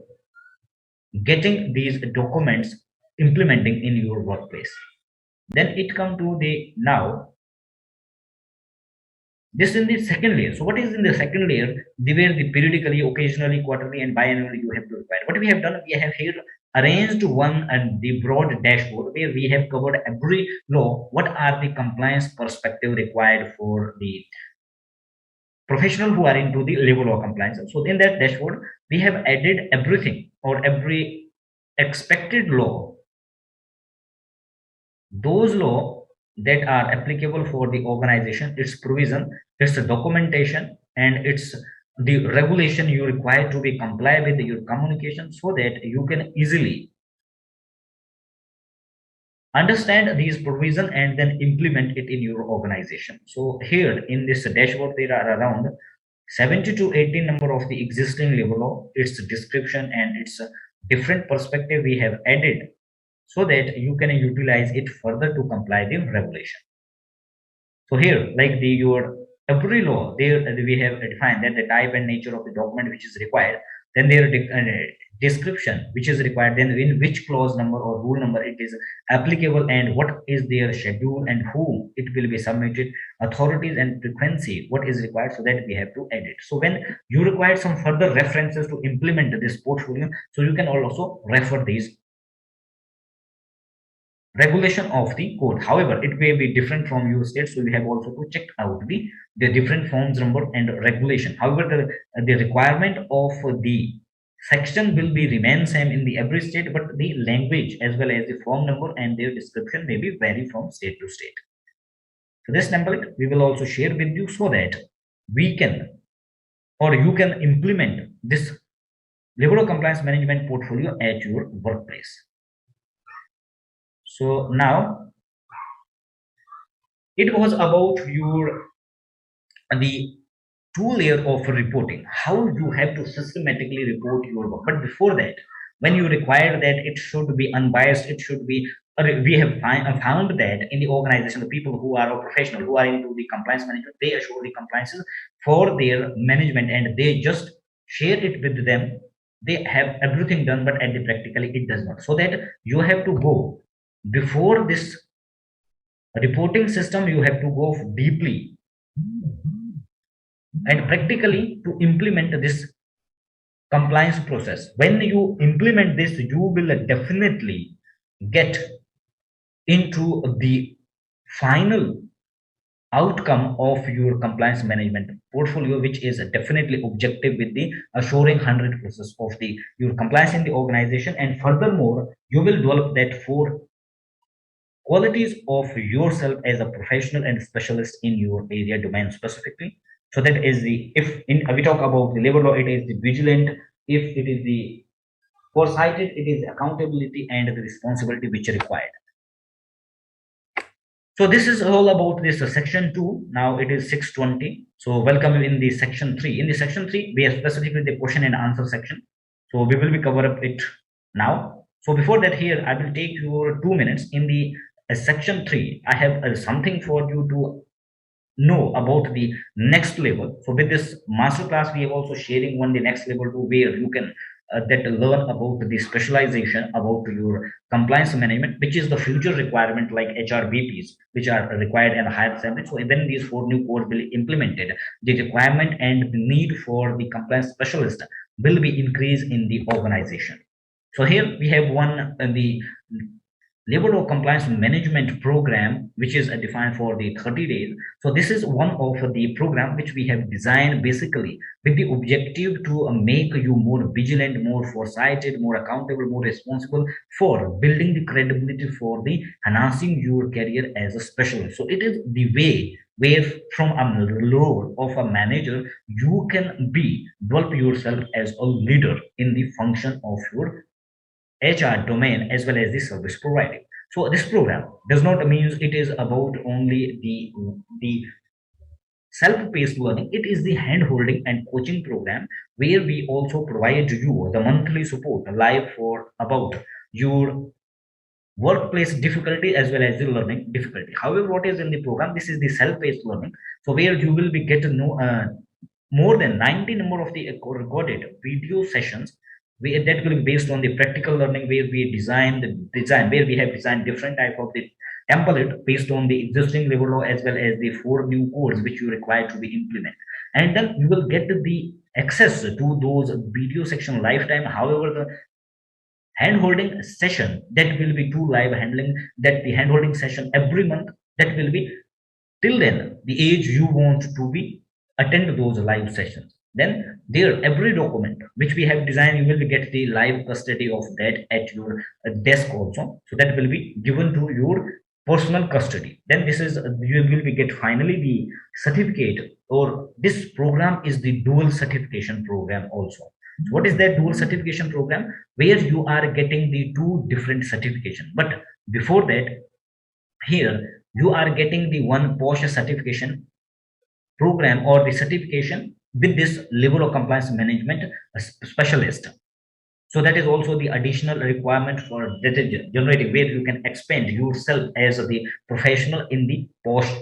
getting these documents implementing in your workplace. Then it come to the now this in the second layer. So what is in the second layer, the where the periodically, occasionally, quarterly and biannually you have to require. What we have done, we have here arranged one and the broad dashboard where we have covered every law, what are the compliance perspective required for the professional who are into the labor law compliance. So in that dashboard, we have added everything or every expected law, those law that are applicable for the organization, its provision, its documentation, and its the regulation you require to be comply with your communication, so that you can easily understand these provision and then implement it in your organization. So here in this dashboard there are around 70 to 80 number of the existing labor law, its description and its different perspective we have added, so that you can utilize it further to comply the regulation. So here, like the your every law, there we have defined that the type and nature of the document which is required, then their description which is required, then in which clause number or rule number it is applicable, and what is their schedule and whom it will be submitted, authorities and frequency, what is required, so that we have to edit. So when you require some further references to implement this portfolio, so you can also refer these regulation of the code. However, it may be different from your state, so we have also to check out the different forms number and regulation. However, the requirement of the section will be remain same in the every state, but the language as well as the form number and their description may be vary from state to state. So this template we will also share with you, so that we can or you can implement this labor compliance management portfolio at your workplace. So now it was about your the two layer of reporting, how you have to systematically report your work. But before that, when you require that it should be unbiased, it should be we have found that in the organization, the people who are a professional who are into the compliance management, they assure the compliances for their management and they just share it with them. They have everything done, but at the practically it does not. So that you have to go before this reporting system, you have to go deeply and practically to implement this compliance process. When you implement this, you will definitely get into the final outcome of your compliance management portfolio, which is definitely objective with the assuring 100 process of the your compliance in the organization. And furthermore, you will develop that four qualities of yourself as a professional and specialist in your area domain specifically. So that is the, if in we talk about the labor law, it is the vigilant, if it is the foresighted, it is accountability and the responsibility which are required. So this is all about this section 2. Now it is 6:20. So welcome you in the section 3. In the section 3, we have specifically the question and answer section. So we will be cover up it now. So before that, here I will take your 2 minutes in the section 3. I have something for you to know about the next level. So with this master class, we have also sharing one the next level to where you can that learn about the specialization about your compliance management, which is the future requirement like HRBPs, which are required in the higher standard. So when these four new codes will be implemented, the requirement and the need for the compliance specialist will be increased in the organization. So here we have one the labor law compliance management program, which is defined for the 30 days. So this is one of the program which we have designed basically with the objective to make you more vigilant, more foresighted, more accountable, more responsible for building the credibility for the enhancing your career as a specialist. So it is the way where from a role of a manager, you can be develop yourself as a leader in the function of your HR domain as well as the service providing. So this program does not mean it is about only the self-paced learning. It is the hand-holding and coaching program where we also provide you the monthly support live for about your workplace difficulty as well as the learning difficulty. However, what is in the program? This is the self-paced learning. So where you will be get to know more than 90 number of the recorded video sessions that will be based on the practical learning, where we design the design where we have designed different type of the template based on the existing labor law as well as the four new codes which you require to be implemented, and then you will get the access to those video section lifetime. However, the hand holding session that will be two live handling, that the hand holding session every month, that will be till then the age you want to be attend those live sessions. Then there every document which we have designed, you will get the live custody of that at your desk also. So that will be given to your personal custody. Then this is you will be get finally the certificate, or this program is the dual certification program also. What is that dual certification program? Where you are getting the two different certification, but before that, here you are getting the one posh certification program or the certification with this level of compliance management specialist. So that is also the additional requirement for data generating, where you can expand yourself as the professional in the post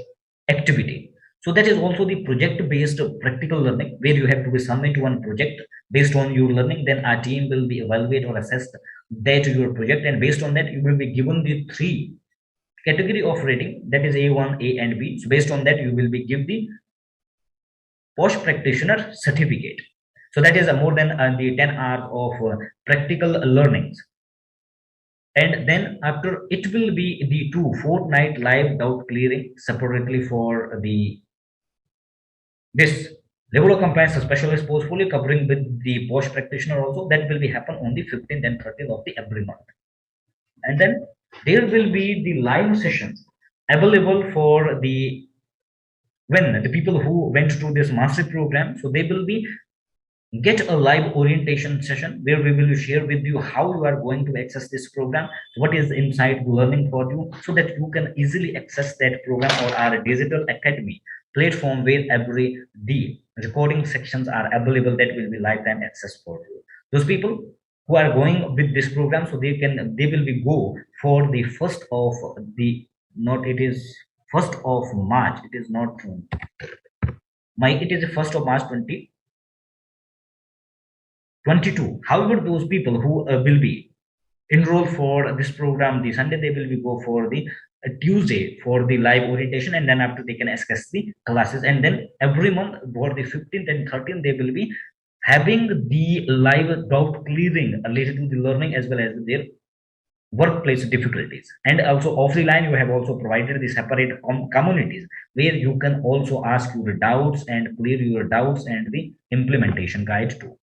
activity. So that is also the project based practical learning, where you have to be submit one project based on your learning. Then our team will be evaluate or assess that your project, and based on that you will be given the three category of rating, that is A1, A and B. So based on that you will be give the post practitioner certificate. So that is more than the 10 hours of practical learnings. And then after it will be the two fortnight live doubt clearing separately for the this level of compliance specialist portfolio, covering with the post practitioner also. That will be happen on the 15th and 13th of the every month. And then there will be the live sessions available for the when the people who went through this master program. So they will be get a live orientation session, where we will share with you how you are going to access this program, what is inside learning for you, so that you can easily access that program or our digital academy platform, where every the recording sections are available. That will be lifetime access for you. Those people who are going with this program, so they will be go for the first of the not it is first of March, it is not my it is the first of March 2022. However, those people who will be enrolled for this program the Sunday, they will be go for the Tuesday for the live orientation, and then after they can access the classes. And then every month for the 15th and 13th, they will be having the live doubt clearing related to the learning as well as their workplace difficulties. And also off the line, you have also provided the separate communities, where you can also ask your doubts and clear your doubts, and the implementation guide too.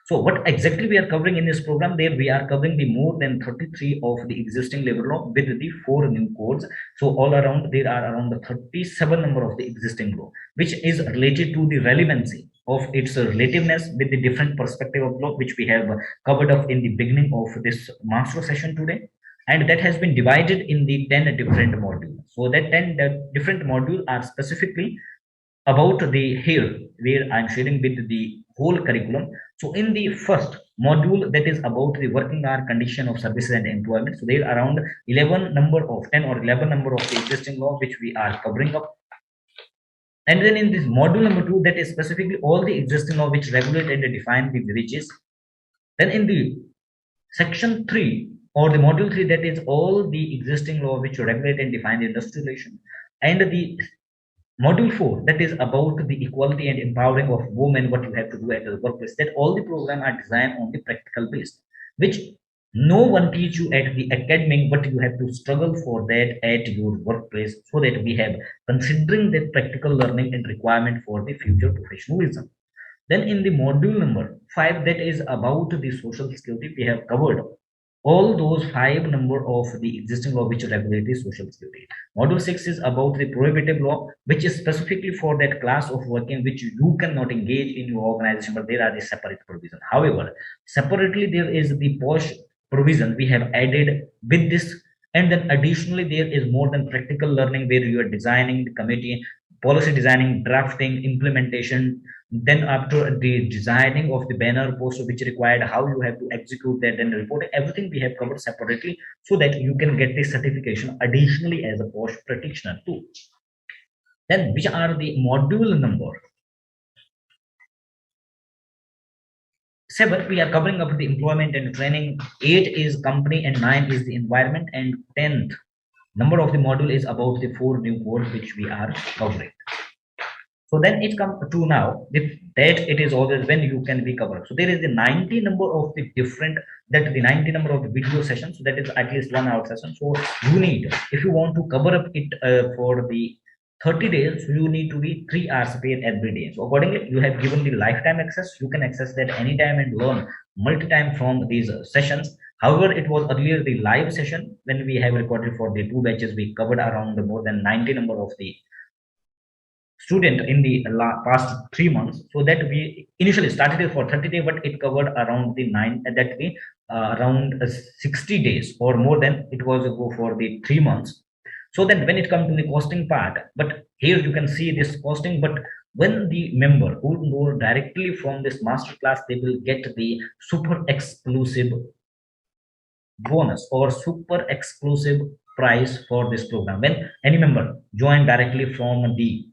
So what exactly we are covering in this program? There we are covering the more than 33 of the existing labor law with the 4 new codes. So all around there are around the 37 number of the existing law, which is related to the relevancy of its relativeness with the different perspective of law, which we have covered up in the beginning of this master session today. And that has been divided in the 10 different modules. So that 10 different modules are specifically about the here, where I'm sharing with the whole curriculum. So in the first module, that is about the working hour, condition of services and employment. So there are around 11 number of 10 or 11 number of the existing law which we are covering up. And then in this module number 2, that is specifically all the existing law which regulate and define the wages. Then in the section 3 or the module 3, that is all the existing law which regulate and define the industrial relation. And the module 4, that is about the equality and empowering of women, what you have to do at the workplace. That all the program are designed on the practical base, which no one teach you at the academic, but you have to struggle for that at your workplace, so that we have considering the practical learning and requirement for the future professionalism. Then in the module number 5, that is about the social security, we have covered all those 5 number of the existing law which regulate the social security. Module 6 is about the prohibitive law, which is specifically for that class of working which you cannot engage in your organization, but there are the separate provision. However, separately there is the posh provision we have added with this. And then additionally there is more than practical learning, where you are designing the committee, policy designing, drafting, implementation. Then after the designing of the banner poster which required, how you have to execute that, and reporting, everything we have covered separately, so that you can get the certification additionally as a post practitioner too. Then which are the module number 7, we are covering up the employment and training. 8 is company, and 9 is the environment, and 10th number of the module is about the 4 new codes which we are covering. So then it comes to now that it is always when you can be covered. So there is the 90 number of the different, that the 90 number of the video sessions. So that is at least 1 hour session. So you need, if you want to cover up it for the 30 days, so you need to be 3 hours paid every day. So accordingly, you have given the lifetime access. You can access that anytime and learn multi-time from these sessions. However, it was earlier the live session when we have recorded for the two batches. We covered around more than 90 number of the student in the past 3 months. So that we initially started it for 30 days, but it covered around the nine that we around 60 days or more than it was go for the 3 months. So then when it comes to the costing part, but here you can see this costing, but when the member who know directly from this master class, they will get the super exclusive bonus or super exclusive price for this program when any member join directly from the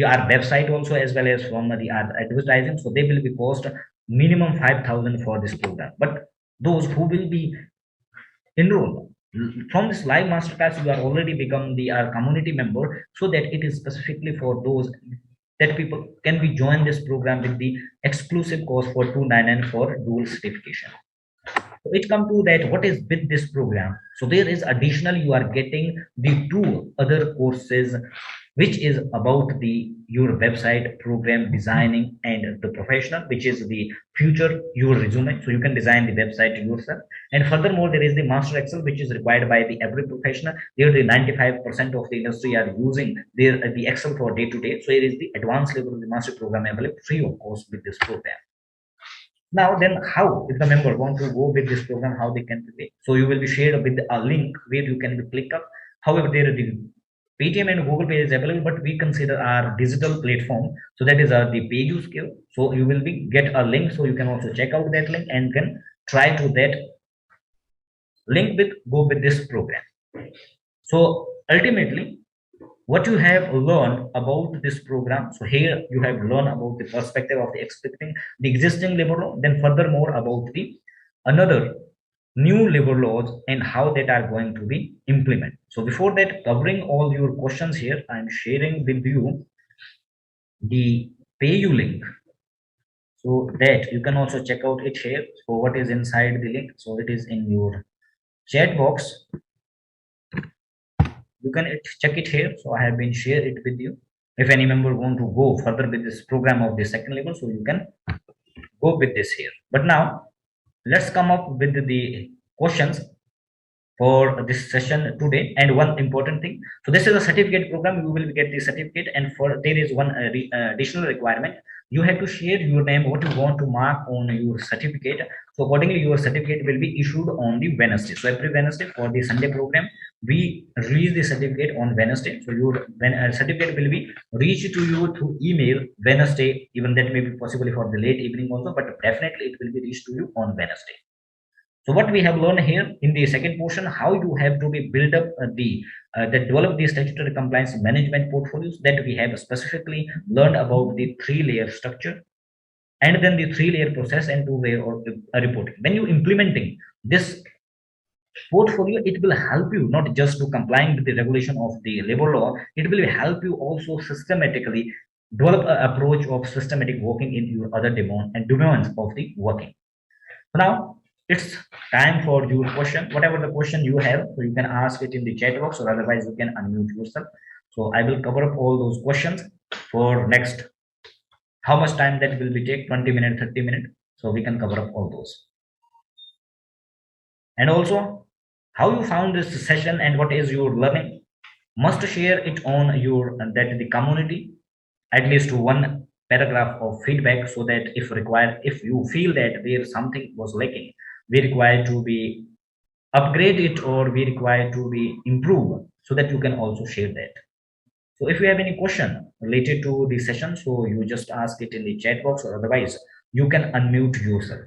our website also as well as from the our advertising. So they will be cost minimum 5,000 for this program. But those who will be enrolled from this live masterclass, you are already become the our community member, so that it is specifically for those that people can be join this program with the exclusive course for 299 for dual certification. So it come to that what is with this program. So there is additional you are getting the two other courses which is about the your website program designing and the professional, which is the future your resume. So you can design the website yourself. And furthermore, there is the master excel which is required by the every professional. There the 95% of the industry are using their the excel for day to day. So here is the advanced level of the master program available free of course with this program. Now then, how if the member want to go with this program, how they can pay? So you will be shared with a link where you can be click up. However, there is the Paytm and Google Pay is available, but we consider our digital platform. So that is the pay you skill. So you will be get a link, so you can also check out that link and can try to that link with go with this program. So ultimately, what you have learned about this program, so here you have learned about the perspective of the expecting the existing labor law, then furthermore about the another new labor laws and how that are going to be implemented. So before that, covering all your questions here, I'm sharing with you the pay you link, so that you can also check out it here. So what is inside the link? So it is in your chat box. You can check it here. So I have been share it with you. If any member want to go further with this program of the second level, so you can go with this here. But now let's come up with the questions for this session today. And one important thing, so this is a certificate program. You will get the certificate, and for there is one additional requirement. You have to share your name, what you want to mark on your certificate. So accordingly your certificate will be issued on the Wednesday. So every Wednesday for the Sunday program, we release the certificate on Wednesday. So your when certificate will be reached to you through email Wednesday. Even that may be possible for the late evening also, but definitely it will be reached to you on Wednesday. So what we have learned here in the second portion, how you have to be build up that develop the statutory compliance management portfolios, that we have specifically learned about the three-layer structure and then the three-layer process and two-layer or reporting. When you implementing this portfolio, it will help you not just to complying with the regulation of the labor law, it will help you also systematically develop an approach of systematic working in your other demand and domains of the working. So now it's time for your question. Whatever the question you have, so you can ask it in the chat box, or otherwise you can unmute yourself. So I will cover up all those questions for next. How much time that will be take? 20 minutes, 30 minutes. So we can cover up all those. And also, how you found this session and what is your learning? Must share it on your that the community, at least one paragraph of feedback, so that if required, if you feel that there something was lacking, we require to be upgrade it or we require to be improved, so that you can also share that. So if you have any question related to the session, so you just ask it in the chat box, or otherwise you can unmute yourself.